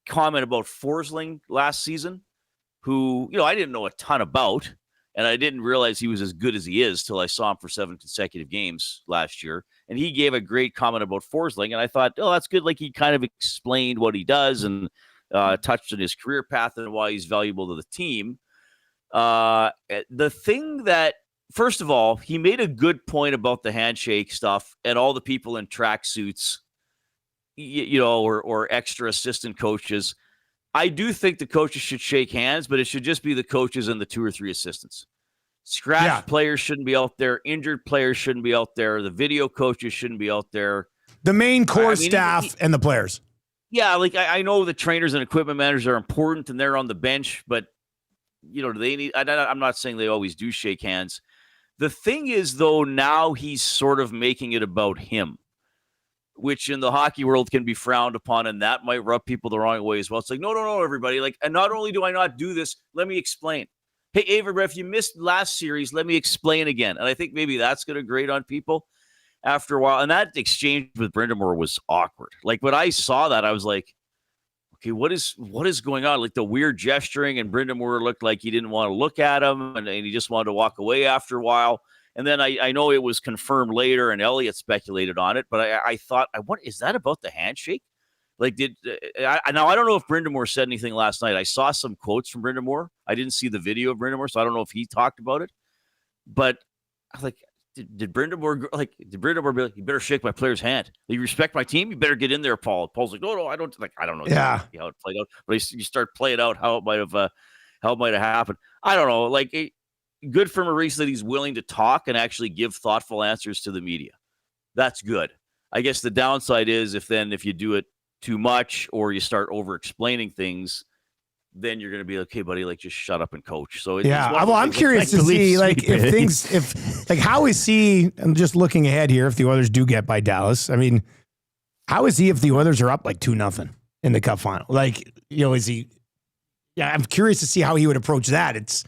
comment about Forsling last season, who, I didn't know a ton about, and I didn't realize he was as good as he is till I saw him for 7 consecutive games last year. And he gave a great comment about Forsling, and I thought, oh, that's good. Like he kind of explained what he does and touched on his career path and why he's valuable to the team. The thing that, first of all, he made a good point about the handshake stuff and all the people in tracksuits, or extra assistant coaches. I do think the coaches should shake hands, but it should just be the coaches and the 2 or 3 assistants. Scratch players shouldn't be out there. Injured players shouldn't be out there. The video coaches shouldn't be out there. The main core staff and the players. Yeah, like I know the trainers and equipment managers are important and they're on the bench, but do they need? I'm not saying they always do shake hands. The thing is, though, now he's sort of making it about him, which in the hockey world can be frowned upon, and that might rub people the wrong way as well. It's like, no, everybody. Like, and not only do I not do this, let me explain. Hey, Avery, if you missed last series, let me explain again. And I think maybe that's going to grate on people after a while. And that exchange with Brind'Amour was awkward. Like when I saw that, I was like, okay, what is going on? Like the weird gesturing, and Brind'Amour looked like he didn't want to look at him, and he just wanted to walk away after a while. And then I know it was confirmed later, and Elliott speculated on it, but I thought, is that about the handshake? Like, now I don't know if Brind'Amour said anything last night. I saw some quotes from Brind'Amour. I didn't see the video of Brind'Amour, so I don't know if he talked about it. But I was like, did Brind'Amour be like, you better shake my player's hand? You respect my team? You better get in there, Paul. Paul's like, no, I don't. Like, I don't know Yeah. how it played out. But you start playing out how it might have happened. I don't know. Like, good for Maurice that he's willing to talk and actually give thoughtful answers to the media. That's good. I guess the downside is if you do it too much or you start over explaining things, then you're going to be like, okay, buddy, like, just shut up and coach. So well, I'm curious to see, like, how is he? I'm just looking ahead here. If the Oilers do get by Dallas, I mean, how is he if the Oilers are up like 2-0 in the Cup final? Like, is he? Yeah, I'm curious to see how he would approach that. It's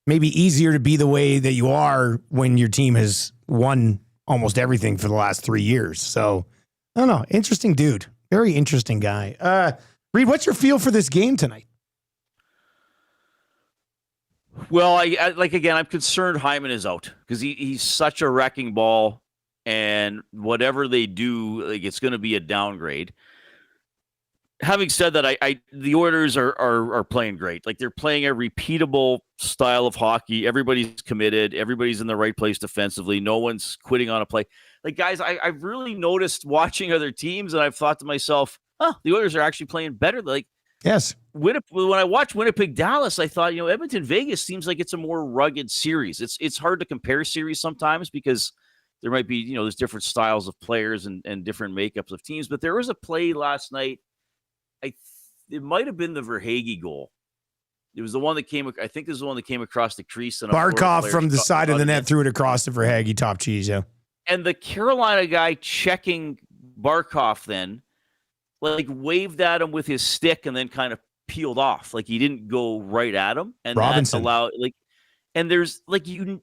maybe easier to be the way that you are when your team has won almost everything for the last 3 years. So I don't know. Interesting dude. Very interesting guy. Reid, what's your feel for this game tonight? Well, I'm concerned Hyman is out because he's such a wrecking ball, and whatever they do, like, it's going to be a downgrade. Having said that, the Oilers are playing great. Like, they're playing a repeatable style of hockey. Everybody's committed. Everybody's in the right place defensively. No one's quitting on a play. Like, guys, I've really noticed watching other teams, and I've thought to myself, the Oilers are actually playing better. Like, yes. When I watched Winnipeg Dallas, I thought, Edmonton Vegas seems like it's a more rugged series. It's hard to compare series sometimes because there might be, there's different styles of players and different makeups of teams. But there was a play last night. It might have been the Verhaeghe goal. It was the one that came. I think this is the one that came across the crease. And Barkov from the side of the net threw it across to Verhaeghe, top cheese. Yeah. And the Carolina guy checking Barkov then, like, waved at him with his stick and then kind of peeled off. Like, he didn't go right at him. And Robinson. And there's like, you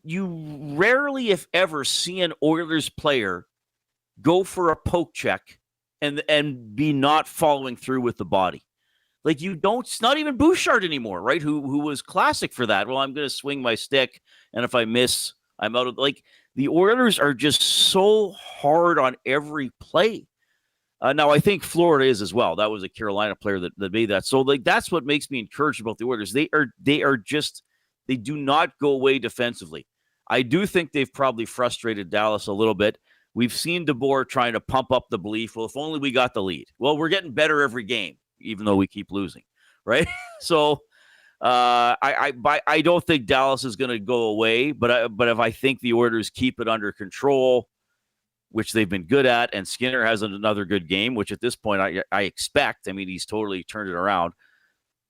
rarely, if ever, see an Oilers player go for a poke check and be not following through with the body. Like, you don't, it's not even Bouchard anymore, right? Who was classic for that. Well, I'm going to swing my stick, and if I miss, I'm out of, like, the Oilers are just so hard on every play. Now, I think Florida is as well. That was a Carolina player that made that. So, like, that's what makes me encouraged about the Oilers. They do not go away defensively. I do think they've probably frustrated Dallas a little bit. We've seen DeBoer trying to pump up the belief. Well, if only we got the lead. Well, we're getting better every game, even though we keep losing, right? So I don't think Dallas is going to go away, but if I think the Oilers keep it under control, which they've been good at, and Skinner has another good game, which at this point I expect. I mean, he's totally turned it around.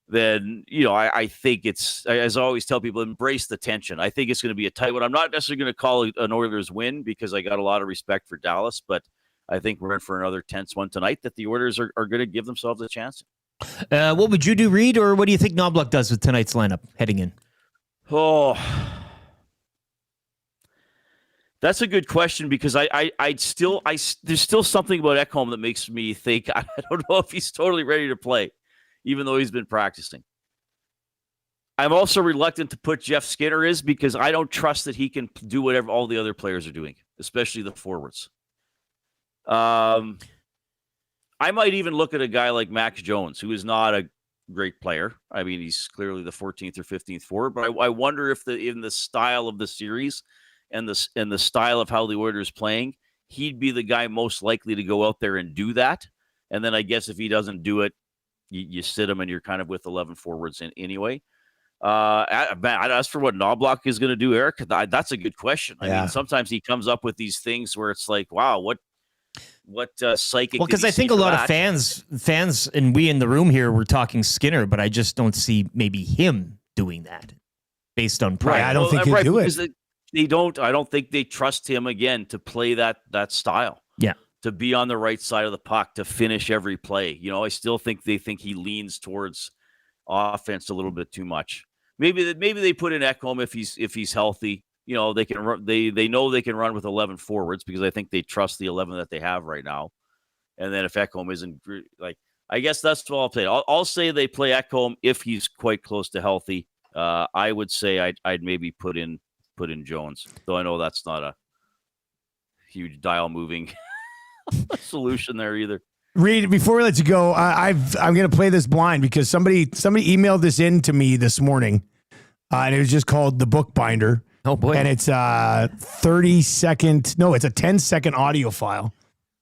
Then, I think it's, as I always tell people, embrace the tension. I think it's going to be a tight one. I'm not necessarily going to call it an Oilers win because I got a lot of respect for Dallas, but I think we're in for another tense one tonight that the Oilers are going to give themselves a chance. What would you do, Reid, or what do you think Knoblauch does with tonight's lineup heading in? Oh, that's a good question because there's still something about Ekholm that makes me think I don't know if he's totally ready to play, even though he's been practicing. I'm also reluctant to put Jeff Skinner is because I don't trust that he can do whatever all the other players are doing, especially the forwards. I might even look at a guy like Max Jones, who is not a great player. I mean, he's clearly the 14th or 15th forward, but I wonder if in the style of the series and the style of how the Oilers playing, he'd be the guy most likely to go out there and do that. And then I guess if he doesn't do it, you sit him and you're kind of with 11 forwards in anyway. As for what Knoblauch is going to do, Eric, that's a good question. I mean, sometimes he comes up with these things where it's like, wow, what psychic? Well, because I think a lot of fans, and we in the room here were talking Skinner, but I just don't see maybe him doing that based on pride. Right, I don't think he'll do it. They don't. I don't think they trust him again to play that style. Yeah. To be on the right side of the puck, to finish every play. I still think they think he leans towards offense a little bit too much. Maybe they put in Ekholm if he's healthy. They can run. They know they can run with 11 forwards because I think they trust the 11 that they have right now. And then if Ekholm isn't I guess that's what I'll play. I'll say they play Ekholm if he's quite close to healthy. I would say I'd maybe put in put in Jones. Though I know that's not a huge dial moving solution there either. Reid, before we let you go, I'm going to play this blind because somebody emailed this in to me this morning, and it was just called The Bookbinder. Oh, boy. And it's a 10-second audio file.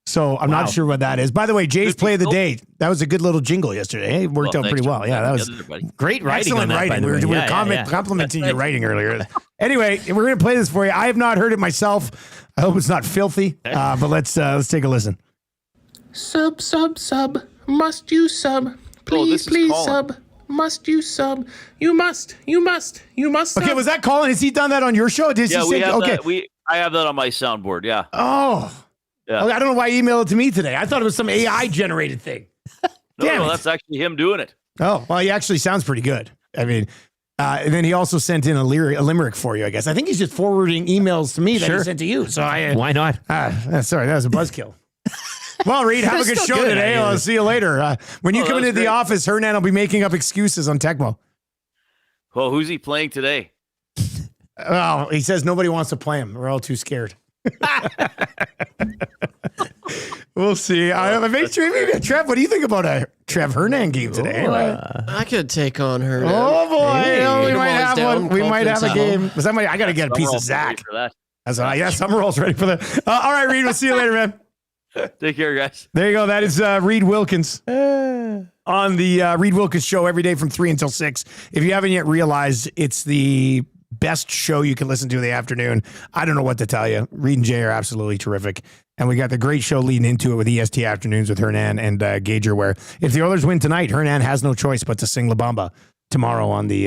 So I'm not sure what that is. By the way, Jay's Play of the Day, that was a good little jingle yesterday. It worked out pretty well. Yeah, that was great writing. Excellent writing. We were complimenting your writing earlier. Anyway, we're going to play this for you. I have not heard it myself. I hope it's not filthy, but let's take a listen. Sub. Must you sub? Please sub. Must you sub? You must sub. Okay, was that Colin? Has he done that on your show? Did he say, that. I have that on my soundboard. Yeah. Oh. Yeah. I don't know why he emailed it to me today. I thought it was some AI generated thing. No, that's actually him doing it. Oh, well, he actually sounds pretty good. I mean, and then he also sent in a limerick for you, I guess. I think he's just forwarding emails to me that he sent to you. So why not? Sorry, that was a buzzkill. Well, Reid, have a good show today. I'll see you later. When you come into the office, Hernan will be making up excuses on Tecmo. Well, who's he playing today? Well, he says nobody wants to play him. We're all too scared. We'll see. Maybe Trev, what do you think about a Trev Hernan game today? I could take on her. Oh boy, we might have one. We might have a game. I got to get a piece of Zach. Summerall's ready for that. All right, Reid, we'll see you later, man. Take care, guys. There you go. That is Reid Wilkins on the Reid Wilkins Show every day from 3 until 6. If you haven't yet realized, it's the best show you can listen to in the afternoon. I don't know what to tell you. Reid and Jay are absolutely terrific. And we got the great show leading into it with EST Afternoons with Hernan and Gager, where if the Oilers win tonight, Hernan has no choice but to sing La Bamba tomorrow on the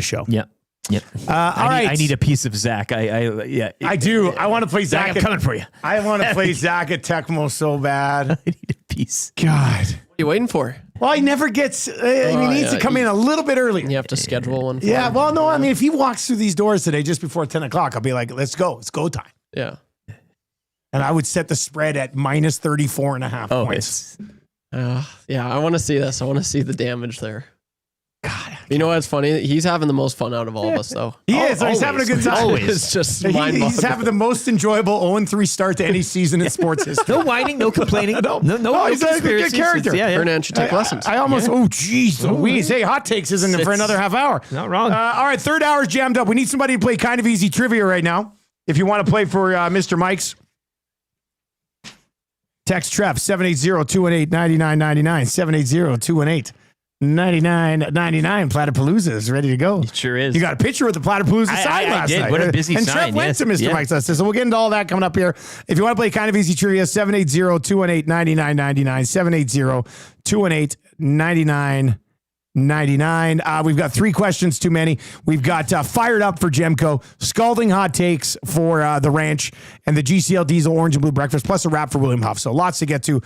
show. Yep. All right. I need a piece of Zach. I do. I want to play Zach. I'm coming for you. I want to play Zach at Tecmo so bad. I need a piece. God. What are you waiting for? Well, he never gets, he needs to come in a little bit early. You have to schedule one. Yeah, well, no, I mean, if he walks through these doors today just before 10 o'clock, I'll be like, let's go. It's go time. Yeah. And I would set the spread at minus 34.5 points. Yeah, I want to see this. I want to see the damage there. God. You know what's funny? He's having the most fun out of all of us, though. He is. He's having a good time. Always. It's just he's having the most enjoyable 0-3 start to any season in sports history. No whining, no complaining. no he's a good character. Hernan should take lessons. I almost, geez Louise. Hey, hot takes isn't for another half hour. Not wrong. All right, third hour's jammed up. We need somebody to play kind of easy trivia right now. If you want to play for Mr. Mike's, text Trev 780-218-9999, 780-218-9999. Platypalooza is ready to go. It sure is. You got a picture with the Platypalooza sign last night. What a busy and sign. Trev went to Mr. Mike's last night. So we'll get into all that coming up here. If you want to play kind of easy trivia, 780-218-9999, 780-218-9999. We've got 3 questions too many. We've got Fired Up for Gemco, scalding hot takes for the ranch, and the GCL Diesel Orange and Blue Breakfast, plus a wrap for William Huff. So lots to get to.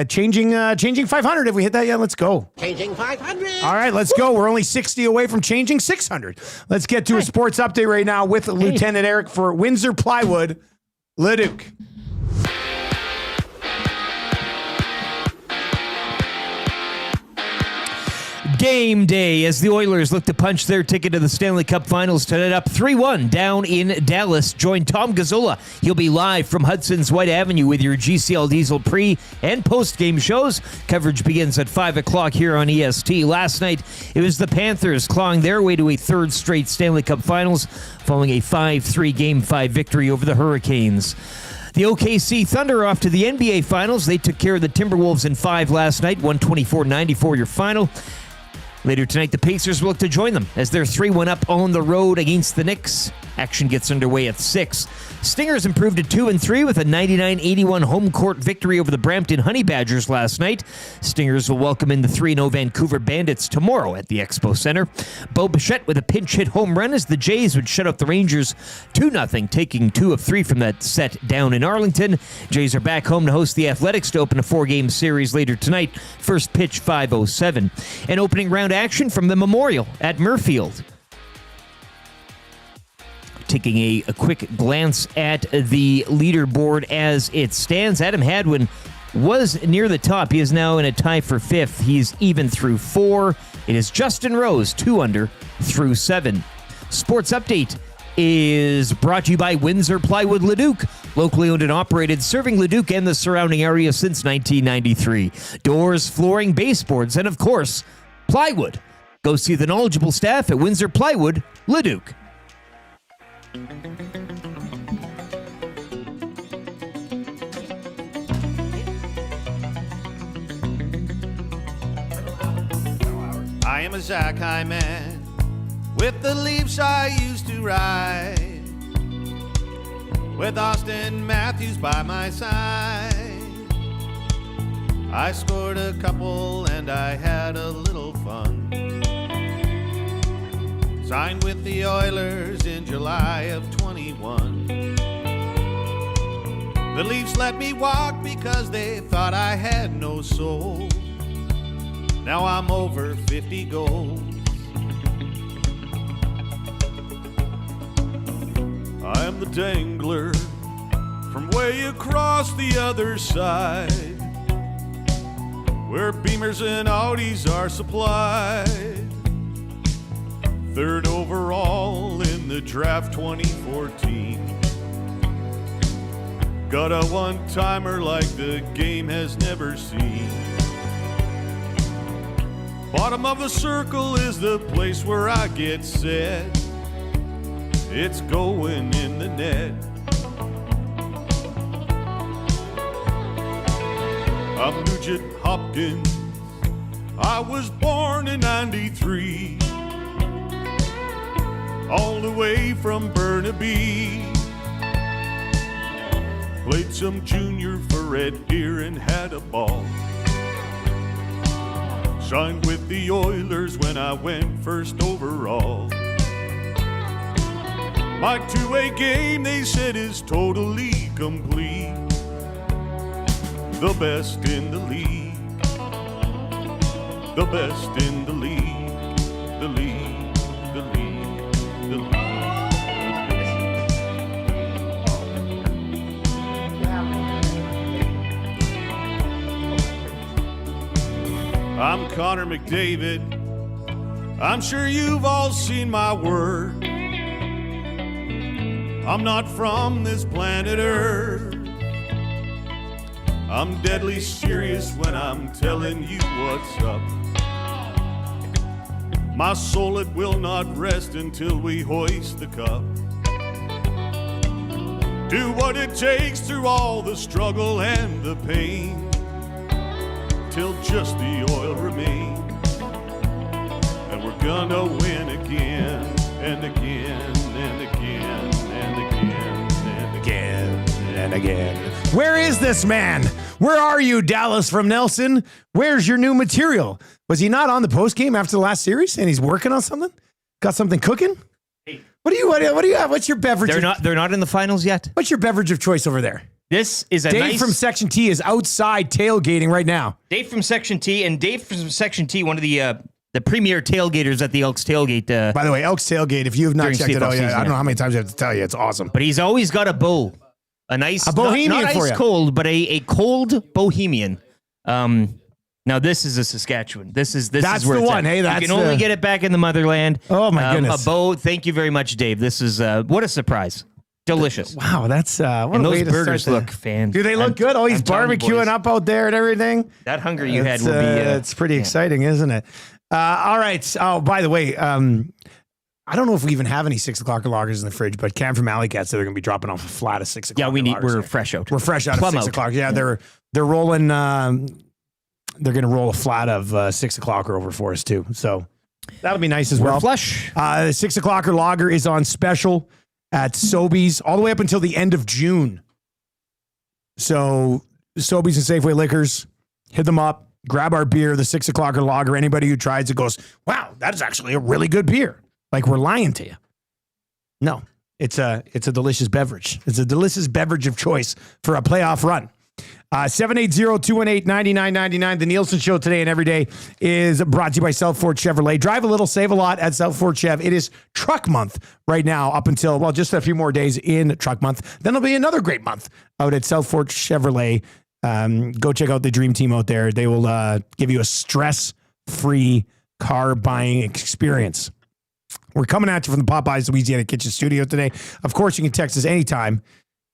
Changing 500. If we hit that yet, let's go. Changing 500. All right, let's go. We're only 60 away from changing 600. Let's get to a sports update right now with Lieutenant Eric for Windsor Plywood, Leduc. Game day as the Oilers look to punch their ticket to the Stanley Cup Finals tonight, up 3-1 down in Dallas. Join Tom Gazzola. He'll be live from Hudson's White Avenue with your GCL Diesel pre- and post-game shows. Coverage begins at 5 o'clock here on EST. Last night, it was the Panthers clawing their way to a third straight Stanley Cup Finals following a 5-3 Game 5 victory over the Hurricanes. The OKC Thunder are off to the NBA Finals. They took care of the Timberwolves in 5 last night, 124-94 your final. Later tonight, the Pacers will look to join them as they're 3-1 up on the road against the Knicks. Action gets underway at 6. Stingers improved to 2-3 with a 99-81 home court victory over the Brampton Honey Badgers last night. Stingers will welcome in the 3-0 Vancouver Bandits tomorrow at the Expo Center. Bo Bichette with a pinch hit home run as the Jays would shut out the Rangers 2-0, taking 2 of 3 from that set down in Arlington. Jays are back home to host the Athletics to open a 4-game series later tonight. First pitch 5:07. An opening round action from the Memorial at Murfield. Taking a quick glance at the leaderboard as it stands, Adam Hadwin was near the top. He is now in a tie for 5th. He's even through 4. It is Justin Rose, 2 under through 7. Sports update is brought to you by Windsor Plywood Leduc, locally owned and operated, serving Leduc and the surrounding area since 1993. Doors, flooring, baseboards, and of course, plywood. Go see the knowledgeable staff at Windsor Plywood Leduc. I am a Zach Hyman with the Leafs I used to ride, with Austin Matthews by my side. I scored a couple and I had a little fun. Signed with the Oilers in July of 21. The Leafs let me walk because they thought I had no soul. Now I'm over 50 goals. I am the dangler from way across the other side, where Beamers and Audis are supplied. Third overall in the draft 2014. Got a one-timer like the game has never seen. Bottom of the circle is the place where I get set. It's going in the net. I'm Nugent Hopkins. I was born in 93. All the way from Burnaby. Played some junior for Red Deer and had a ball. Signed with the Oilers when I went first overall. My two-way game, they said, is totally complete. The best in the league. The best in the league. The league. The league. The league. I'm Connor McDavid. I'm sure you've all seen my work. I'm not from this planet Earth. I'm deadly serious when I'm telling you what's up. My soul, it will not rest until we hoist the cup. Do what it takes through all the struggle and the pain, till just the oil remains. And we're gonna win again and again and again and again and again and again. Where is this man? Where are you, Dallas from Nelson? Where's your new material? Was he not on the post game after the last series and he's working on something? Got something cooking? What do you have? What's your beverage? They're not in the finals yet. What's your beverage of choice over there? This is a Dave from Section T is outside tailgating right now. Dave from Section T, and Dave from Section T, one of the premier tailgaters at the Elks tailgate. By the way, Elks tailgate, if you have not checked it out yet, I don't know how many times I have to tell you, it's awesome. But he's always got a bowl. A bohemian not for ice you. cold, but a cold bohemian. Now this is a Saskatchewan. That's where it's the one. at. Hey, that's you can only get it back in the motherland. Oh my goodness. A bow. Thank you very much, Dave. This is what a surprise. Delicious. Wow, that's what and a way those to burgers start look fantastic. Do they look good? Oh, he's barbecuing up out there and everything. That hunger you had will be. It's pretty exciting, isn't it? All right. Oh, by the way, I don't know if we even have any 6 o'clock lagers in the fridge, but Cam from Alley Cats said they're going to be dropping off a flat of 6 o'clock. Yeah, we're fresh out. We're fresh out Plum of 6 out. o'clock. Yeah, they're rolling. They're going to roll a flat of 6 o'clock over for us too. So that'll be nice as well. Flush. The 6 o'clock lager is on special at Sobeys all the way up until the end of June. So Sobeys and Safeway Liquors, hit them up, grab our beer, the 6 o'clock lager. Anybody who tries it goes, wow, that is actually a really good beer. Like we're lying to you. No, it's a delicious beverage. It's a delicious beverage of choice for a playoff run. 780-218-9999. The Nielsen Show today and every day is brought to you by South Fort Chevrolet. Drive a little, save a lot at South Fort Chev. It is truck month right now up until, well, just a few more days in truck month. Then it'll be another great month out at South Fort Chevrolet. Go check out the dream team out there. They will give you a stress-free car buying experience. We're coming at you from the Popeyes Louisiana Kitchen Studio today. Of course, you can text us anytime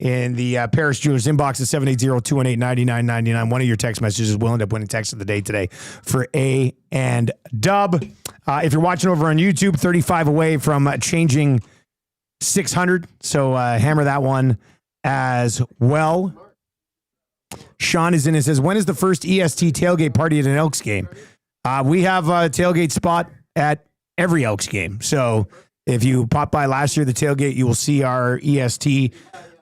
in the Paris Jewelers inbox at 780-218-9999. One of your text messages will end up winning text of the day today for A and Dub. If you're watching over on YouTube, 35 away from changing 600. So hammer that one as well. Sean is in and says, when is the first EST tailgate party at an Elks game? We have a tailgate spot at every Elks game. So if you pop by last year, the tailgate, you will see our EST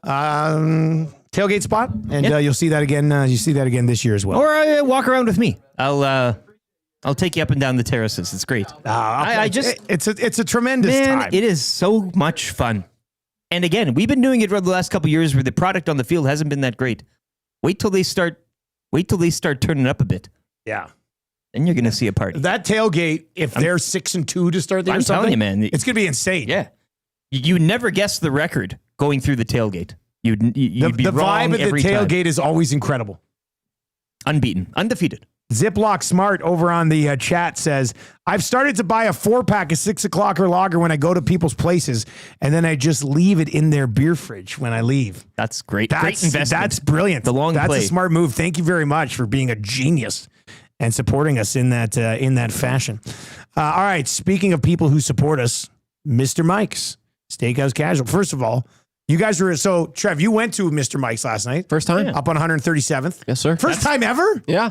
tailgate spot, and you'll see that again. You see that again this year as well. Or walk around with me. I'll take you up and down the terraces. It's great. It's a tremendous time. It is so much fun. And again, we've been doing it for the last couple of years where the product on the field hasn't been that great. Wait till they start turning up a bit. Yeah. Then you're going to see a party. That tailgate, if they're 6-2 to start there, I'm telling you, man, it's going to be insane. Yeah, you never guess the record going through the tailgate. You'd be the wrong vibe of the every time. tailgate is always incredible. Unbeaten, undefeated. Ziploc Smart over on the chat says, I've started to buy a 4-pack of 6 o'clock or lager when I go to people's places, and then I just leave it in their beer fridge when I leave. That's great. Great investment. That's brilliant. That's a smart move. Thank you very much for being a genius and supporting us in that fashion. All right, speaking of people who support us, Mr. Mike's Steakhouse Casual. First of all, you guys were, so Trev, you went to Mr. Mike's last night. First time. Up on 137th. Yes, sir. First time ever? Yeah.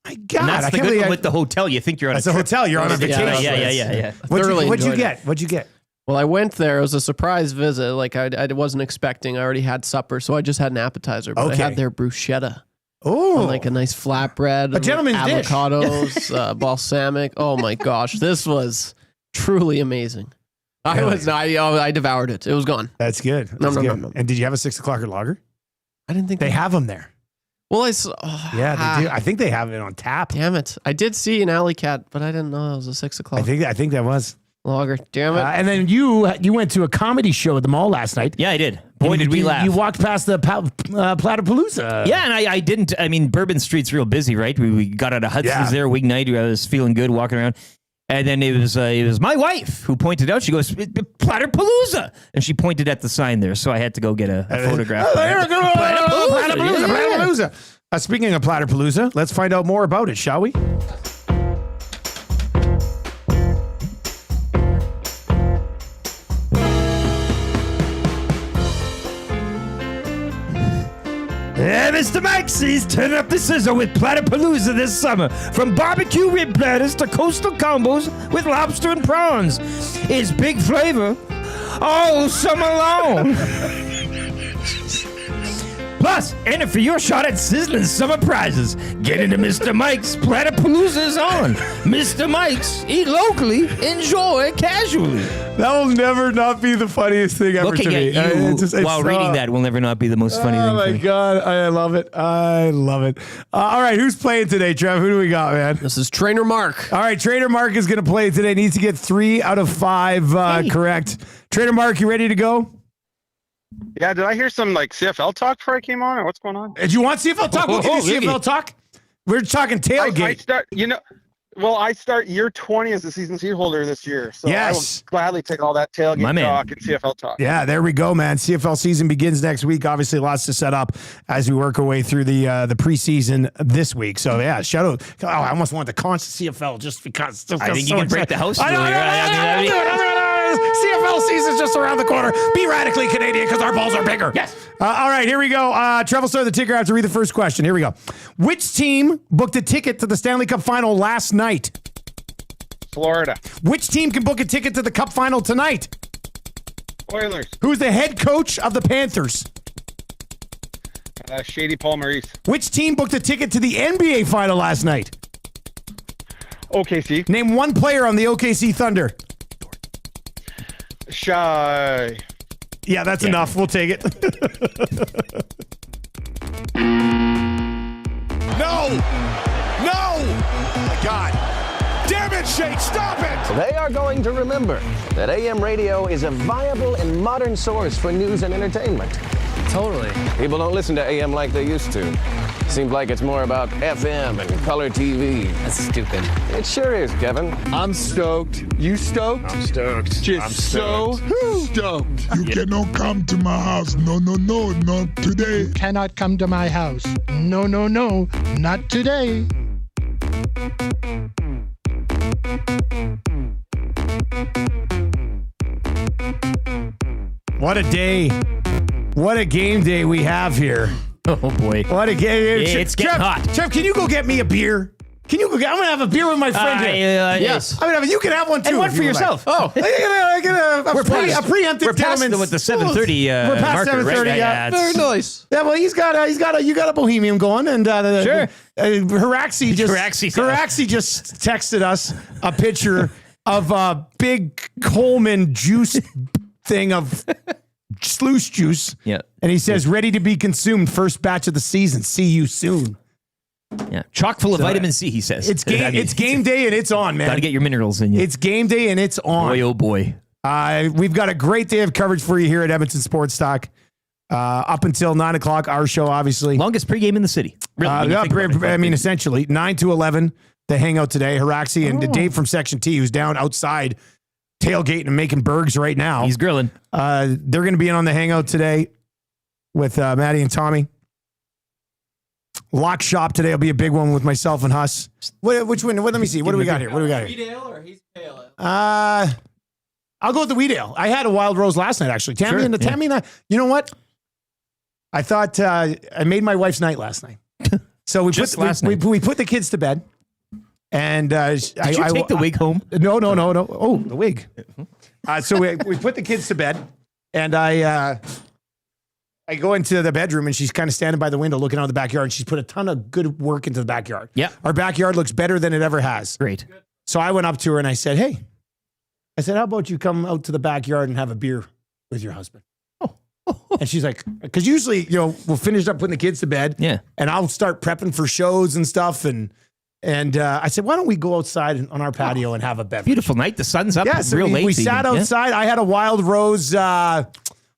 My God. And that's the good one with the hotel. You think you're on that's a a hotel. You're on a vacation. Yeah. What'd you get? What'd you get? Well, I went there. It was a surprise visit. Like I wasn't expecting. I already had supper, so I just had an appetizer. But I had their bruschetta. Oh, like a nice flatbread. A gentleman's dish. Avocados, balsamic. Oh my gosh, this was truly amazing. I devoured it. It was gone. That's good. That's good. And did you have a 6 o'clock lager? I didn't think they have them there. Well, I saw. Yeah, they do. I think they have it on tap. Damn it! I did see an Alley Cat, but I didn't know it was a 6 o'clock. I think that was lager. Damn it! And then you went to a comedy show at the mall last night. Yeah, I did. Boy, did we laugh. You walked past the Platypalooza. Yeah, and I didn't. I mean, Bourbon Street's real busy, right? We got out of Hudson's there week night. I was feeling good walking around. And then it was my wife who pointed out. She goes, Platypalooza. And she pointed at the sign there. So I had to go get a photograph. Platypalooza. Speaking of Platypalooza, let's find out more about it, shall we? Yeah, Mr. Maxey's turning up the sizzle with Platypalooza this summer. From barbecue rib platters to coastal combos with lobster and prawns. It's big flavor all summer long. Plus, enter for your shot at sizzling summer prizes. Get into Mr. Mike's. Platypalooza is on. Mr. Mike's. Eat locally. Enjoy casually. That will never not be the funniest thing ever Looking to me. at you while reading that will never not be the most funny thing. Oh my God, I love it. I love it. All right, who's playing today, Trev? Who do we got, man? This is Trainer Mark. All right, Trainer Mark is going to play today. Needs to get 3 out of 5 correct. Trainer Mark, you ready to go? Yeah, did I hear some like CFL talk before I came on, or what's going on? Did you want CFL talk? We'll give you CFL talk. We're talking tailgate. I start year 20 as a season seat holder this year, so I will gladly take all that tailgate talk and CFL talk. Yeah, there we go, man. CFL season begins next week. Obviously, lots to set up as we work our way through the preseason this week. So yeah, shout out. Oh, I almost wanted to constant CFL just because. I think you can break the house. CFL season's just around the corner. Be radically Canadian because our balls are bigger. Yes. All right, here we go. Trevor, start the ticker. I have to read the first question. Here we go. Which team booked a ticket to the Stanley Cup Final last night? Florida. Which team can book a ticket to the Cup Final tonight? Oilers. Who's the head coach of the Panthers? Shady Paul Maurice. Which team booked a ticket to the NBA Final last night? OKC. Name one player on the OKC Thunder. Shy. Yeah, that's enough. We'll take it. No! Oh my God. Damn it, Shake, stop it! They are going to remember that AM radio is a viable and modern source for news and entertainment. Totally. People don't listen to AM like they used to. Seems like it's more about FM and color TV. That's stupid. It sure is, Kevin. I'm stoked. You stoked? I'm stoked. Just I'm so stoked. You cannot come to my house. No, not today. You cannot come to my house. No, not today. What a day. What a game day we have here. Oh, boy. What a game. It's getting hot. Trev, can you go get me a beer? Can you go get... I'm going to have a beer with my friend here. Yes. I'm gonna have, you can have one, too. And one if for you would yourself. like. Oh. I get a preemptive We're past gentleman's... with the 7:30 We're past marker, 7:30, right? yeah. Very nice. Yeah, well, you got a bohemian going, and Sure. Haraxi just texted us a picture of a big Coleman juice thing of sluice juice. Yeah. And he says, ready to be consumed, first batch of the season. See you soon. Yeah. Chock full of vitamin C, he says. It's game day and it's on, man. Got to get your minerals in you. It's game day and it's on. Boy, oh boy. We've got a great day of coverage for you here at Edmonton Sports Talk. Up until 9 o'clock, our show, obviously. Longest pregame in the city. Really, essentially, 9 to 11, the hangout today. Haraxi and Dave from Section T, who's down outside tailgating and making burgers right now. He's grilling. They're going to be in on the hangout today with Maddie and Tommy. Lock shop today will be a big one with myself and Huss. Which one? Let me see. What do we got here? Weedale or he's pale? I'll go with the Weedale. I had a wild rose last night, actually. Tammy and I. You know what? I thought I made my wife's night last night. So we put the kids to bed. And did you take the wig home? No. Oh, the wig. So we put the kids to bed, and I go into the bedroom, and she's kind of standing by the window looking out the backyard. And she's put a ton of good work into the backyard. Yeah, our backyard looks better than it ever has. Great. So I went up to her and I said, "Hey," I said, "How about you come out to the backyard and have a beer with your husband?" And she's like, because usually, we'll finish up putting the kids to bed. Yeah. And I'll start prepping for shows and stuff. And I said, why don't we go outside on our patio and have a beverage? Beautiful night. The sun's up. Yeah, so real late. We sat outside. Yeah. I had a Wild Rose,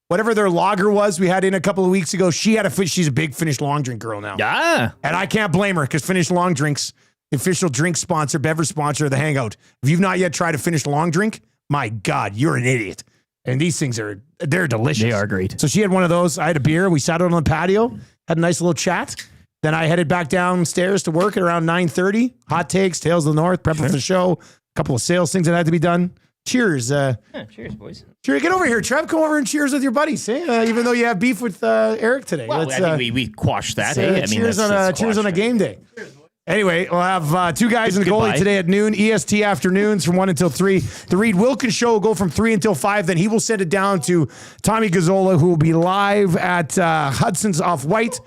whatever their lager was we had in a couple of weeks ago. She's a big Finnish long drink girl now. Yeah. And I can't blame her because Finnish long drinks, the official drink sponsor, beverage sponsor of the Hangout. If you've not yet tried a Finnish long drink, my God, you're an idiot. And these things they're delicious. They are great. So she had one of those. I had a beer. We sat out on the patio, had a nice little chat. Then I headed back downstairs to work at around 9:30. Hot takes, Tales of the North, prepping for the show. A couple of sales things that had to be done. Cheers. Cheers, boys. Cheers. Get over here, Trev. Come over and cheers with your buddies. Even though you have beef with Eric today. Well, we quashed that. Cheers on a game day. Anyway, we'll have two guys in the goalie today at noon, EST afternoons from 1 until 3. The Reid Wilkins show will go from 3 until 5. Then he will send it down to Tommy Gazzola, who will be live at Hudson's Off-White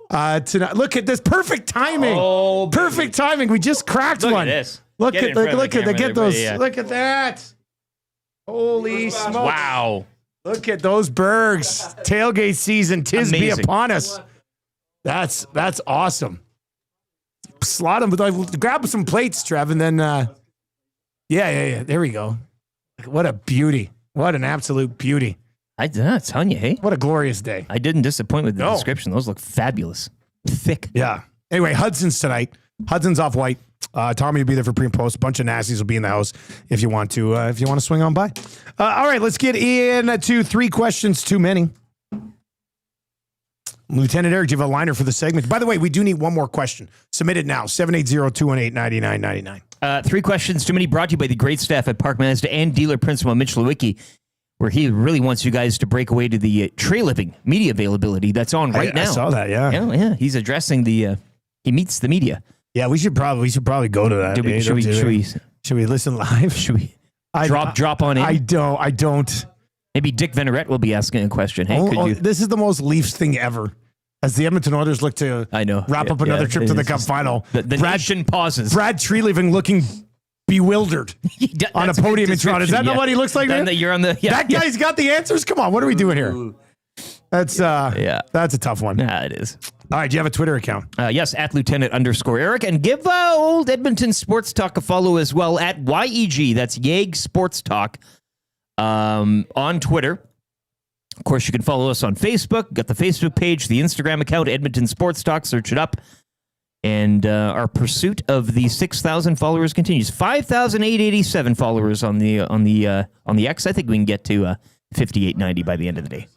tonight. Look at this. Perfect timing. Oh, perfect timing. We just cracked Look one. At this. Look at those. Yeah. Look at that. Holy smokes. Wow. Look at those bergs. Tailgate season. Tis be upon us. That's awesome. Slot them, grab some plates, Trev, and then, yeah. There we go. What a beauty. What an absolute beauty. I'm telling you, hey. What a glorious day. I didn't disappoint with the description. Those look fabulous. Thick. Yeah. Anyway, Hudson's tonight. Hudson's Off-White. Tommy will be there for pre and post. A bunch of nasties will be in the house if you want to swing on by. All right, let's get into 3 questions too many. Lieutenant Eric, do you have a liner for the segment? By the way, we do need one more question. Submit it now, 780-218-9999. 3 questions too many, brought to you by the great staff at Park Mazda and dealer principal Mitch Lewicki, where he really wants you guys to break away to the Trey Living media availability that's on right now. I saw that, yeah. Yeah. He's addressing he meets the media. Yeah, we should probably go to that. Should we listen live? Should we drop on in? I don't. Maybe Dick Veneret will be asking a question. Hey, this is the most Leafs thing ever. As the Edmonton Oilers look to wrap up another trip to the Cup Final. The nation pauses. Brad Treliving looking bewildered on a podium in Toronto. Is that not what he looks like? You're on the that guy's got the answers. Come on, what are we doing here? That's that's a tough one. Yeah, it is. All right, do you have a Twitter account? Yes, at Lieutenant_Eric. And give old Edmonton Sports Talk a follow as well at YEG. That's Yeg Sports Talk on Twitter. course, you can follow us on Facebook. Got the Facebook page, the Instagram account, Edmonton Sports Talk. Search it up. And our pursuit of the 6,000 followers continues. 5,887 followers on the X. I think we can get to 5,890 by the end of the day.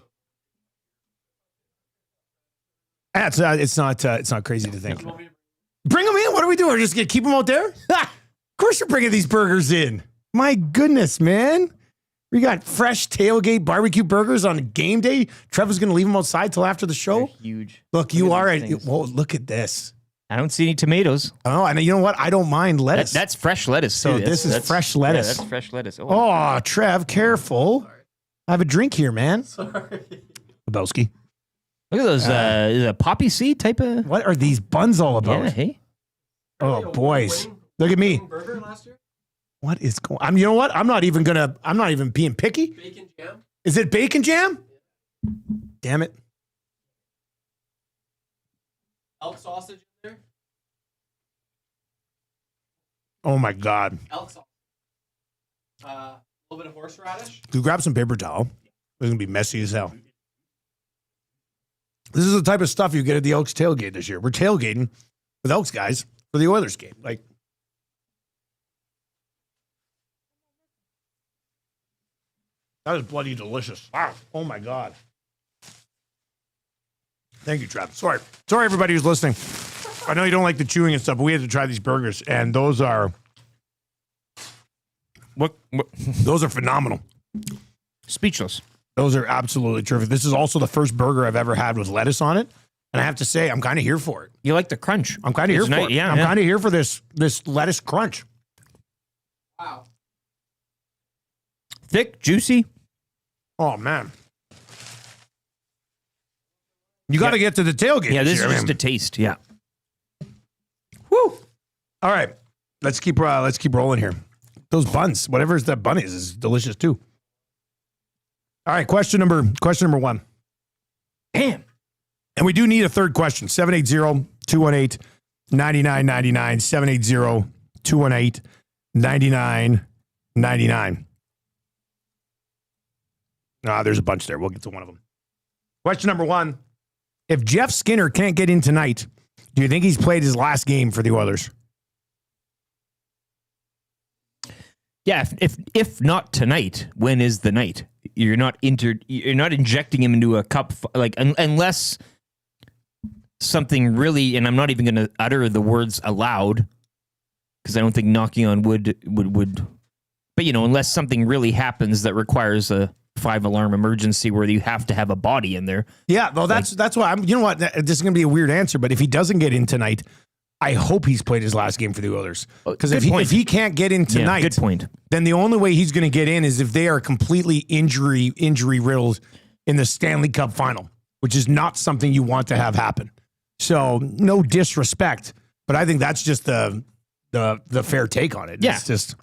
It's not crazy to think. Bring them in. What are we doing? We're just gonna keep them out there? Of course, you're bringing these burgers in. My goodness, man. We got fresh tailgate barbecue burgers on game day. Trevor's gonna leave them outside till after the show. They're huge. Look, you are. Well, look at this. I don't see any tomatoes. Oh, and you know what? I don't mind lettuce. That's fresh lettuce. So this is fresh lettuce. Yeah, that's fresh lettuce. Oh, Trev, careful. I have a drink here, man. Sorry. Lebowski. Look at those. Is a poppy seed type of. What are these buns all about? Yeah, hey. Oh, boys. Look at me. Burger last year? What is going on? You know what? I'm not even being picky. Bacon jam? Is it bacon jam? Damn it. Elk sausage in there? Oh my God. Elk sausage. A little bit of horseradish? You grab some paper towel. It's going to be messy as hell. This is the type of stuff you get at the Elks tailgate this year. We're tailgating with Elks guys for the Oilers game. Like, that is bloody delicious. Wow. Oh my God. Thank you, Trav. Sorry, everybody who's listening. I know you don't like the chewing and stuff, but we had to try these burgers, and those are those are phenomenal. Speechless. Those are absolutely terrific. This is also the first burger I've ever had with lettuce on it, and I have to say, I'm kind of here for it. You like the crunch? I'm kind of here for it. Yeah, I'm kind of here for this lettuce crunch. Wow. Thick, juicy. Oh man. You got to get to the tailgate. Yeah, this is just a taste. Yeah. Woo. All right. Let's keep rolling here. Those buns, whatever that bun is delicious too. All right, question number 1. Damn. And we do need a third question. 780-218-9999. 780-218-9999. There's a bunch there. We'll get to one of them. Question number 1. If Jeff Skinner can't get in tonight, do you think he's played his last game for the Oilers? Yeah, if not tonight, when is the night? You're not injecting him into a cup unless something really, and I'm not even going to utter the words aloud because I don't think knocking on wood would. But unless something really happens that requires a 5-alarm emergency where you have to have a body in there. Yeah, well, that's why I'm. You know what? This is going to be a weird answer, but if he doesn't get in tonight, I hope he's played his last game for the Oilers. Because if he can't get in tonight, good point. Then the only way he's going to get in is if they are completely injury riddled in the Stanley Cup Final, which is not something you want to have happen. So no disrespect, but I think that's just the fair take on it. Yeah. It's just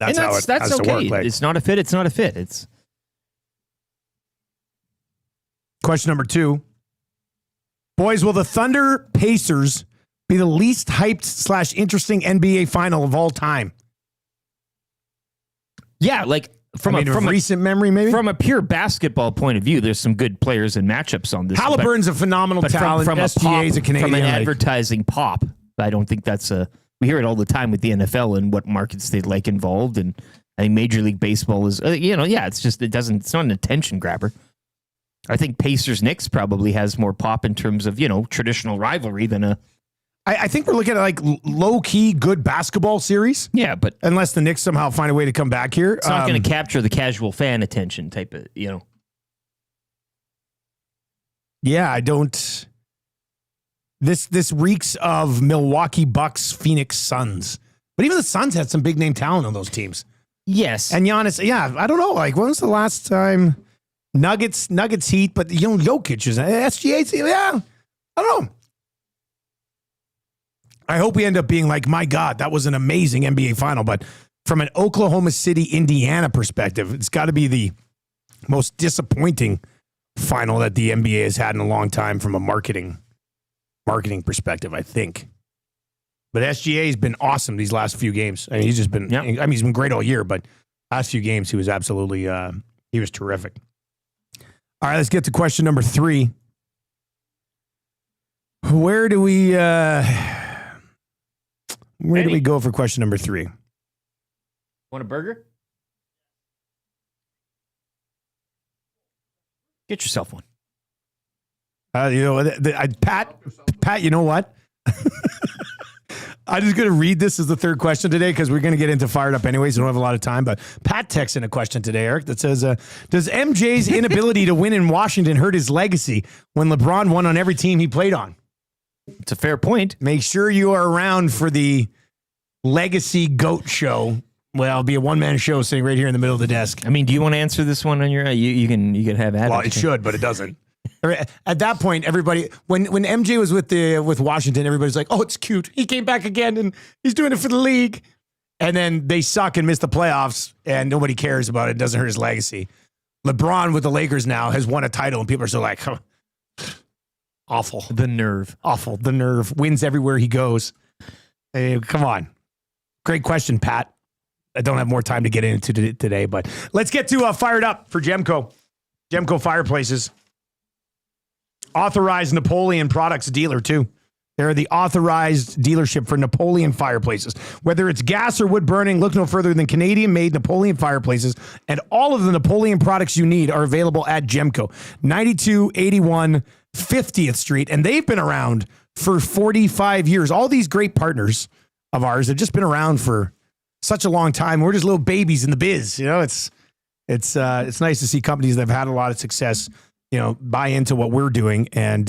that's how it has okay. to work. Like, it's not a fit. It's not a fit. It's question number 2. Boys, will the Thunder Pacers be the least hyped / interesting NBA final of all time? Yeah, like from recent memory, maybe? From a pure basketball point of view, there's some good players and matchups on this. Halliburton's a phenomenal talent. From SGA's a Canadian. From an advertising pop, I don't think that's we hear it all the time with the NFL and what markets they'd like involved. And I think Major League Baseball is, it's not an attention grabber. I think Pacers-Knicks probably has more pop in terms of, traditional rivalry than a... I think we're looking at like low-key good basketball series. Yeah, but... Unless the Knicks somehow find a way to come back here. It's not going to capture the casual fan attention type of, Yeah, I don't... This reeks of Milwaukee Bucks, Phoenix Suns. But even the Suns had some big-name talent on those teams. Yes. And Giannis, I don't know. Like, when was the last time... Nuggets Heat, but Jokic is SGA. Yeah, I don't know. I hope we end up being like, my God, that was an amazing NBA final. But from an Oklahoma City, Indiana perspective, it's got to be the most disappointing final that the NBA has had in a long time from a marketing perspective, I think. But SGA has been awesome these last few games. I mean, he's just been. Yep. I mean, he's been great all year, but last few games he was absolutely he was terrific. All right, let's get to question number 3. Where do we do we go for question number 3? Want a burger? Get yourself one. Pat, you know what? I'm just going to read this as the third question today because we're going to get into fired up anyways. We don't have a lot of time. But Pat texts in a question today, Eric, that says, does MJ's inability to win in Washington hurt his legacy when LeBron won on every team he played on? It's a fair point. Make sure you are around for the Legacy GOAT show. Well, it'll be a one-man show sitting right here in the middle of the desk. I mean, do you want to answer this one on your? You can have at it. Well, it should, but it doesn't. At that point, everybody, when MJ was with Washington, everybody's like, "Oh, it's cute. He came back again, and he's doing it for the league." And then they suck and miss the playoffs, and nobody cares about it. It doesn't hurt his legacy. LeBron with the Lakers now has won a title, and people are still like, huh. Awful. The nerve. Awful. The nerve. Wins everywhere he goes. Hey, come on. Great question, Pat. I don't have more time to get into today, but let's get to Fired Up for Gemco. Gemco Fireplaces. Authorized Napoleon products dealer, too. They're the authorized dealership for Napoleon fireplaces. Whether it's gas or wood burning, look no further than Canadian-made Napoleon fireplaces, and all of the Napoleon products you need are available at Gemco. 9281 50th Street, and they've been around for 45 years. All these great partners of ours have just been around for such a long time. We're just little babies in the biz. You know, it's nice to see companies that have had a lot of success, you know, buy into what we're doing and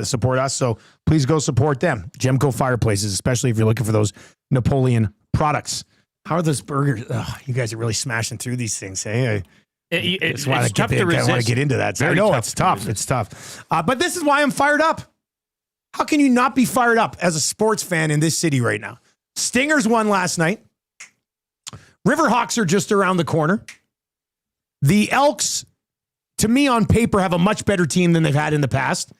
support us. So please go support them. Gemco Fireplaces, especially if you're looking for those Napoleon products. How are those burgers? Oh, you guys are really smashing through these things. Hey, it's tough to resist. I want to get into that. So I know it's tough. It's tough. But this is why I'm fired up. How can you not be fired up as a sports fan in this city right now? Stingers won last night. Riverhawks are just around the corner. The Elks, to me on paper, have a much better team than they've had in the past.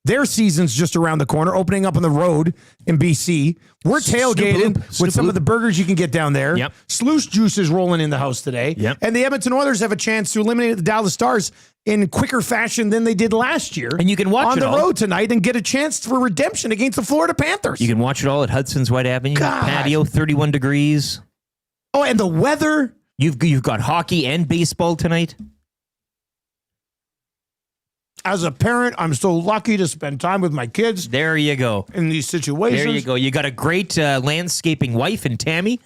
Their season's just around the corner, opening up on the road in BC. We're tailgating with some of the burgers you can get down there. Yep. Sluice Juice is rolling in the house today. Yep. And the Edmonton Oilers have a chance to eliminate the Dallas Stars in quicker fashion than they did last year. And you can watch on it the all road tonight and get a chance for redemption against the Florida Panthers. You can watch it all at Hudson's White Avenue. Patio, 31 degrees. Oh, and the weather. You've got hockey and baseball tonight. As a parent, I'm so lucky to spend time with my kids. There you go. In these situations. There you go. You got a great landscaping wife in Tammy,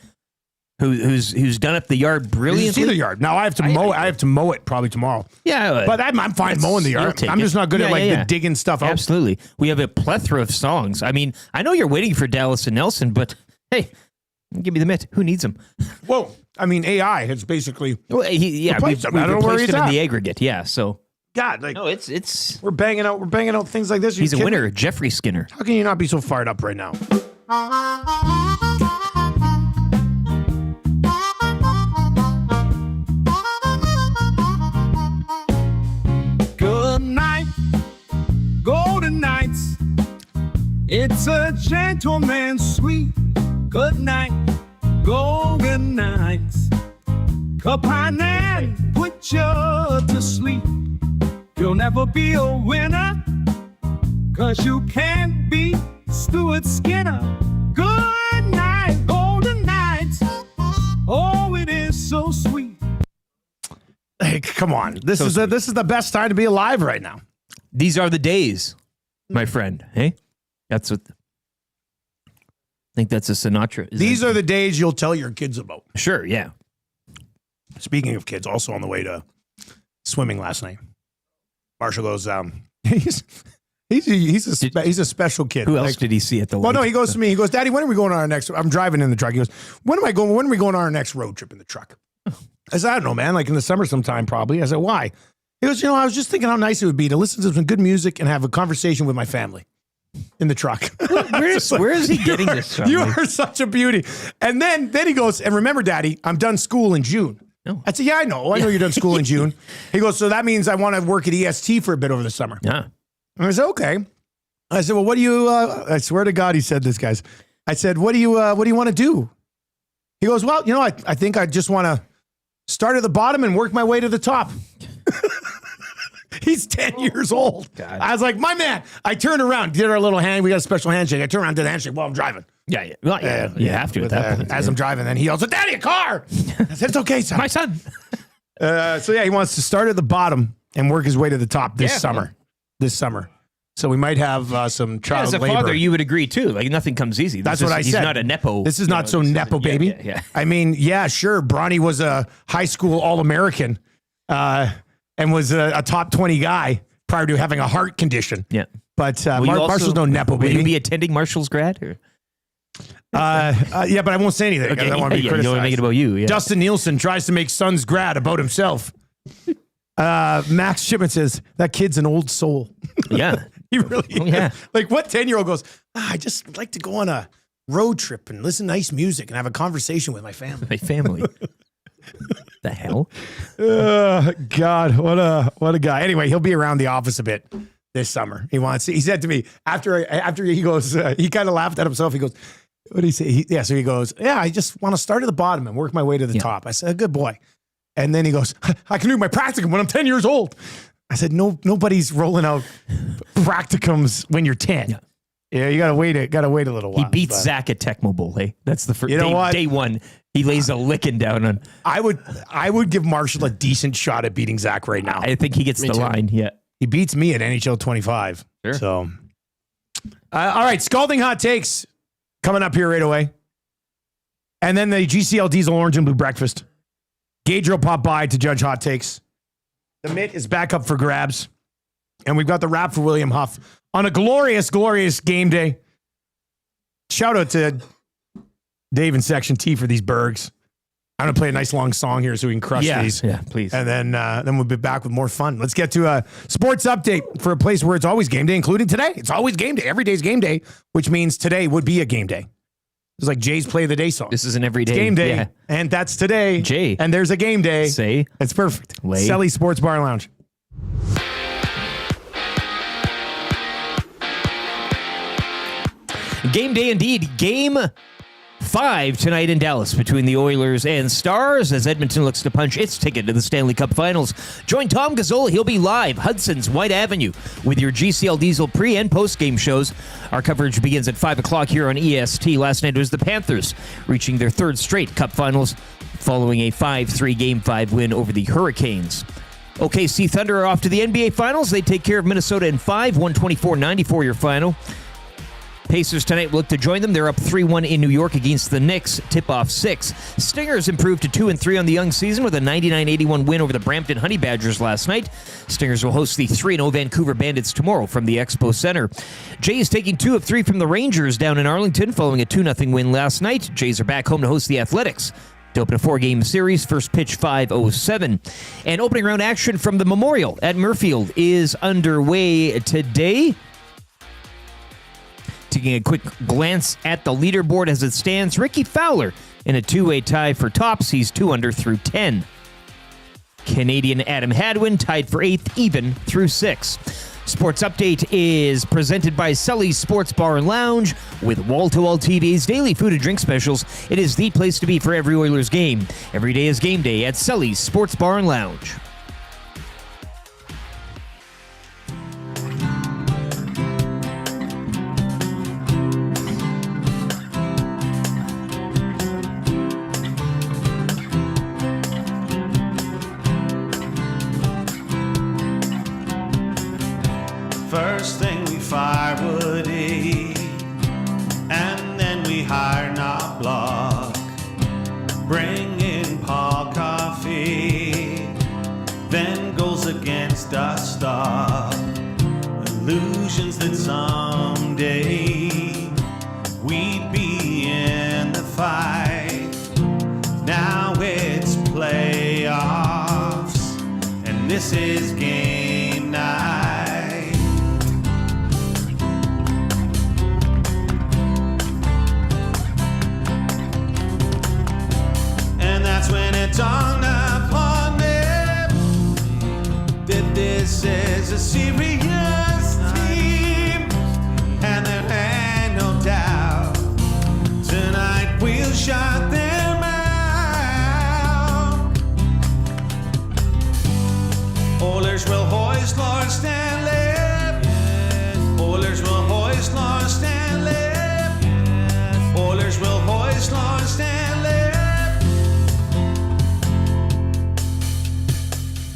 who's done up the yard brilliantly. You see the yard. Now I have to mow. I have to mow it probably tomorrow. Yeah, but I'm fine mowing the yard. I'm just not good at the digging stuff out. Absolutely. We have a plethora of songs. I mean, I know you're waiting for Dallas and Nelson, but hey, give me the mitt. Who needs them? Whoa. I mean, AI has basically. Well, we've replaced him in the aggregate. Yeah. So. God, like no, it's we're banging out things like this. He's a winner, Jeffrey Skinner. How can you not be so fired up right now? Good night, golden nights. It's a gentleman's sweet. Good night, golden nights. Cup and put you to sleep. You'll never be a winner, 'cause you can't beat Stuart Skinner. Good night, golden nights. Oh, it is so sweet. Hey, come on. This is the best time to be alive right now. These are the days, my friend. Hey? That's what I think that's a Sinatra. These are the days you'll tell your kids about. Sure, yeah. Speaking of kids, also on the way to swimming last night. Marshall goes, he's a special kid. Who else did he see at the lake? Well, no, he goes to me. He goes, Daddy, when are we going on our next? I'm driving in the truck. He goes, when are we going on our next road trip in the truck? I said, I don't know, man. Like in the summer sometime, probably. I said, why? He goes, I was just thinking how nice it would be to listen to some good music and have a conversation with my family in the truck. Where is he getting this from? You are such a beauty. And then he goes, and remember, Daddy, I'm done school in June. No. I said, yeah, I know you're done school in June. He goes, so that means I want to work at EST for a bit over the summer. Yeah. And I said, okay. I said, well, what do you, I swear to God, he said this, guys. I said, what do you want to do? He goes, well, I think I just want to start at the bottom and work my way to the top. He's 10 years old. God. I was like, my man. I turned around, did our little hand. We got a special handshake. I turned around, did the handshake while I'm driving. Yeah. Well, yeah. You have to at that point. As I'm driving, then he yells, "Daddy, a car!" I said, "It's okay, son." My son. So yeah, he wants to start at the bottom and work his way to the top this summer. This summer. So we might have some child labor. As a father, you would agree too. Like nothing comes easy. That's what I said. He's not a nepo. This is not so nepo, baby. Yeah. I mean, yeah, sure. Bronny was a high school All-American and was a top 20 guy prior to having a heart condition. Yeah. But Marshall's no nepo, baby. Will you be attending Marshall's grad? Or? Yeah, but I won't say anything. Okay. I don't want to be criticized. You don't want to make it about you. Yeah. Dustin Nielson tries to make son's grad about himself. Max Shipman says, that kid's an old soul. Yeah. He really is. Like what 10-year-old goes, I just like to go on a road trip and listen to nice music and have a conversation with my family. My family. The hell? God, what a guy. Anyway, he'll be around the office a bit this summer. He said to me after he goes, he kind of laughed at himself. He goes, what did he say? So he goes, I just want to start at the bottom and work my way to the top. I said, good boy. And then he goes, I can do my practicum when I'm 10 years old. I said, nobody's rolling out practicums when you're 10. Yeah, you gotta wait a little while. He beats Zach at Tecmo Bowl. Hey, that's the first. You know what? Day one, he lays a licking down on. I would give Marshall a decent shot at beating Zach right now. I think he gets the line. Yeah, he beats me at NHL 25. Sure. So, all right, scalding hot takes coming up here right away, and then the GCL Diesel Orange and Blue Breakfast. Gaudreau will pop by to judge hot takes. The mitt is back up for grabs. And we've got the wrap for William Huff on a glorious, glorious game day. Shout out to Dave in Section T for these Bergs. I'm going to play a nice long song here so we can crush these. Yeah, please. And then we'll be back with more fun. Let's get to a sports update for a place where it's always game day, including today. It's always game day. Every day's game day, which means today would be a game day. It's like Jay's Play of the Day song. This is an everyday game day. Yeah. And that's today. Jay. And there's a game day. Say. It's perfect. Lay. Selly Sports Bar and Lounge. Game day indeed. Game 5 tonight in Dallas between the Oilers and Stars as Edmonton looks to punch its ticket to the Stanley Cup Finals. Join Tom Gazzola. He'll be live Hudson's White Avenue with your GCL Diesel pre- and post-game shows. Our coverage begins at 5 o'clock here on EST. Last night it was the Panthers reaching their third straight Cup Finals following a 5-3 Game 5 win over the Hurricanes. OKC Thunder are off to the NBA Finals. They take care of Minnesota in 5, 124-94 your final. Pacers tonight look to join them. They're up 3-1 in New York against the Knicks. Tip-off 6. Stingers improved to 2-3 on the young season with a 99-81 win over the Brampton Honey Badgers last night. Stingers will host the 3-0 Vancouver Bandits tomorrow from the Expo Center. Jays taking 2 of 3 from the Rangers down in Arlington following a 2-0 win last night. Jays are back home to host the Athletics to open a 4-game series. First pitch 5:07. And opening round action from the Memorial at Murfield is underway today. Taking a quick glance at the leaderboard as it stands, Ricky Fowler in a 2-way tie for tops. He's 2 under through 10. Canadian Adam Hadwin tied for 8th, even through 6. Sports Update is presented by Sully's Sports Bar and Lounge with wall-to-wall TVs, daily food and drink specials. It is the place to be for every Oilers game. Every day is game day at Sully's Sports Bar and Lounge. First thing we fire Woody, and then we hire Knobloch. Bring in Paul Coffey, then goals against us stop. Illusions that someday we'd be in the fight. Now it's playoffs, and this is game night. That's when it dawned upon me that this is a serious team, and there ain't no doubt tonight we'll shut them out. Oilers will hoist hoist Lord Stanley. Oilers will hoist Lord Stanley. Oilers will hoist Lord Stanley.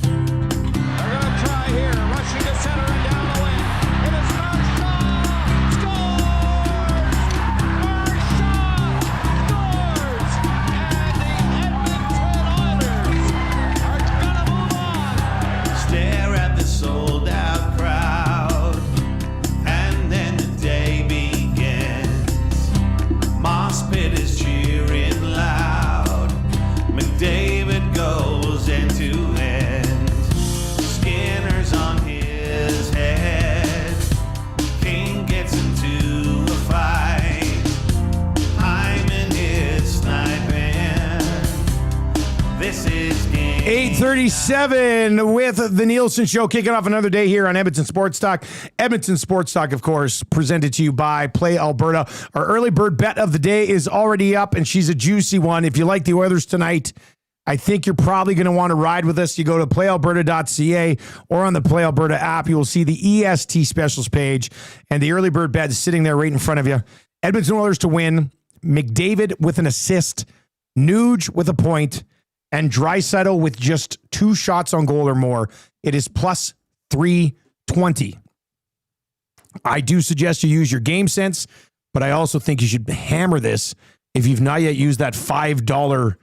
They're going to try here, rushing to center and down the wing. It is Marchand. Scores! Marchand scores! And the Edmonton Oilers are going to move on. Stare at the sold out crowd, and then the day begins. Moss Pit is cheering loud. McDavid goes end to end. Skinner's on his head. King gets into a fight. Hyman is sniping. This is game. 8:37 with the Nielson Show, kicking off another day here on Edmonton Sports Talk. Edmonton Sports Talk, of course, presented to you by Play Alberta. Our early bird bet of the day is already up, and she's a juicy one. If you like the Oilers tonight, I think you're probably going to want to ride with us. You go to playalberta.ca or on the Play Alberta app. You will see the EST specials page, and the early bird bet is sitting there right in front of you. Edmonton Oilers to win, McDavid with an assist, Nuge with a point, and Draisaitl with just 2 shots on goal or more. It is plus 320. I do suggest you use your game sense, but I also think you should hammer this if you've not yet used that $5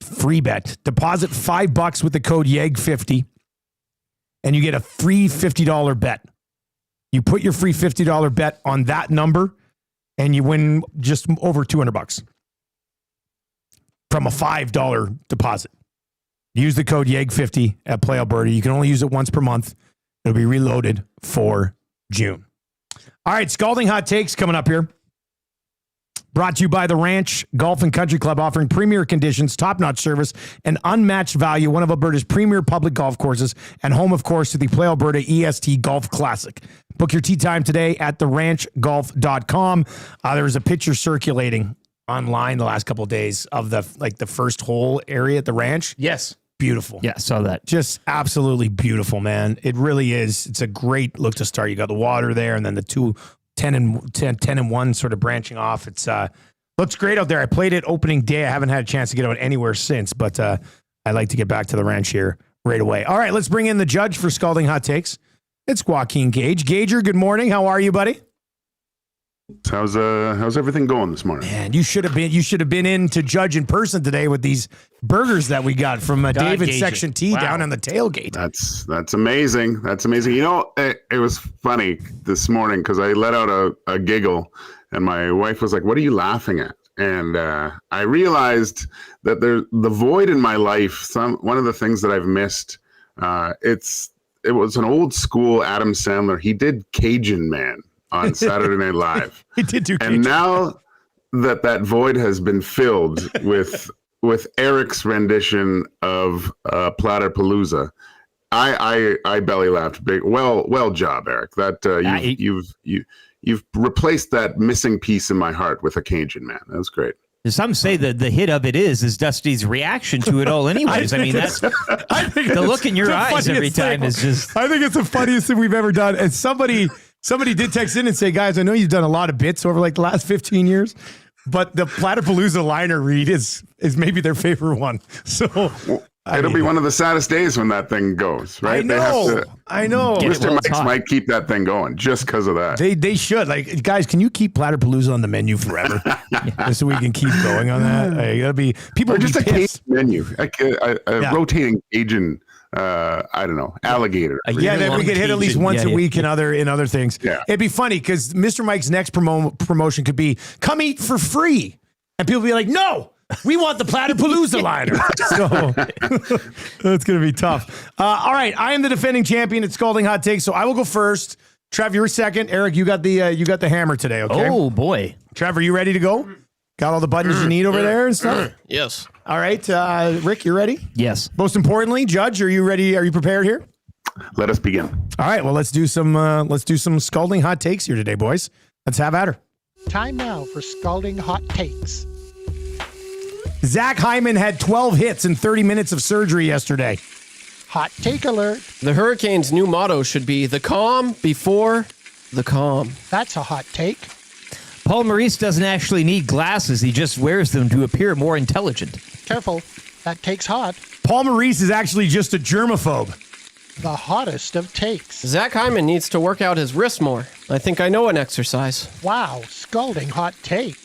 free bet. Deposit $5 with the code YEG50, and you get a free $50 bet. You put your free $50 bet on that number, and you win just over $200 from a $5 deposit. Use the code YEG50 at Play Alberta. You can only use it once per month. It'll be reloaded for June. All right, Scalding Hot Takes coming up here. Brought to you by the Ranch Golf and Country Club, offering premier conditions, top-notch service, and unmatched value. One of Alberta's premier public golf courses, and home, of course, to the Play Alberta EST Golf Classic. Book your tee time today at theranchgolf.com. There was a picture circulating online the last couple of days of the first hole area at the ranch. Yes. Beautiful. Yeah, saw that. Just absolutely beautiful, man. It really is. It's a great look to start. You got the water there, and then the 10 and 1 sort of branching off. It's looks great out there. I played it opening day. I haven't had a chance to get out anywhere since, but I'd like to get back to the ranch here right away. All right, let's bring in the judge for Scalding Hot Takes. It's Joaquin Gage. Gager, good morning. How are you, buddy? How's everything going this morning? Man, you should have been in to judge in person today with these burgers that we got from David Section T down on the tailgate. That's amazing. That's amazing. You know, it was funny this morning because I let out a giggle, and my wife was like, "What are you laughing at?" And I realized that the void in my life. One of the things that I've missed. It was an old school Adam Sandler. He did Cajun Man on Saturday Night Live. He did do Cajun. And now that void has been filled with Eric's rendition of Platypalooza, I belly laughed big. Well job, Eric. That you've replaced that missing piece in my heart with a Cajun Man. That was great. Some say that the hit of it is Dusty's reaction to it all anyways. I mean, that's the look in your eyes every time is just... I think it's the funniest thing we've ever done. And somebody did text in and say, guys, I know you've done a lot of bits over like the last 15 years, but the Platypalooza liner read is maybe their favorite one. So... It'll be one of the saddest days when that thing goes, right? I know. Mr. Mike's might keep that thing going just because of that. They should. Like, guys, can you keep Platypalooza on the menu forever? So we can keep going on that? Like, that'll be people. Or just be a Cajun menu, rotating Cajun. I don't know, alligator. Yeah, that we could hit at least once a week in other things. Yeah, it'd be funny because Mr. Mike's next promotion could be come eat for free, and people be like, no. We want the Platypalooza liner. So that's going to be tough. All right. I am the defending champion at Scalding Hot Takes, so I will go first. Trev, you're second. Eric, you got the hammer today, okay? Oh, boy. Trevor, you ready to go? Got all the buttons you need over there and stuff? Yes. All right. Rick, you ready? Yes. Most importantly, Judge, are you ready? Are you prepared here? Let us begin. All right. Well, let's do some Scalding Hot Takes here today, boys. Let's have at her. Time now for Scalding Hot Takes. Zach Hyman had 12 hits in 30 minutes of surgery yesterday. Hot take alert. The Hurricanes' new motto should be the calm before the calm. That's a hot take. Paul Maurice doesn't actually need glasses. He just wears them to appear more intelligent. Careful. That take's hot. Paul Maurice is actually just a germaphobe. The hottest of takes. Zach Hyman needs to work out his wrist more. I think I know an exercise. Wow, scalding hot take.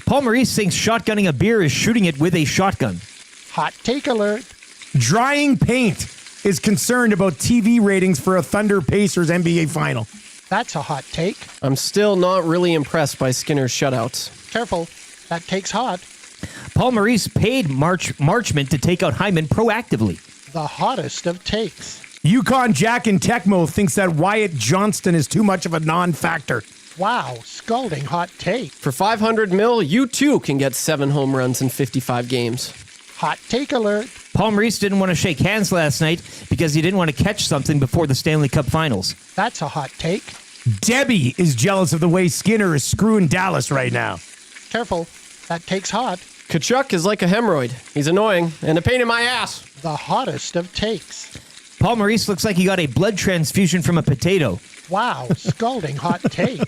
Paul Maurice thinks shotgunning a beer is shooting it with a shotgun. Hot take alert. Drying paint is concerned about TV ratings for a Thunder Pacers NBA final. That's a hot take. I'm still not really impressed by Skinner's shutouts. Careful. That take's hot. Paul Maurice paid Marchment to take out Hyman proactively. The hottest of takes. Yukon Jack and Tecmo thinks that Wyatt Johnston is too much of a non-factor. Wow, scalding hot take. For $500 million, you too can get 7 home runs in 55 games. Hot take alert. Paul Maurice didn't want to shake hands last night because he didn't want to catch something before the Stanley Cup Finals. That's a hot take. Debbie is jealous of the way Skinner is screwing Dallas right now. Careful. That take's hot. Kachuk is like a hemorrhoid. He's annoying and a pain in my ass. The hottest of takes. Paul Maurice looks like he got a blood transfusion from a potato. Wow, scalding hot take.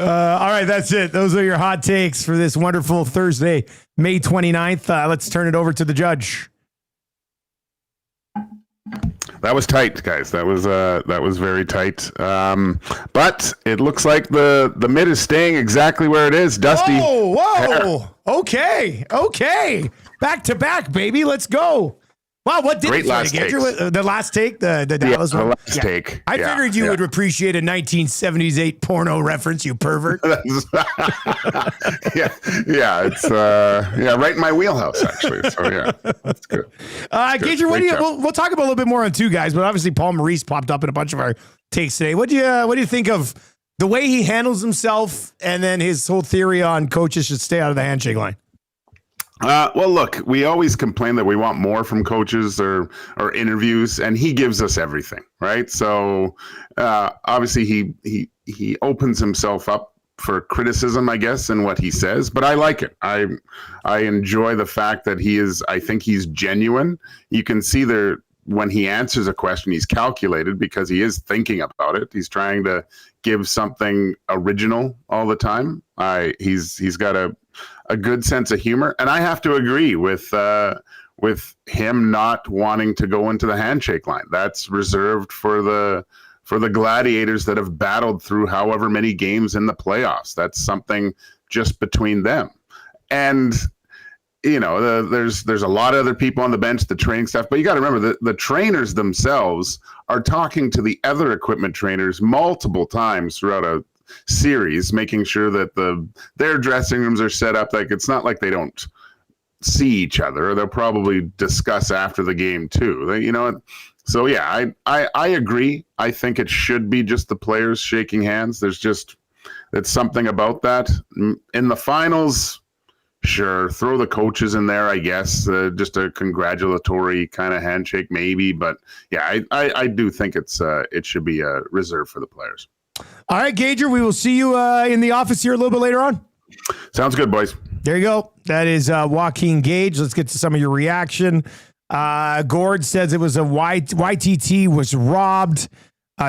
All right, that's it. Those are your hot takes for this wonderful Thursday, May 29th. Let's turn it over to the judge. That was tight, guys. That was very tight. But it looks like the mid is staying exactly where it is. Dusty. Whoa. Okay. Back to back, baby. Let's go. Wow, what did Great you last get? The last take? The Dallas one? The last take. I figured you would appreciate a 1978 porno reference, you pervert. It's right in my wheelhouse, actually. So yeah, that's good. Gager, we'll talk about a little bit more on two guys, but obviously Paul Maurice popped up in a bunch of our takes today. What do you think of the way he handles himself and then his whole theory on coaches should stay out of the handshake line? Well, look, we always complain that we want more from coaches or interviews, and he gives us everything, right? So obviously he opens himself up for criticism, I guess, in what he says, but I like it. I enjoy the fact that I think he's genuine. You can see there when he answers a question, he's calculated because he is thinking about it. He's trying to give something original all the time. He's got a good sense of humor, and I have to agree with him not wanting to go into the handshake line. That's reserved for the gladiators that have battled through however many games in the playoffs. That's something just between them. And there's a lot of other people on the bench, the training staff, but you got to remember the trainers themselves are talking to the other equipment trainers multiple times throughout a series, making sure that their dressing rooms are set up. Like, it's not like they don't see each other. They'll probably discuss after the game too. So yeah, I agree. I think it should be just the players shaking hands. It's something about that in the finals. Sure, throw the coaches in there, I guess. Just a congratulatory kind of handshake, maybe. But yeah, I do think it should be reserved for the players. All right, Gager, we will see you in the office here a little bit later on. Sounds good, boys. There you go. That is Joaquin Gage. Let's get to some of your reaction. Gord says it was YTT was robbed.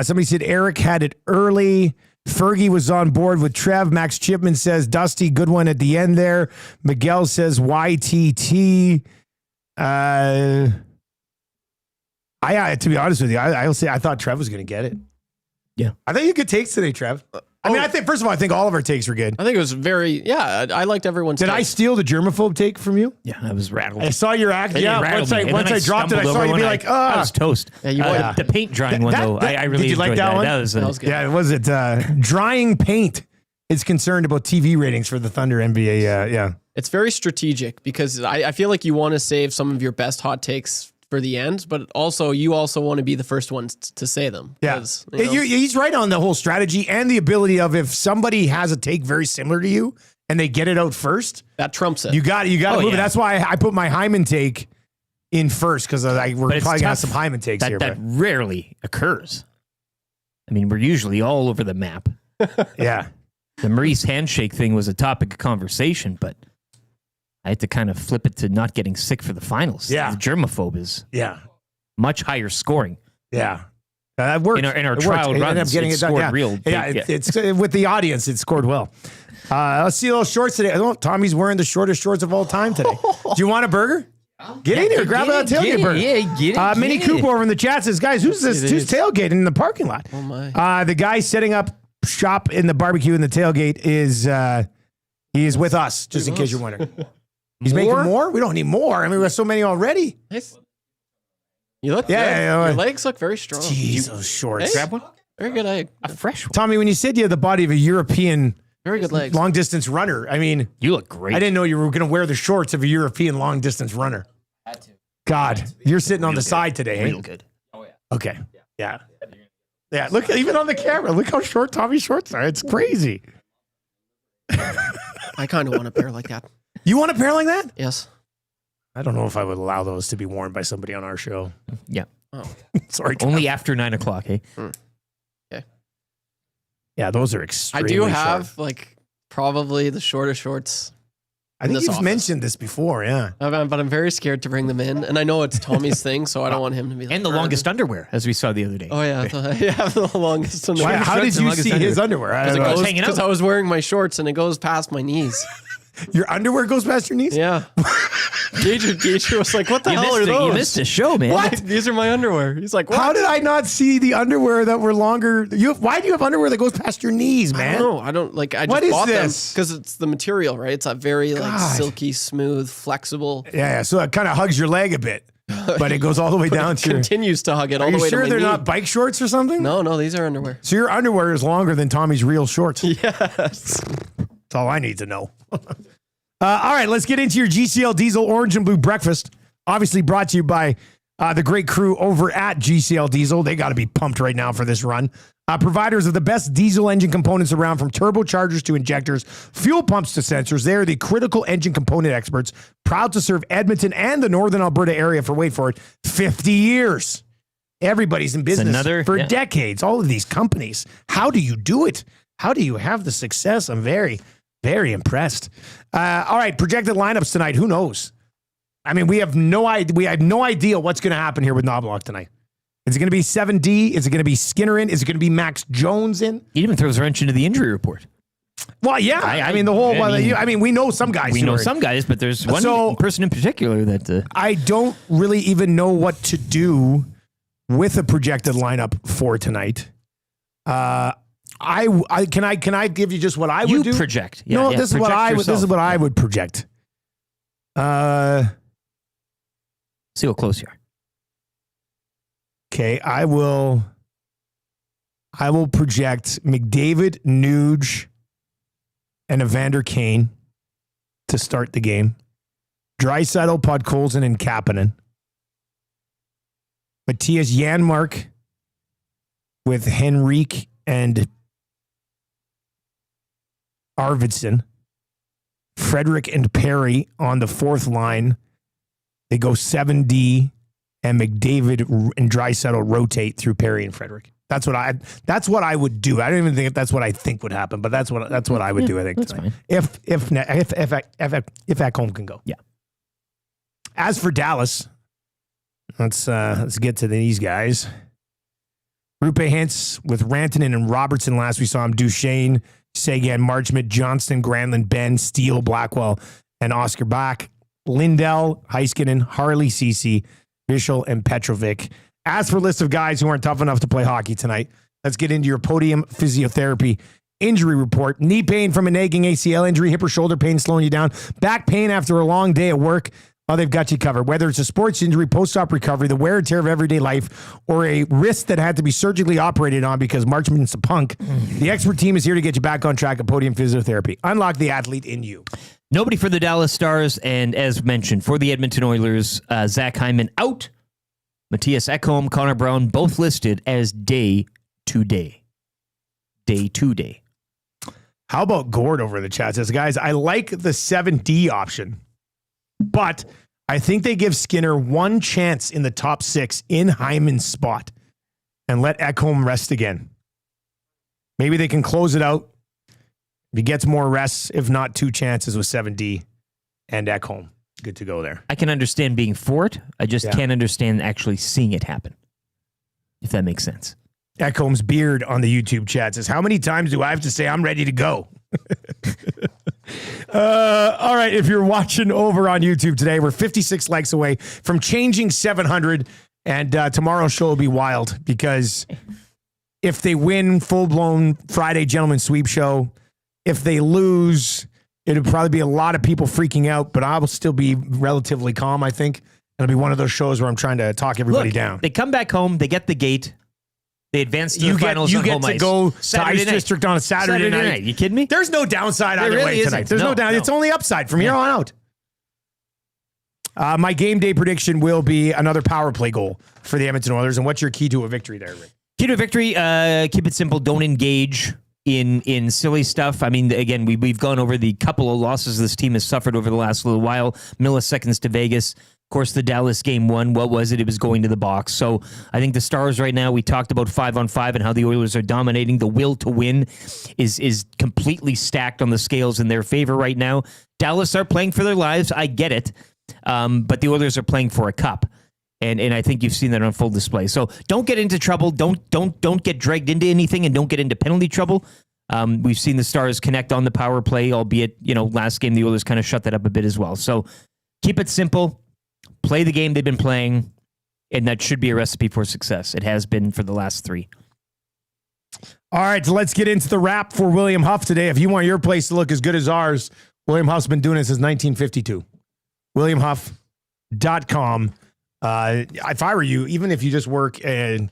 Somebody said Eric had it early. Fergie was on board with Trev. Max Chipman says Dusty, good one at the end there. Miguel says YTT. To be honest with you, I'll say I thought Trev was going to get it. Yeah. I think you good takes today, Trev. I think, first of all, I think all of our takes were good. I think it was I liked everyone's Did I steal the germaphobe take from you? Yeah, I was rattled. I saw your act. Yeah, once I dropped it, I saw you be like, I was toast. Yeah, the paint drying one, though, I really did you like enjoyed that one? That was good. Yeah, was it drying paint is concerned about TV ratings for the Thunder NBA. Yeah. It's very strategic because I feel like you want to save some of your best hot takes for the end, but you also want to be the first ones to say them. Yeah, he's right on the whole strategy and the ability of if somebody has a take very similar to you and they get it out first, that trumps it. You got to move it. That's why I put my Hyman take in first because we're probably gonna have some Hyman takes here. That rarely occurs. I mean, we're usually all over the map. Yeah, the Maurice handshake thing was a topic of conversation, but I had to kind of flip it to not getting sick for the finals. Yeah. The germaphobe is. Yeah. much higher scoring. Yeah. That worked. In our It trial worked. It ended runs, up getting it it done. scored Yeah. real big, Yeah, it's with the audience, it scored well. Let's see a little shorts today. Oh, Tommy's wearing the shortest shorts of all time today. Do you want a burger? Get in here, grab a tailgate burger. Yeah, get it. Mini Coop over in the chat says, guys, who's this? Who's tailgating in the parking lot? Oh my. The guy setting up shop in the barbecue in the tailgate is he is with us, just in case you're wondering. He's making more? We don't need more. I mean, we have so many already. Nice. You look good. Your legs look very strong. Jeez, those shorts. Hey, Grab one. very good egg. A fresh one. Tommy, when you said you had the body of a European Very good legs. long distance runner, I mean, You look great. I didn't know you were going to wear the shorts of a European long distance runner. Had to. God, you're sitting on the side today, hey? Real good. Oh, yeah. Okay. Yeah. Yeah. Look, even on the camera, look how short Tommy's shorts are. It's crazy. I kind of want a pair like that. You want a pair like that? Yes. I don't know if I would allow those to be worn by somebody on our show. Yeah. Oh. Sorry. Only after 9 o'clock, hey? Okay. Yeah, those are I extremely do short. have like probably the shortest shorts. I think this you've office. mentioned this before, yeah. But I'm very scared to bring them in, and I know it's Tommy's thing, so I don't want him to be. Like, And the longest underwear, as we saw the other day. Oh yeah, I have the longest. Why, how did you see his underwear? Because I was wearing my shorts and it goes past my knees. Your underwear goes past your knees? Yeah. Gage was like, "What the hell are those?" You missed a show, man. What? These are my underwear. He's like, what? How did I not see the underwear that were longer? Why do you have underwear that goes past your knees, man? I don't know. I don't like. I just What is bought this? them because it's the material, right? It's a very like God. silky, smooth, flexible. Yeah, so it kind of hugs your leg a bit, but it goes all the way down to your... Continues to hug it all Are the you way sure to my they're knee. not bike shorts or something? No, these are underwear. So your underwear is longer than Tommy's real shorts. Yes. That's all I need to know. All right, let's get into your GCL Diesel Orange and Blue Breakfast. Obviously brought to you by the great crew over at GCL Diesel. They got to be pumped right now for this run. Providers of the best diesel engine components around, from turbochargers to injectors, fuel pumps to sensors. They are the critical engine component experts, proud to serve Edmonton and the Northern Alberta area for, wait for it, 50 years. Everybody's in business for decades. All of these companies. How do you do it? How do you have the success? I'm very, very impressed. All right, projected lineups tonight. Who knows? I mean, we have no idea. We have no idea what's going to happen here with Knobloch tonight. Is it going to be 7D? Is it going to be Skinner in? Is it going to be Max Jones in? He even throws a wrench into the injury report. Well, yeah. I mean, the whole. We know some guys. We know some guys, but there's one person in particular that I don't really even know what to do with a projected lineup for tonight. Can I give you just what I would do? Project. Yeah, no, this is what I would. This is what I would project. See how close you are. Okay, I will project McDavid, Nuge, and Evander Kane to start the game. Draisaitl, Podkolzin, and Kapanen. Matthias Janmark with Henrique and Arvidsson. Frederick and Perry on the fourth line. They go 7D, and McDavid and Draisaitl rotate through Perry and Frederick. That's what I would do. I don't even think that's what I think would happen, but that's what I would do. I think that's fine. If Ekholm can go. Yeah. As for Dallas, let's get to these guys. Rupe Hintz with Rantanen and Robertson. Last we saw him, Duchesne, Sagan, Marchment, Johnston, Granlund, Ben, Steele, Blackwell, and Oscar Bach. Lindell, Heiskanen, Harley, Ceci, Bischel, and Petrovic. As for a list of guys who aren't tough enough to play hockey tonight, let's get into your podium physiotherapy injury report. Knee pain from a nagging ACL injury, hip or shoulder pain slowing you down, back pain after a long day at work. Oh, they've got you covered. Whether it's a sports injury, post-op recovery, the wear and tear of everyday life, or a wrist that had to be surgically operated on because Marchman's a punk, the expert team is here to get you back on track at Podium Physiotherapy. Unlock the athlete in you. Nobody for the Dallas Stars, and as mentioned, for the Edmonton Oilers, Zach Hyman out. Matthias Ekholm, Connor Brown, both listed as day-to-day. Day-to-day. How about Gord over in the chat? Says, guys, I like the 7D option, but I think they give Skinner one chance in the top 6 in Hyman's spot and let Ekholm rest again. Maybe they can close it out. If he gets more rests, if not 2 chances with 7D and Ekholm. good to go there. I can understand being for it. I just can't understand actually seeing it happen, if that makes sense. Ekholm's beard on the YouTube chat says, how many times do I have to say I'm ready to go? All right, if you're watching over on YouTube today, we're 56 likes away from changing 700, and tomorrow's show will be wild because if they win, full-blown Friday gentleman sweep show. If they lose, it'll probably be a lot of people freaking out, but I will still be relatively calm, I think. It'll be one of those shows where I'm trying to talk everybody down. They come back home, they get the gate, they advance to the finals on home ice. You get to go Saturday to Ice night. District on a Saturday night. You kidding me? There's no downside either really way tonight. isn't. There's no down. It's only upside from here on out. My game day prediction will be another power play goal for the Edmonton Oilers. And what's your key to a victory there, Rick? Key to a victory, keep it simple. Don't engage in silly stuff. I mean, again, we've gone over the couple of losses this team has suffered over the last little while. Milliseconds to Vegas. Of course, the Dallas game one, what was it? It was going to the box. So I think the Stars right now, we talked about 5-on-5 and how the Oilers are dominating. The will to win is completely stacked on the scales in their favor right now. Dallas are playing for their lives. I get it. But the Oilers are playing for a cup. And I think you've seen that on full display. So don't get into trouble. Don't get dragged into anything, and don't get into penalty trouble. We've seen the Stars connect on the power play, albeit, last game the Oilers kind of shut that up a bit as well. So keep it simple. Play the game they've been playing, and that should be a recipe for success. It has been for the last 3. All right, so let's get into the wrap for William Huff today. If you want your place to look as good as ours, William Huff's been doing it since 1952. WilliamHuff.com. If I were you, even if you just work and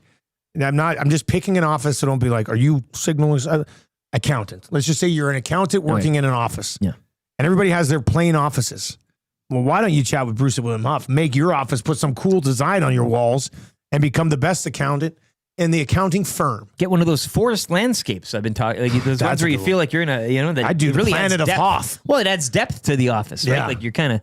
I'm just picking an office, so don't be like, are you signaling accountant? Let's just say you're an accountant working in an office. Yeah. And everybody has their plain offices. Well, why don't you chat with Bruce at William Huff? Make your office, put some cool design on your walls, and become the best accountant in the accounting firm. Get one of those forest landscapes I've been talking. Like those ones where you feel like you're in a, that I do really Planet adds of depth. Hoth. Well, it adds depth to the office, right? Yeah. Like you're kind of.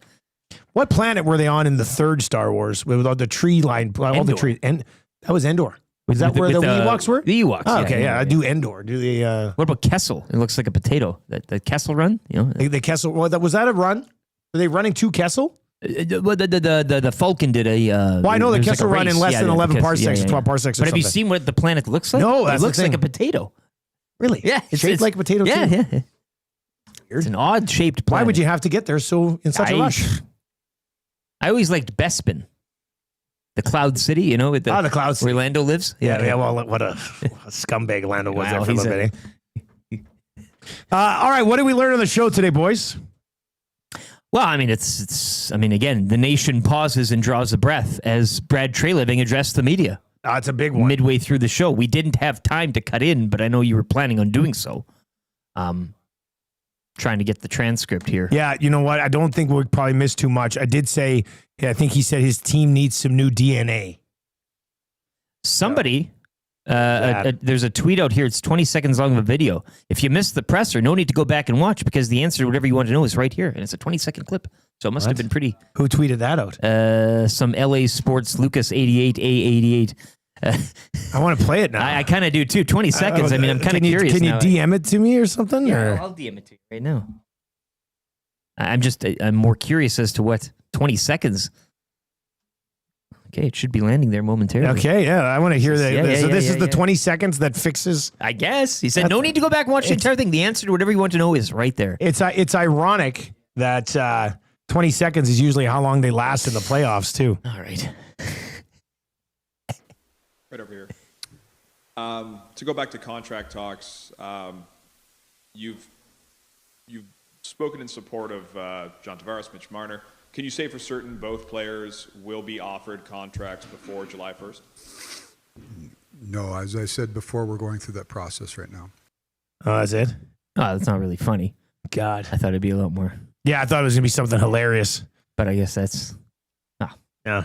What planet were they on in the third Star Wars with all the tree line, all the trees? And that was Endor. Was that where the Ewoks were? The Ewoks. Oh, okay, yeah. I do Endor. Do the. What about Kessel? It looks like a potato. The Kessel Run. The Kessel. Was that a run? Were they running to Kessel? The Falcon did a. Well, I know the Kessel Run in less than 11 parsecs, 12 parsecs. But have you seen what the planet looks like? No, it looks like a potato. Really? Yeah, it's shaped like a potato. Yeah, too? yeah. It's an odd shaped planet. Why would you have to get there in such a rush? I always liked Bespin, the Cloud City. With the Cloud City where Lando lives. Yeah. Well, what a scumbag Lando was there for a little bit. All right, what did we learn on the show today, boys? Well, I mean, again, the nation pauses and draws a breath as Brad Treliving addressed the media. It's a big one. Midway through the show. We didn't have time to cut in, but I know you were planning on doing so. Trying to get the transcript here. Yeah, you know what? I don't think we'll probably miss too much. I did say, I think he said his team needs some new DNA. Somebody, there's a tweet out here. It's 20 seconds long of a video. If you missed the presser, no need to go back and watch because the answer to whatever you want to know is right here. And it's a 20-second clip. So it must have been pretty. Who tweeted that out? Some LA Sports Lucas 88A88. I want to play it now. I kind of do too. 20 seconds. I mean, I'm kind of curious. Can you now. DM it to me or something? Yeah, or? I'll DM it to you right now. I'm more curious as to what 20 seconds. Okay, it should be landing there momentarily. Okay, yeah, I want to hear that. So this is the 20 20 seconds that fixes. I guess he said no need to go back and watch the entire thing. The answer to whatever you want to know is right there. It's ironic that 20 seconds is usually how long they last in the playoffs too. All right. Right over here. To go back to contract talks, you've spoken in support of John Tavares, Mitch Marner. Can you say for certain both players will be offered contracts before July 1st? No, as I said before, we're going through that process right now. Oh, that's it? Oh, that's not really funny. God. I thought it'd be a lot more. Yeah, I thought it was going to be something hilarious. But I guess that's... Yeah.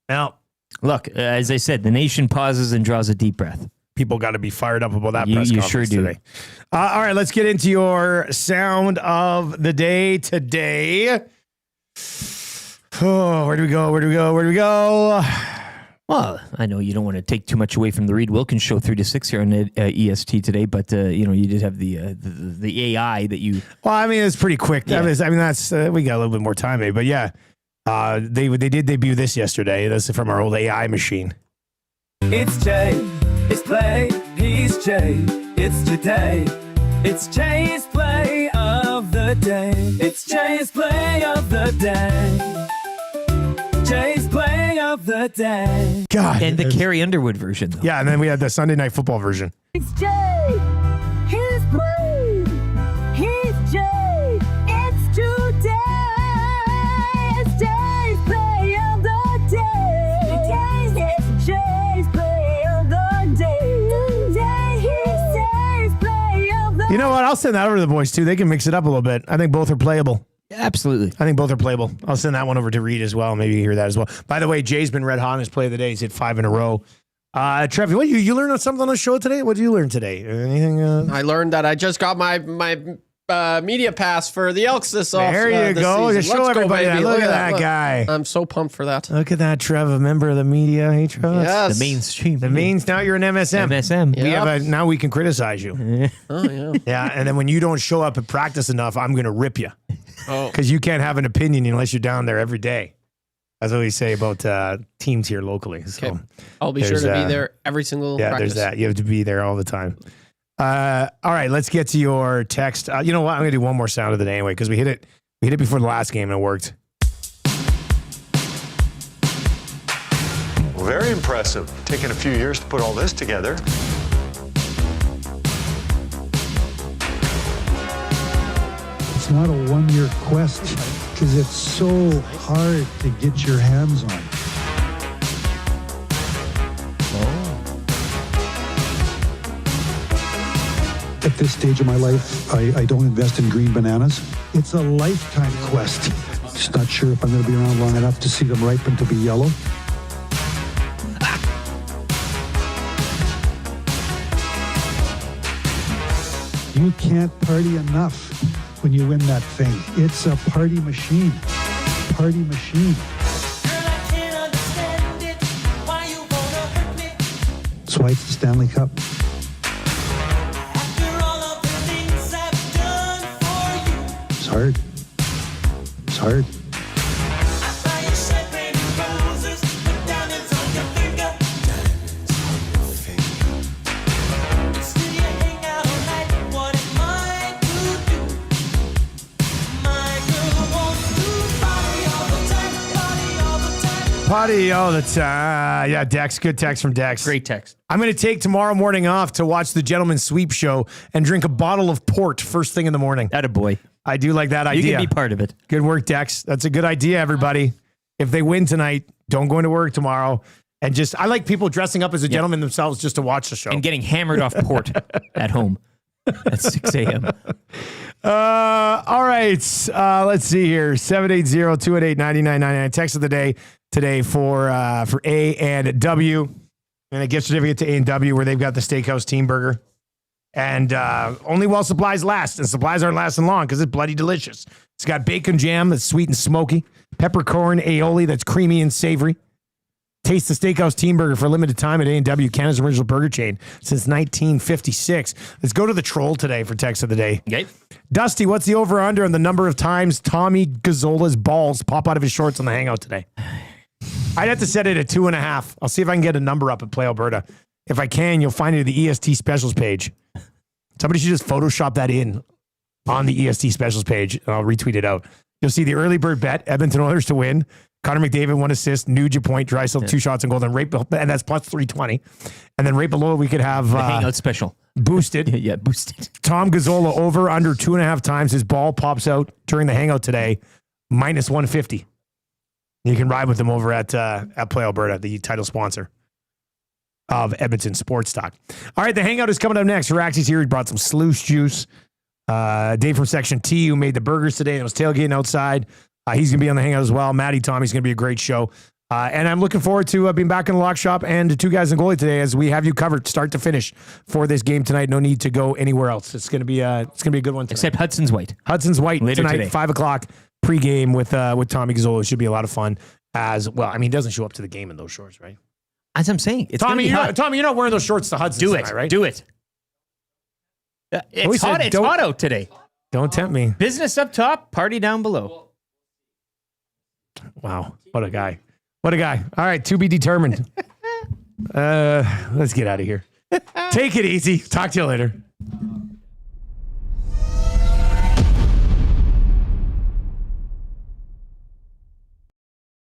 Now... Look, as I said, the nation pauses and draws a deep breath. People got to be fired up about that press you conference sure do. today. All right, let's get into your sound of the day today. Oh, where do we go? Well, I know you don't want to take too much away from the Reid Wilkins show 3 to 6 here on EST today, but you did have the AI that you. Well, I mean, it's pretty quick. Yeah. That's we got a little bit more time, maybe, but yeah, they did debut this yesterday. This is from our old AI machine. It's Jay, it's play, he's Jay, it's today. It's Jay's play of the day. It's Jay's play of the day. Jay's play of the day. God. And the Carrie Underwood version, though. Yeah, and then we had the Sunday Night Football version. It's Jay, his play, he's Jay, it's today. It's Jay's play of the day. It's Jay's play of the day. Jay's play of the day. You know what? I'll send that over to the boys, too. They can mix it up a little bit. I think both are playable. Absolutely. I think both are playable. I'll send that one over to Reid as well. Maybe you hear that as well. By the way, Jay's been red hot on his play of the day. He's hit 5 in a row. Trev, what you learned something on the show today? What did you learn today? Anything? I learned that I just got my media pass for the Elks this off. There you go. Just show everybody that. Look at that guy. I'm so pumped for that. Look at that, Trev, a member of the media. Hey, Trev. Yes. The mainstream. The mains. Now you're an MSM. MSM. We have now we can criticize you. Oh, yeah. Yeah, and then when you don't show up at practice enough, I'm going to rip you. Oh. Because you can't have an opinion unless you're down there every day. That's what we say about teams here locally. So Okay. I'll be sure to be there every single practice. there's that. You have to be there all the time. All right, let's get to your text. You know what? I'm going to do one more sound of the day anyway because we hit it before the last game and it worked. Very impressive. Taken a few years to put all this together. It's not a one-year quest because it's so hard to get your hands on. At this stage of my life, I don't invest in green bananas. It's a lifetime quest. Just not sure if I'm going to be around long enough to see them ripen to be yellow. You can't party enough when you win that thing. It's a party machine. Party machine. That's why it's the Stanley Cup. It's hard. It's hard. Potty all the time. Yeah, Dex. Good text from Dex. Great text. I'm going to take tomorrow morning off to watch the Gentleman's Sweep show and drink a bottle of port first thing in the morning. Attaboy. I do like that idea. You can be part of it. Good work, Dex. That's a good idea, everybody. If they win tonight, don't go into work tomorrow. And I like people dressing up as a gentleman themselves just to watch the show. And getting hammered off port at home at 6 a.m. All right. Let's see here. 780-218-9999. Text of the day today for A and W. And a gift certificate to A and W where they've got the Steakhouse Team Burger. And only while supplies last. And supplies aren't lasting long because it's bloody delicious. It's got bacon jam that's sweet and smoky. Peppercorn aioli that's creamy and savory. Taste the Steakhouse Team Burger for a limited time at A&W, Canada's original burger chain since 1956. Let's go to the troll today for text of the day. Okay. Dusty, what's the over-under on the number of times Tommy Gazzola's balls pop out of his shorts on the hangout today? I'd have to set it at 2.5. I'll see if I can get a number up at Play Alberta. If I can, you'll find it at the EST specials page. Somebody should just Photoshop that in on the EST specials page, and I'll retweet it out. You'll see the early bird bet, Edmonton Oilers to win. Connor McDavid, 1 assist, Nuge a point, Draisaitl 2 shots and goal, and and that's plus 320. And then right below we could have the hangout special. Boosted. Yeah, boosted. Tom Gazzola over under 2.5 times his ball pops out during the hangout today, minus 150. You can ride with them over at Play Alberta, the title sponsor of Edmonton Sports Talk. All right, the hangout is coming up next. Raxi's here. He brought some sluice juice. Dave from Section T, who made the burgers today and was tailgating outside. He's going to be on the hangout as well. Matty Tommy's going to be a great show. And I'm looking forward to being back in the lock shop and the Two Guys in Goalie today as we have you covered start to finish for this game tonight. No need to go anywhere else. It's going to be a good one tonight. Except Hudson's White. Hudson's White later tonight, today. 5 o'clock pregame with Tommy Gazzola. It should be a lot of fun as well. I mean, he doesn't show up to the game in those shorts, right? As I'm saying, it's Tommy, hot. Tommy, you're not wearing those shorts to Hudson tonight, right? Do it. It's hot. It's hot out today. Don't tempt me. Business up top, party down below. Wow. What a guy. What a guy. All right. To be determined. Let's get out of here. Take it easy. Talk to you later.